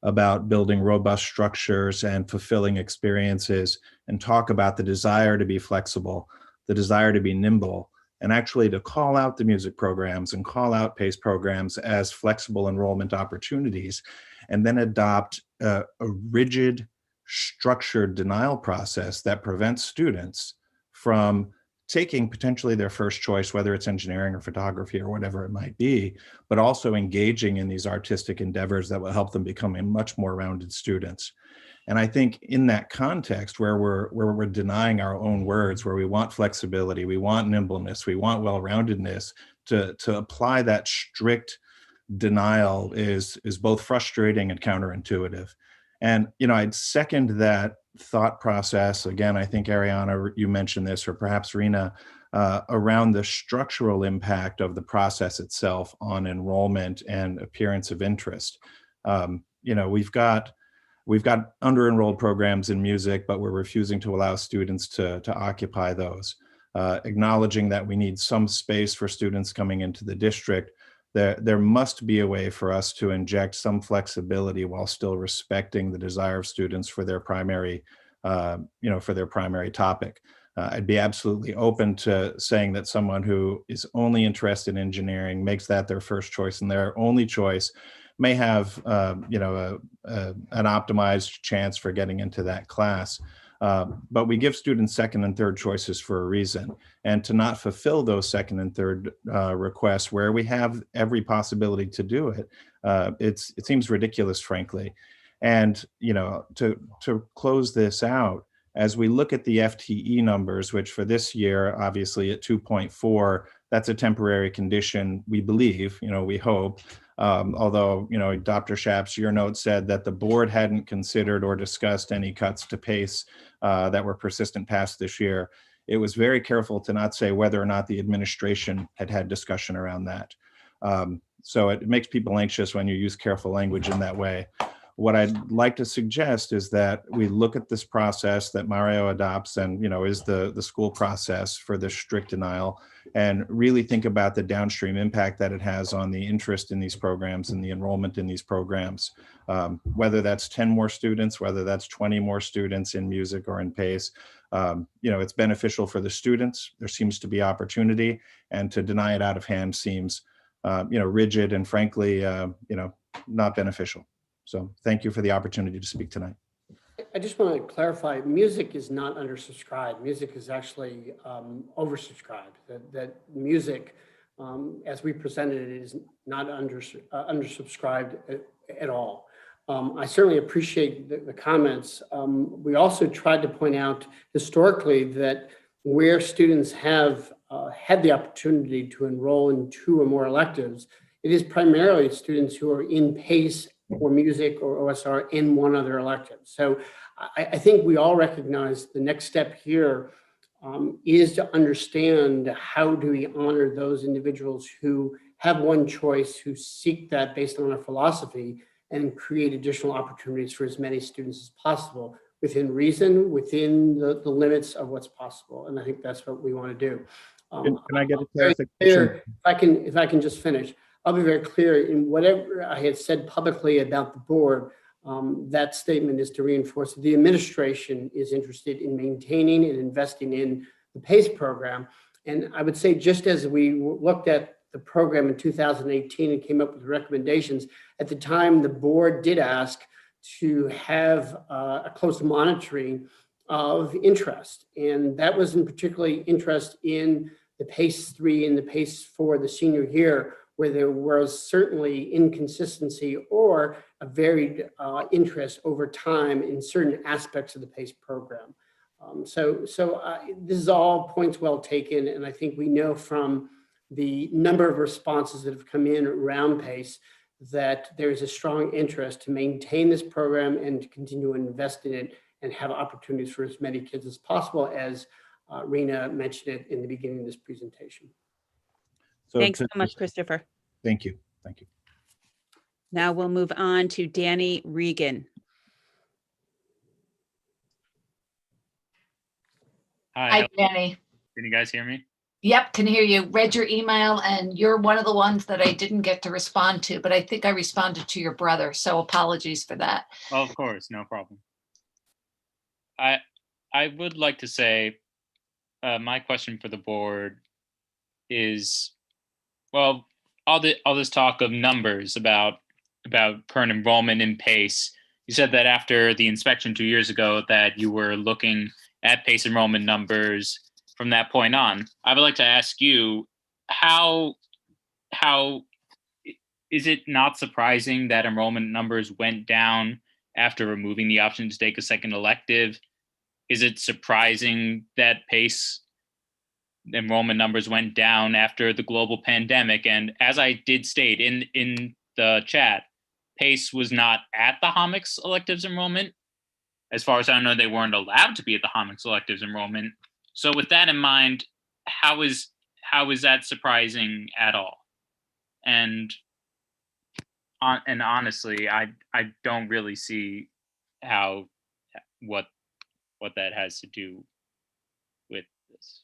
about building robust structures and fulfilling experiences and talk about the desire to be flexible, the desire to be nimble, and actually to call out the music programs and call out PACE programs as flexible enrollment opportunities, and then adopt a rigid, structured denial process that prevents students from taking potentially their first choice, whether it's engineering or photography or whatever it might be, but also engaging in these artistic endeavors that will help them become a much more rounded students. And I think in that context where we're denying our own words, where we want flexibility, we want nimbleness, we want well-roundedness, to apply that strict denial is both frustrating and counterintuitive. And, I'd second that thought process. Again, I think Ariana, you mentioned this, or perhaps Rena, around the structural impact of the process itself on enrollment and appearance of interest. We've got under-enrolled programs in music, but we're refusing to allow students to occupy those. Acknowledging that we need some space for students coming into the district, there must be a way for us to inject some flexibility while still respecting the desire of students for their primary, topic. I'd be absolutely open to saying that someone who is only interested in engineering makes that their first choice, and their only choice may have, an optimized chance for getting into that class. But we give students second and third choices for a reason. And to not fulfill those second and third requests where we have every possibility to do it, it seems ridiculous, frankly. And, to close this out, as we look at the FTE numbers, which for this year, obviously at 2.4, that's a temporary condition, we believe, we hope. Although, Dr. Schaps, your note said that the board hadn't considered or discussed any cuts to PACE that were persistent past this year. It was very careful to not say whether or not the administration had discussion around that. So it makes people anxious when you use careful language in that way. What I'd like to suggest is that we look at this process that Mario adopts and, is the school process for this strict denial, and really think about the downstream impact that it has on the interest in these programs and the enrollment in these programs. Whether that's 10 more students, whether that's 20 more students in music or in PACE, it's beneficial for the students. There seems to be opportunity, and to deny it out of hand seems, rigid and frankly, not beneficial. So thank you for the opportunity to speak tonight. I just want to clarify, music is not undersubscribed. Music is actually oversubscribed. That music, as we presented it, is not undersubscribed at all. I certainly appreciate the comments. We also tried to point out historically that where students have had the opportunity to enroll in 2 or more electives, it is primarily students who are in PACE or music or OSR in one other elective. So I think we all recognize the next step here is to understand how do we honor those individuals who have one choice, who seek that based on our philosophy, and create additional opportunities for as many students as possible within reason, within the limits of what's possible. And I think that's what we want to do. Can I get a clarification? If I can just finish. I'll be very clear in whatever I had said publicly about the board. That statement is to reinforce that the administration is interested in maintaining and investing in the PACE program. And I would say, just as we looked at the program in 2018 and came up with recommendations, at the time the board did ask to have a close monitoring of interest. And that was in particularly interest in the PACE 3 and the PACE 4, the senior year, where there was certainly inconsistency or a varied interest over time in certain aspects of the PACE program. So this is all points well taken, and I think we know from the number of responses that have come in around PACE that there is a strong interest to maintain this program and to continue to invest in it and have opportunities for as many kids as possible, as Rena mentioned it in the beginning of this presentation. Thanks so much, Christopher. Thank you. Thank you. Now we'll move on to Danny Regan. Hi, Danny. Can you guys hear me? Yep, can hear you. Read your email, and you're one of the ones that I didn't get to respond to, but I think I responded to your brother, so apologies for that. Oh, of course, no problem. I would like to say my question for the board is, well, all this talk of numbers about current enrollment in PACE. You said that after the inspection 2 years ago that you were looking at PACE enrollment numbers from that point on. I would like to ask you, how is it not surprising that enrollment numbers went down after removing the option to take a second elective? Is it surprising that PACE enrollment numbers went down after the global pandemic? And as I did state in the chat, PACE was not at the HOMICS electives enrollment. As far as I know, they weren't allowed to be at the HOMICS electives enrollment. So with that in mind, how is that surprising at all? And honestly, I don't really see what that has to do with this.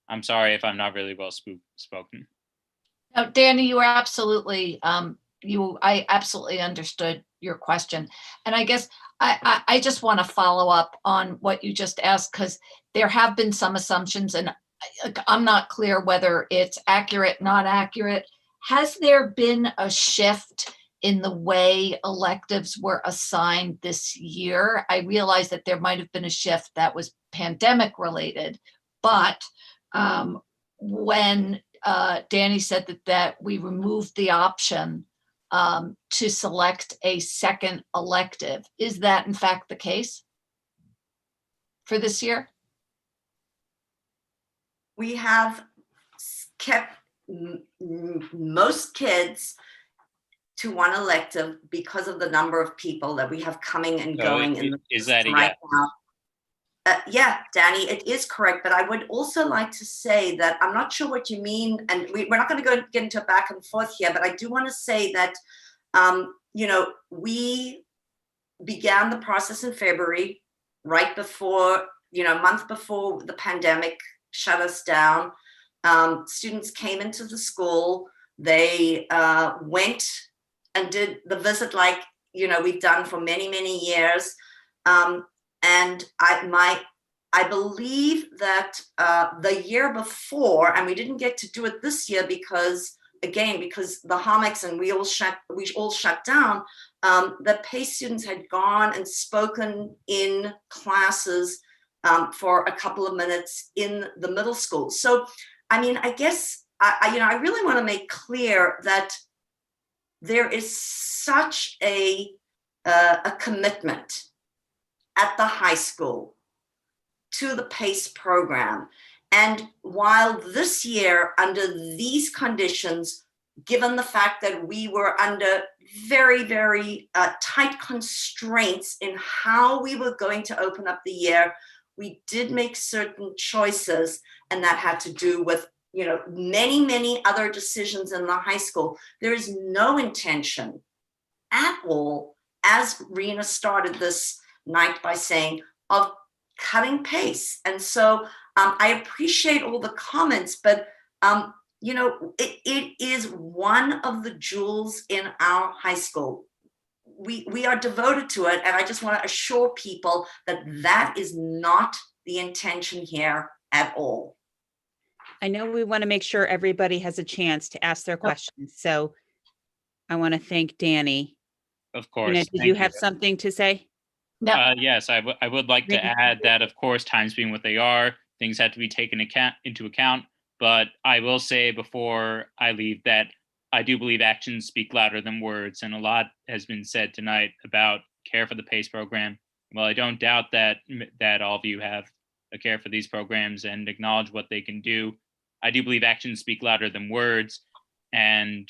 I'm sorry if I'm not really well spoken. No, Danny, you are absolutely, I absolutely understood your question. And I guess I just want to follow up on what you just asked, because there have been some assumptions and I'm not clear whether it's accurate, not accurate. Has there been a shift in the way electives were assigned this year? I realize that there might have been a shift that was pandemic related, but when Danny said that we removed the option to select a second elective, is that in fact the case for this year? We have kept most kids to one elective because of the number of people that we have coming and going in the is that right now. Yeah, Danny, it is correct. But I would also like to say that I'm not sure what you mean, and we're not going to get into a back and forth here, but I do want to say that, we began the process in February, right before, a month before the pandemic shut us down. Students came into the school. They went and did the visit like, we've done for many, many years. And I believe that the year before, and we didn't get to do it this year because the HOMICS and we all shut down, the PACE students had gone and spoken in classes for a couple of minutes in the middle school. So, I guess, I really want to make clear that there is such a commitment at the high school to the PACE program. And while this year, under these conditions, given the fact that we were under very, very tight constraints in how we were going to open up the year, we did make certain choices, and that had to do with, many, many other decisions in the high school. There is no intention at all, as Rena started this night by saying, of cutting PACE. And so I appreciate all the comments, but it is one of the jewels in our high school. We are devoted to it, and I just want to assure people that that is not the intention here at all. I know we want to make sure everybody has a chance to ask their questions, so I want to thank Danny. Of course. Did you have something to say? No. Yes, I would like to add that, of course, times being what they are, things have to be taken into account. But I will say before I leave that I do believe actions speak louder than words, and a lot has been said tonight about care for the PACE program. Well, I don't doubt that all of you have a care for these programs and acknowledge what they can do. I do believe actions speak louder than words, and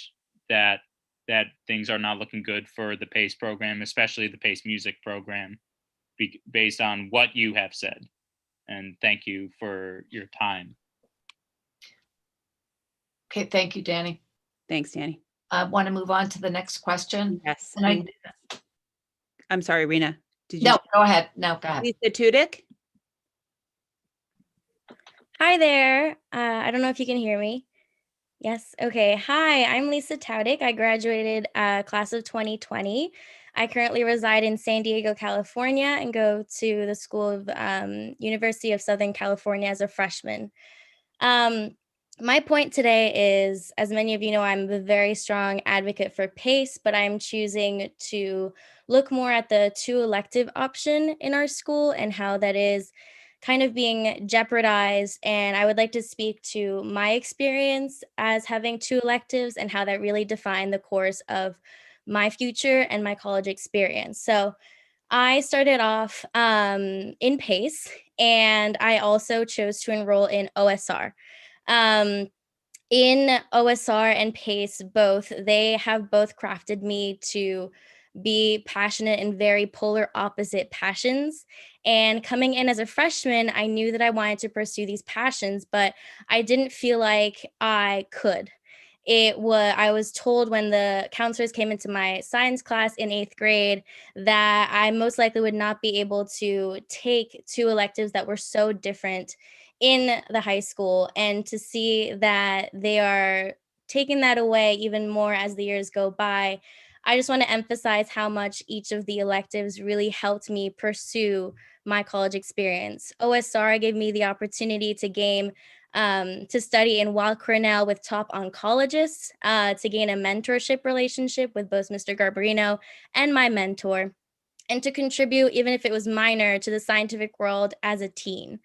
that things are not looking good for the PACE program, especially the PACE music program, based on what you have said. And thank you for your time. Okay, thank you, Danny. Thanks, Danny. I want to move on to the next question. Yes. And I'm sorry, Rena. Did you? No, go ahead. No, go ahead. Lisa Tudyk. Hi there. I don't know if you can hear me. Yes. Okay. Hi, I'm Lisa Tudyk. I graduated class of 2020. I currently reside in San Diego, California, and go to the School of University of Southern California as a freshman. My point today is, as many of you know, I'm a very strong advocate for PACE, but I'm choosing to look more at the 2 elective option in our school and how that is kind of being jeopardized. And I would like to speak to my experience as having 2 electives and how that really defined the course of my future and my college experience. So I started off in PACE, and I also chose to enroll in OSR. Um, in OSR and PACE, they have both crafted me to be passionate in very polar opposite passions. And coming in as a freshman, I knew that I wanted to pursue these passions, but I didn't feel like I could. I was told when the counselors came into my science class in 8th grade that I most likely would not be able to take 2 electives that were so different in the high school, and to see that they are taking that away even more as the years go by. I just want to emphasize how much each of the electives really helped me pursue my college experience. OSR gave me the opportunity to study in Weill Cornell with top oncologists, to gain a mentorship relationship with both Mr. Garbarino and my mentor, and to contribute, even if it was minor, to the scientific world as a teen.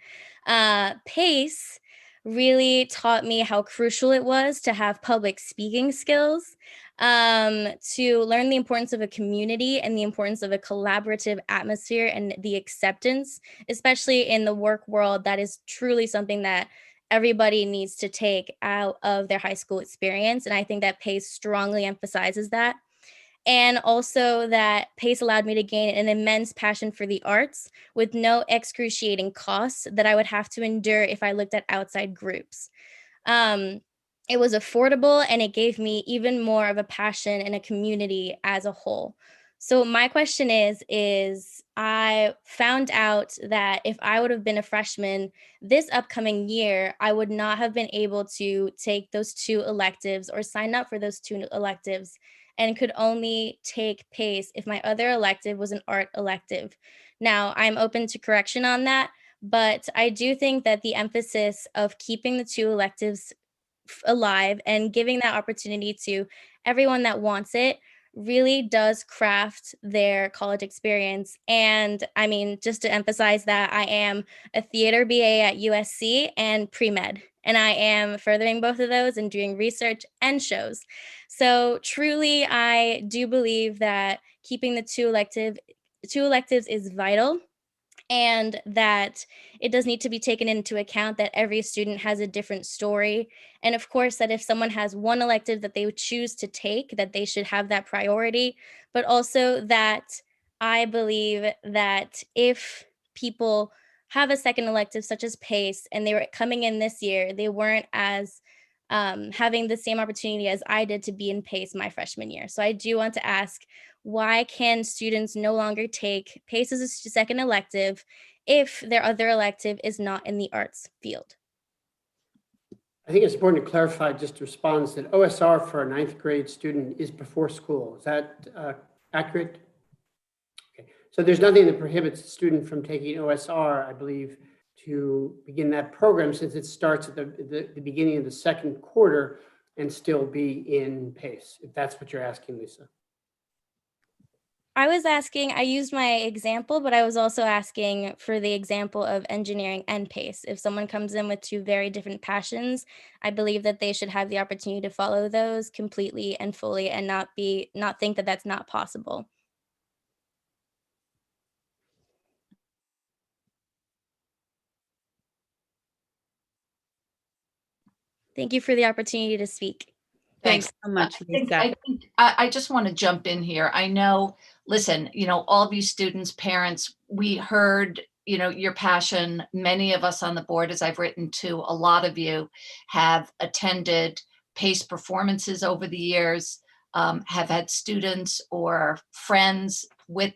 PACE really taught me how crucial it was to have public speaking skills, to learn the importance of a community and the importance of a collaborative atmosphere and the acceptance, especially in the work world. That is truly something that everybody needs to take out of their high school experience. And I think that PACE strongly emphasizes that. And also that PACE allowed me to gain an immense passion for the arts with no excruciating costs that I would have to endure if I looked at outside groups. It was affordable, and it gave me even more of a passion in a community as a whole. So my question is I found out that if I would have been a freshman this upcoming year, I would not have been able to take those 2 electives or sign up for those 2 electives, and could only take PACE if my other elective was an art elective. Now, I'm open to correction on that, but I do think that the emphasis of keeping the 2 electives alive and giving that opportunity to everyone that wants it really does craft their college experience. And I mean, just to emphasize that, I am a theater BA at USC and pre-med, and I am furthering both of those and doing research and shows. So truly, I do believe that keeping the 2 electives is vital, and that it does need to be taken into account that every student has a different story. And of course, that if someone has one elective that they would choose to take, that they should have that priority. But also that I believe that if people have a second elective, such as PACE, and they were coming in this year, they weren't as having the same opportunity as I did to be in PACE my freshman year. So I do want to ask, why can students no longer take PACE as a second elective if their other elective is not in the arts field? I think it's important to clarify, just to respond, that OSR for a 9th grade student is before school. Is that accurate? Okay. So there's nothing that prohibits a student from taking OSR, I believe, to begin that program, since it starts at the beginning of the 2nd quarter and still be in PACE, if that's what you're asking, Lisa. I was asking, I used my example, but I was also asking for the example of engineering and PACE. If someone comes in with 2 very different passions, I believe that they should have the opportunity to follow those completely and fully, and not think that that's not possible. Thank you for the opportunity to speak. Thanks so much, Lisa. I just want to jump in here. I know, listen, all of you students, parents, we heard, your passion. Many of us on the board, as I've written to, a lot of you have attended PACE performances over the years, have had students or friends with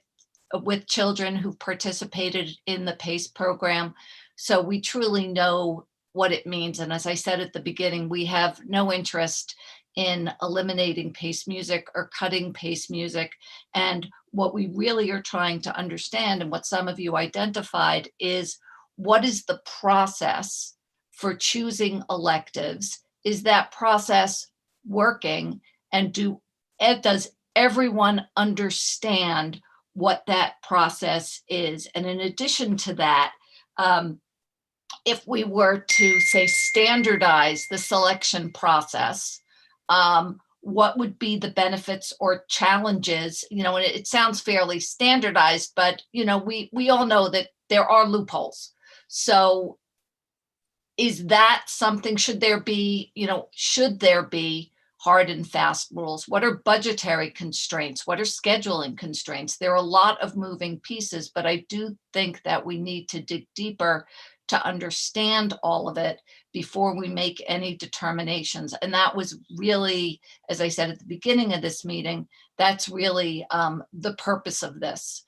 children who participated in the PACE program. So we truly know what it means. And as I said at the beginning, we have no interest in eliminating PACE music or cutting PACE music. And what we really are trying to understand, and what some of you identified, is what is the process for choosing electives? Is that process working? And does everyone understand what that process is? And in addition to that, if we were to say standardize the selection process, what would be the benefits or challenges? You know, and it sounds fairly standardized, but you know, we all know that there are loopholes. So is that something, should there be hard and fast rules? What are budgetary constraints? What are scheduling constraints? There are a lot of moving pieces, but I do think that we need to dig deeper to understand all of it before we make any determinations. And that was really, as I said at the beginning of this meeting, that's really the purpose of this,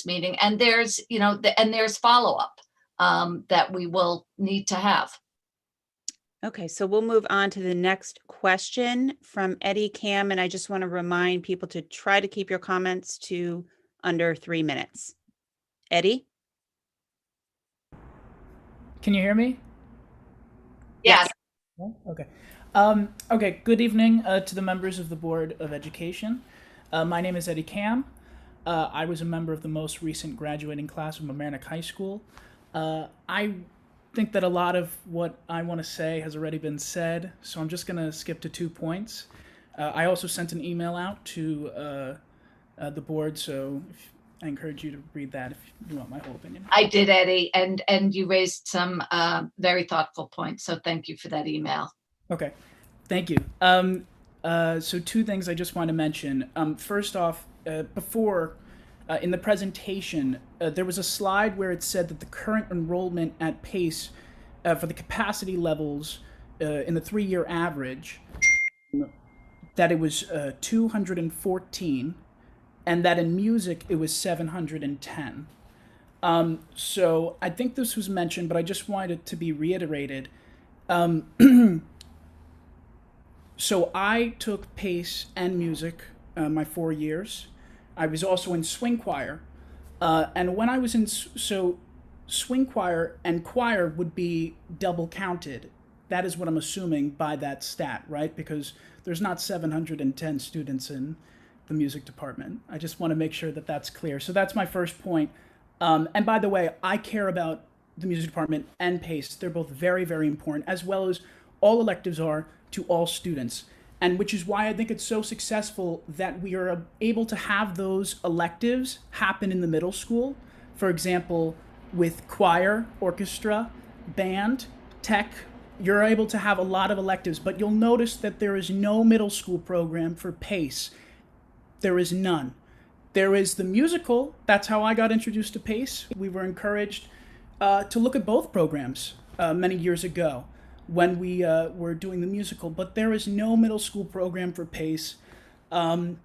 meeting. And there's, and there's follow-up that we will need to have. Okay, so we'll move on to the next question from Eddie Cam, and I just want to remind people to try to keep your comments to under 3 minutes. Eddie? Can you hear me? Yes. Okay. Okay, good evening to the members of the Board of Education. My name is Eddie Cam. I was a member of the most recent graduating class of Mamaroneck High School. I think that a lot of what I want to say has already been said, so I'm just going to skip to 2 points. I also sent an email out to the board, so I encourage you to read that if you want my whole opinion. I did, Eddie, and you raised some very thoughtful points, so thank you for that email. Okay, thank you. So 2 things I just want to mention. First off, before in the presentation, there was a slide where it said that the current enrollment at PACE for the capacity levels in the 3-year average, that it was 214, and that in music it was 710. So I think this was mentioned, but I just wanted it to be reiterated. So I took PACE and music my 4 years. I was also in swing choir. And when I was in, so swing choir and choir would be double counted. That is what I'm assuming by that stat, right? Because there's not 710 students in the music department. I just want to make sure that that's clear. So that's my first point. And by the way, I care about the music department and PACE. They're both very, very important, as well as all electives are to all students. And which is why I think it's so successful that we are able to have those electives happen in the middle school. For example, with choir, orchestra, band, tech, you're able to have a lot of electives, but you'll notice that there is no middle school program for PACE. There is none. There is the musical. That's how I got introduced to PACE. We were encouraged to look at both programs many years ago when we were doing the musical, but there is no middle school program for PACE. I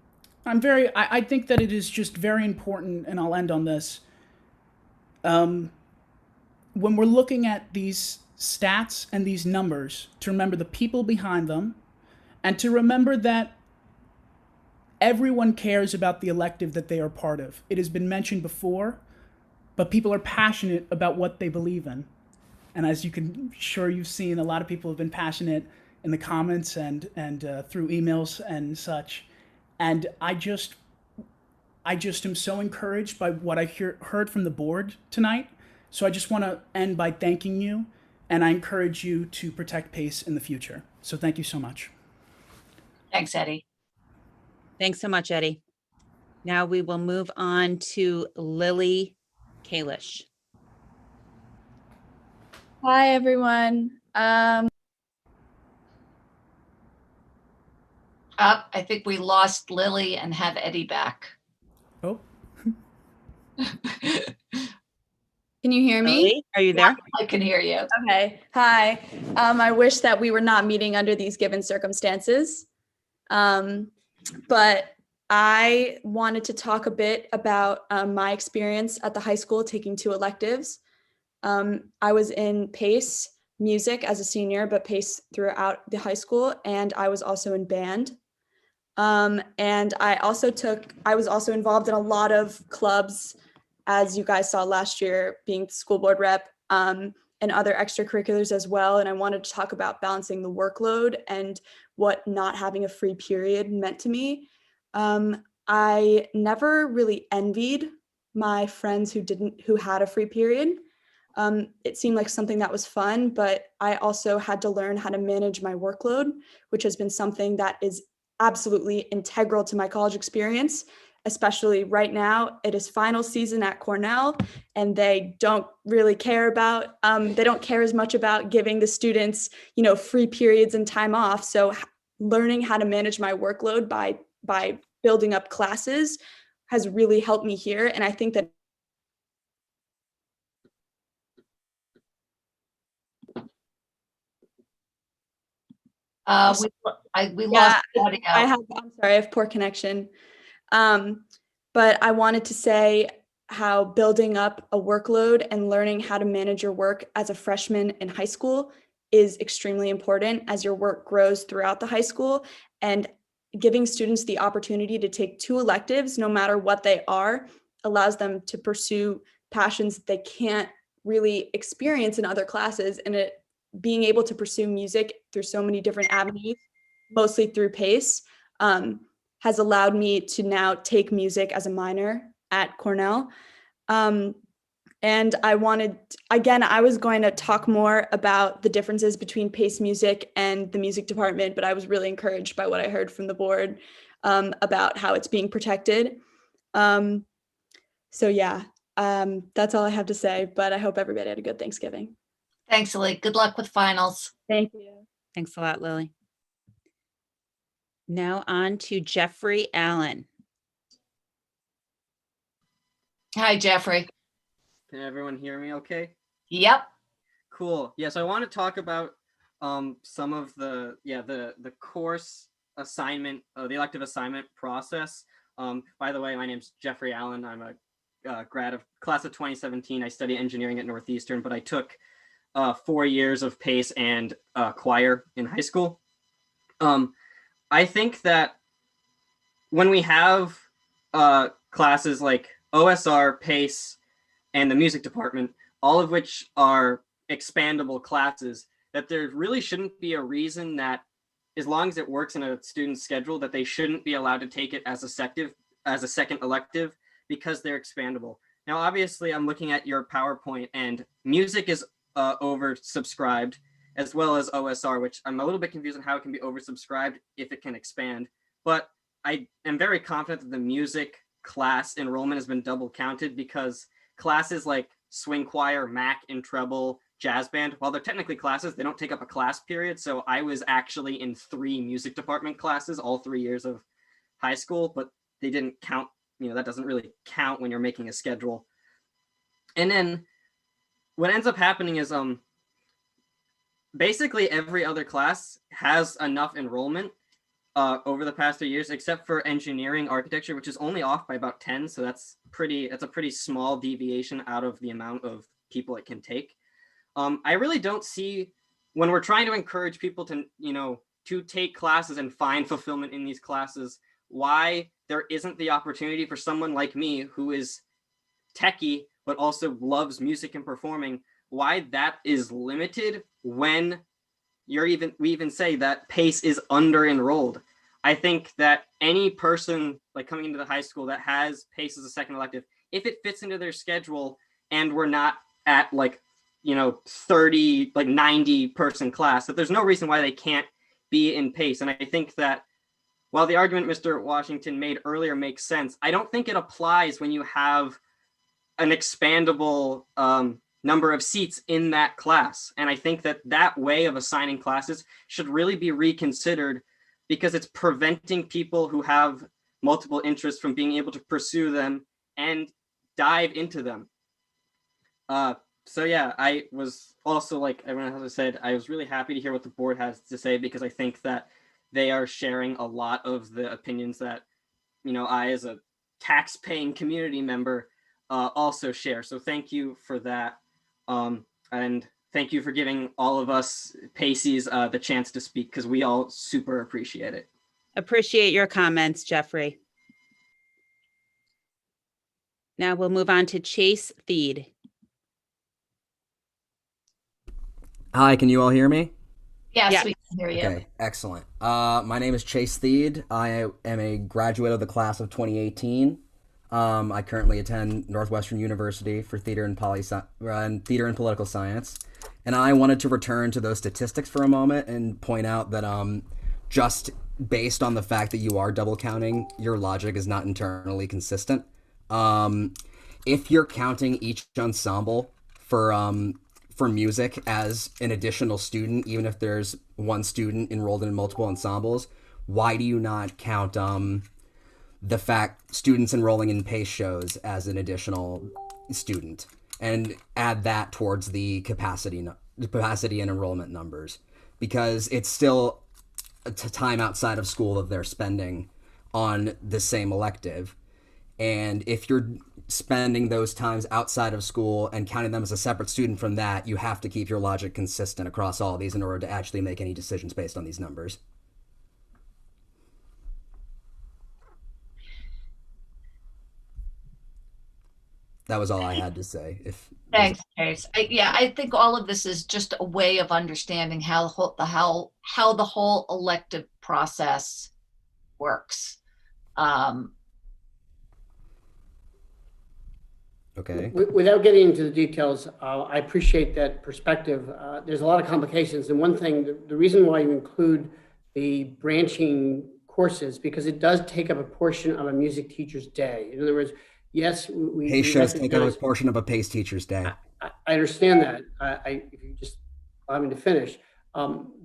think that it is just very important, and I'll end on this. When we're looking at these stats and these numbers, to remember the people behind them, and to remember that everyone cares about the elective that they are part of. It has been mentioned before, but people are passionate about what they believe in. And as you can, sure you've seen, a lot of people have been passionate in the comments and through emails and such. And I just am so encouraged by what I heard from the board tonight. So I just want to end by thanking you, and I encourage you to protect PACE in the future. So thank you so much. Thanks, Eddie. Thanks so much, Eddie. Now we will move on to Lily Kalish. Hi, everyone. I think we lost Lily and have Eddie back. Oh. Can you hear me? Lily, are you there? I can hear you. Okay. Hi. I wish that we were not meeting under these given circumstances. But I wanted to talk a bit about my experience at the high school taking 2 electives. I was in PACE music as a senior, but PACE throughout the high school, and I was also in band. And I was also involved in a lot of clubs, as you guys saw last year, being school board rep, and other extracurriculars as well. And I wanted to talk about balancing the workload and what not having a free period meant to me. I never really envied my friends who had a free period. It seemed like something that was fun, but I also had to learn how to manage my workload, which has been something that is absolutely integral to my college experience, especially right now. It is final season at Cornell, and they don't really care about, they don't care as much about giving the students, free periods and time off. So learning how to manage my workload by building up classes has really helped me here. And I think that we lost audio. I'm sorry, I have poor connection. But I wanted to say how building up a workload and learning how to manage your work as a freshman in high school is extremely important as your work grows throughout the high school, and giving students the opportunity to take 2 electives, no matter what they are, allows them to pursue passions that they can't really experience in other classes. And being able to pursue music through so many different avenues, mostly through PACE, has allowed me to now take music as a minor at Cornell. And I was going to talk more about the differences between PACE music and the music department, but I was really encouraged by what I heard from the board about how it's being protected. So yeah, that's all I have to say, but I hope everybody had a good Thanksgiving. Thanks, Lily. Good luck with finals. Thank you. Thanks a lot, Lily. Now on to Jeffrey Allen. Hi, Jeffrey. Can everyone hear me okay? Yep. Cool. Yes, I want to talk about some of the course assignment, the elective assignment process. By the way, my name's Jeffrey Allen. I'm a grad of class of 2017. I study engineering at Northeastern, but I took 4 years of PACE and choir in high school. I think that when we have classes like OSR, PACE, and the music department, all of which are expandable classes, that there really shouldn't be a reason that, as long as it works in a student's schedule, that they shouldn't be allowed to take it as a second elective, because they're expandable. Now, obviously, I'm looking at your PowerPoint, and music is oversubscribed, as well as OSR, which I'm a little bit confused on how it can be oversubscribed if it can expand. But I am very confident that the music class enrollment has been double counted, because classes like swing choir, Mac and treble, jazz band, while they're technically classes, they don't take up a class period. So I was actually in 3 music department classes all 3 years of high school, but they didn't count. That doesn't really count when you're making a schedule. And then what ends up happening is basically every other class has enough enrollment over the past 3 years, except for engineering architecture, which is only off by about 10. So that's a pretty small deviation out of the amount of people it can take. I really don't see, when we're trying to encourage people to take classes and find fulfillment in these classes, why there isn't the opportunity for someone like me, who is techie but also loves music and performing, why that is limited when we even say that PACE is under enrolled. I think that any person like coming into the high school that has PACE as a second elective, if it fits into their schedule and we're not at 30, 90 person class, that there's no reason why they can't be in PACE. And I think that while the argument Mr. Washington made earlier makes sense, I don't think it applies when you have an expandable number of seats in that class. And I think that way of assigning classes should really be reconsidered, because it's preventing people who have multiple interests from being able to pursue them and dive into them. So yeah, I was also, like everyone else said, I was really happy to hear what the board has to say, because I think that they are sharing a lot of the opinions that, I as a tax-paying community member also share. So thank you for that. And thank you for giving all of us Paceys the chance to speak, because we all super appreciate it. Appreciate your comments, Jeffrey. Now we'll move on to Chase Theed. Hi, can you all hear me? Yes, we can hear you. Okay, excellent. My name is Chase Theed. I am a graduate of the class of 2018. I currently attend Northwestern University for theater and theater and political science. And I wanted to return to those statistics for a moment and point out that just based on the fact that you are double counting, your logic is not internally consistent. If you're counting each ensemble for music as an additional student, even if there's one student enrolled in multiple ensembles, why do you not count the fact students enrolling in PACE shows as an additional student and add that towards the capacity and enrollment numbers? Because it's still a time outside of school that they're spending on the same elective. And if you're spending those times outside of school and counting them as a separate student from that, you have to keep your logic consistent across all of these in order to actually make any decisions based on these numbers. That was all I had to say. Thanks, Chase. I think all of this is just a way of understanding how the whole elective process works. Okay. Without getting into the details, I appreciate that perspective. There's a lot of complications. And one thing, the reason why you include the branching courses, because it does take up a portion of a music teacher's day. In other words, yes, PACE shows take up a portion of a PACE teacher's day. I understand that. If you just allow me to finish,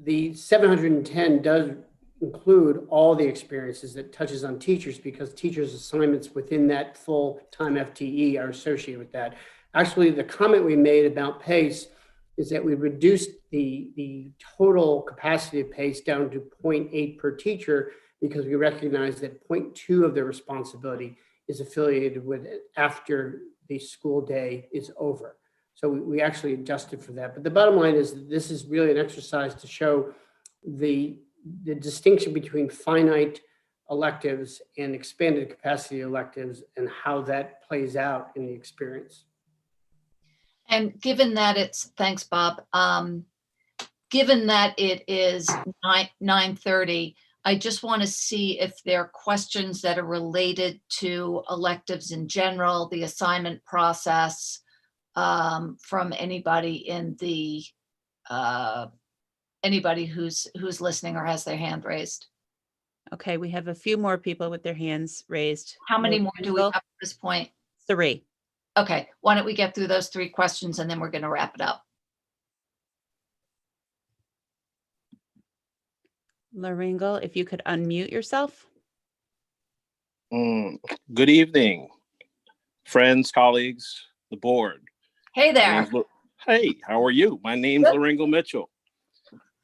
the 710 does include all the experiences that touches on teachers, because teachers' assignments within that full-time FTE are associated with that. Actually, the comment we made about PACE is that we reduced the total capacity of PACE down to 0.8 per teacher, because we recognize that 0.2 of their responsibility is affiliated with it after the school day is over. So we actually adjusted for that. But the bottom line is that this is really an exercise to show the distinction between finite electives and expanded capacity electives and how that plays out in the experience. And given that thanks, Bob. Given that it is 9:30, I just want to see if there are questions that are related to electives in general, the assignment process, from anybody in the anybody who's listening or has their hand raised. Okay, we have a few more people with their hands raised. How many more do we have at this point? 3. Okay, why don't we get through those 3 questions and then we're going to wrap it up. Laringal, if you could unmute yourself. Good evening, friends, colleagues, the board. Hey there. Hey, how are you? My name's Laringal Mitchell.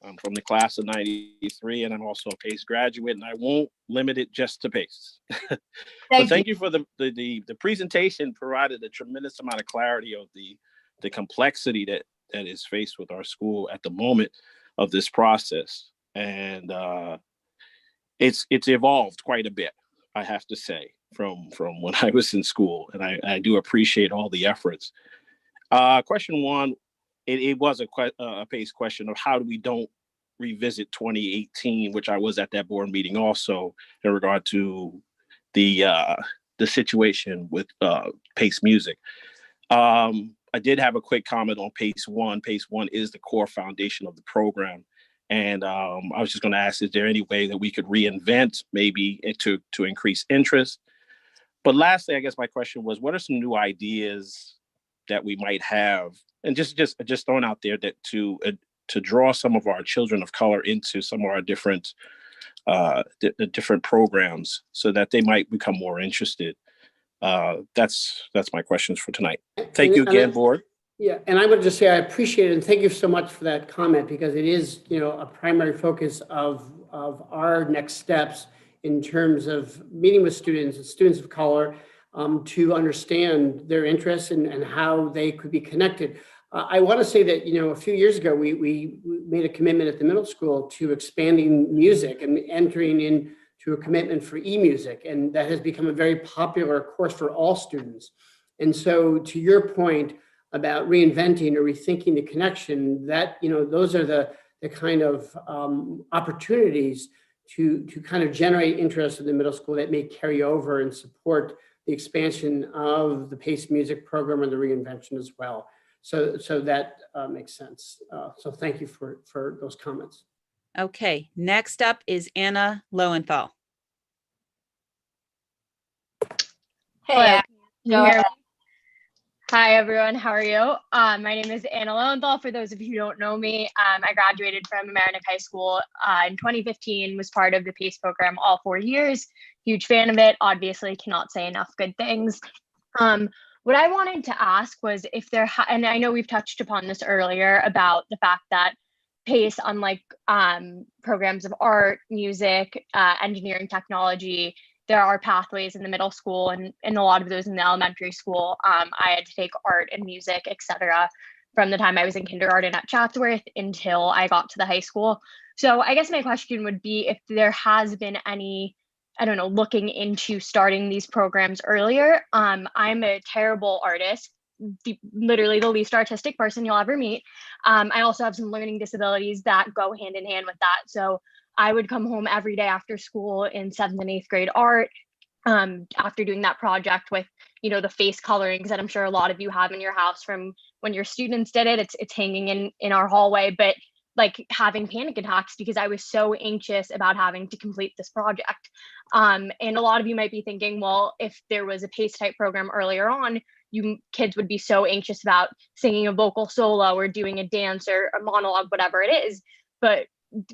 I'm from the class of 93, and I'm also a PACE graduate, and I won't limit it just to PACE. But thank you for the presentation. Provided a tremendous amount of clarity of the complexity that is faced with our school at the moment of this process. And it's evolved quite a bit, I have to say, from when I was in school, and I do appreciate all the efforts. Question 1, it was a PACE question of how do we don't revisit 2018, which I was at that board meeting also in regard to the situation with PACE music. I did have a quick comment on PACE 1. PACE 1 is the core foundation of the program. And I was just going to ask, is there any way that we could reinvent maybe to increase interest? But lastly, I guess my question was, what are some new ideas that we might have? And just throwing out there that to draw some of our children of color into some of our different different programs so that they might become more interested. That's my questions for tonight. Thank you again, board. Yeah, and I would just say I appreciate it, and thank you so much for that comment, because it is, a primary focus of our next steps in terms of meeting with students of color to understand their interests and how they could be connected. I want to say that, a few years ago, we made a commitment at the middle school to expanding music and entering into a commitment for e-music, and that has become a very popular course for all students. And so to your point about reinventing or rethinking the connection, that, those are the kind of opportunities to kind of generate interest in the middle school that may carry over and support the expansion of the PACE music program and the reinvention as well. So that makes sense. So thank you for those comments. Okay, next up is Anna Lowenthal. Hey, Go ahead. Hi, everyone. How are you? My name is Anna Lowenthal. For those of you who don't know me, I graduated from Mamaroneck High School in 2015, was part of the PACE program all 4 years. Huge fan of it. Obviously, cannot say enough good things. What I wanted to ask was if there, and I know we've touched upon this earlier about the fact that PACE, unlike programs of art, music, engineering, technology, there are pathways in the middle school and a lot of those in the elementary school. I had to take art and music, etc., from the time I was in kindergarten at Chatsworth until I got to the high school. So I guess my question would be if there has been any, I don't know, looking into starting these programs earlier. I'm a terrible artist, literally the least artistic person you'll ever meet. I also have some learning disabilities that go hand in hand with that. So I would come home every day after school in 7th and 8th grade art, after doing that project with, the face colorings that I'm sure a lot of you have in your house from when your students did it. It's hanging in our hallway, but like having panic attacks because I was so anxious about having to complete this project. And a lot of you might be thinking, well, if there was a PACE type program earlier on, you kids would be so anxious about singing a vocal solo or doing a dance or a monologue, whatever it is. But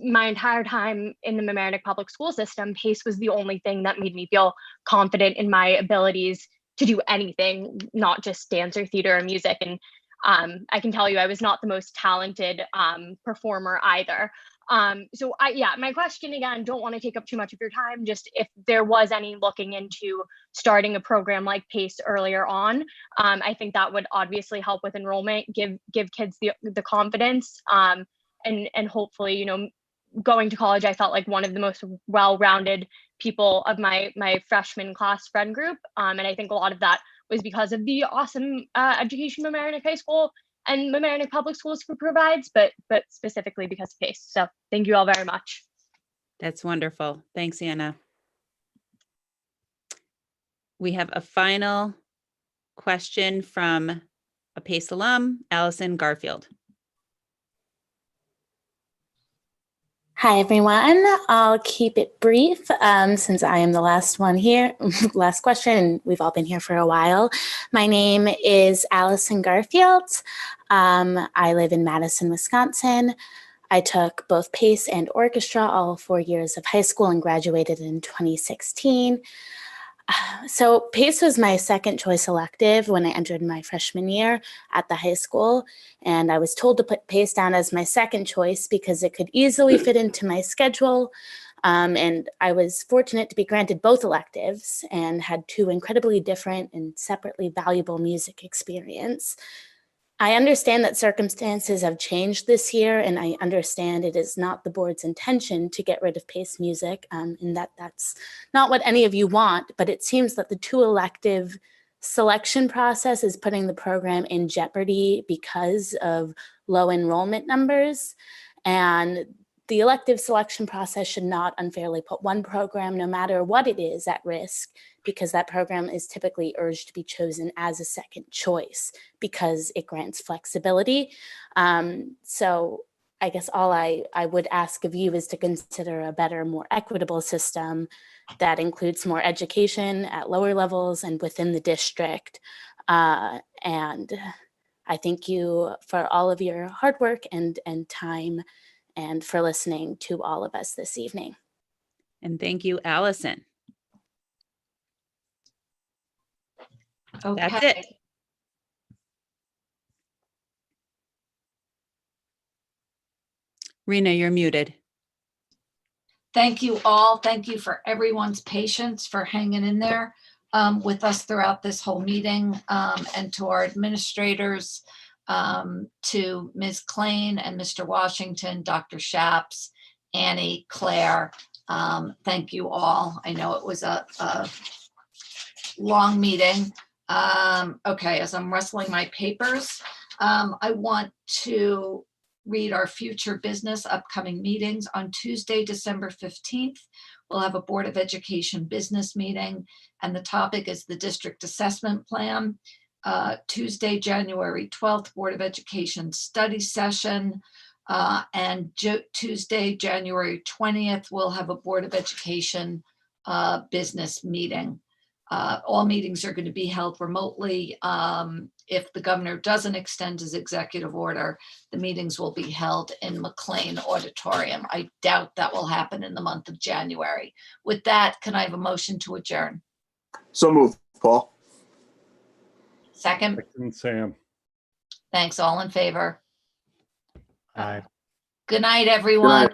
my entire time in the Mamaroneck public school system, PACE was the only thing that made me feel confident in my abilities to do anything, not just dance or theater or music. And I can tell you I was not the most talented performer either. So my question again, don't want to take up too much of your time, just if there was any looking into starting a program like PACE earlier on, I think that would obviously help with enrollment, give kids the confidence, and hopefully, going to college, I felt like one of the most well-rounded people of my freshman class friend group. And I think a lot of that was because of the awesome education Mamaroneck High School and Mamaroneck Public Schools provides, but specifically because of PACE. So thank you all very much. That's wonderful. Thanks, Anna. We have a final question from a PACE alum, Allison Garfield. Hi, everyone. I'll keep it brief since I am the last one here, last question, and we've all been here for a while. My name is Allison Garfield. I live in Madison, Wisconsin. I took both PACE and orchestra all 4 years of high school and graduated in 2016. So PACE was my second choice elective when I entered my freshman year at the high school. And I was told to put PACE down as my second choice because it could easily fit into my schedule. And I was fortunate to be granted both electives and had two incredibly different and separately valuable music experience. I understand that circumstances have changed this year, and I understand it is not the board's intention to get rid of PACE music, and that's not what any of you want, but it seems that the two elective selection process is putting the program in jeopardy because of low enrollment numbers. And the elective selection process should not unfairly put one program, no matter what it is, at risk, because that program is typically urged to be chosen as a second choice because it grants flexibility. So I guess all I would ask of you is to consider a better, more equitable system that includes more education at lower levels and within the district. And I thank you for all of your hard work and time, and for listening to all of us this evening. And thank you, Allison. Okay. That's it. Rena, you're muted. Thank you all. Thank you for everyone's patience, for hanging in there with us throughout this whole meeting, and to our administrators, to Ms. Klain and Mr. Washington, Dr. Shaps, Annie, Claire. Thank you all. I know it was a long meeting. Okay, as I'm rustling my papers, I want to read our future business upcoming meetings. On Tuesday, December 15th, we'll have a Board of Education business meeting, and the topic is the district assessment plan. Tuesday, January 12th, Board of Education study session. And Tuesday, January 20th, we'll have a Board of Education business meeting. All meetings are going to be held remotely. If the governor doesn't extend his executive order, the meetings will be held in McLean Auditorium. I doubt that will happen in the month of January. With that, can I have a motion to adjourn? So moved, Paul. Second? Sam. Thanks. All in favor? Aye. Good night, everyone.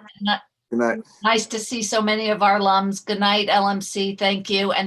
Good night. Nice to see so many of our alums. Good night, LMC. Thank you. And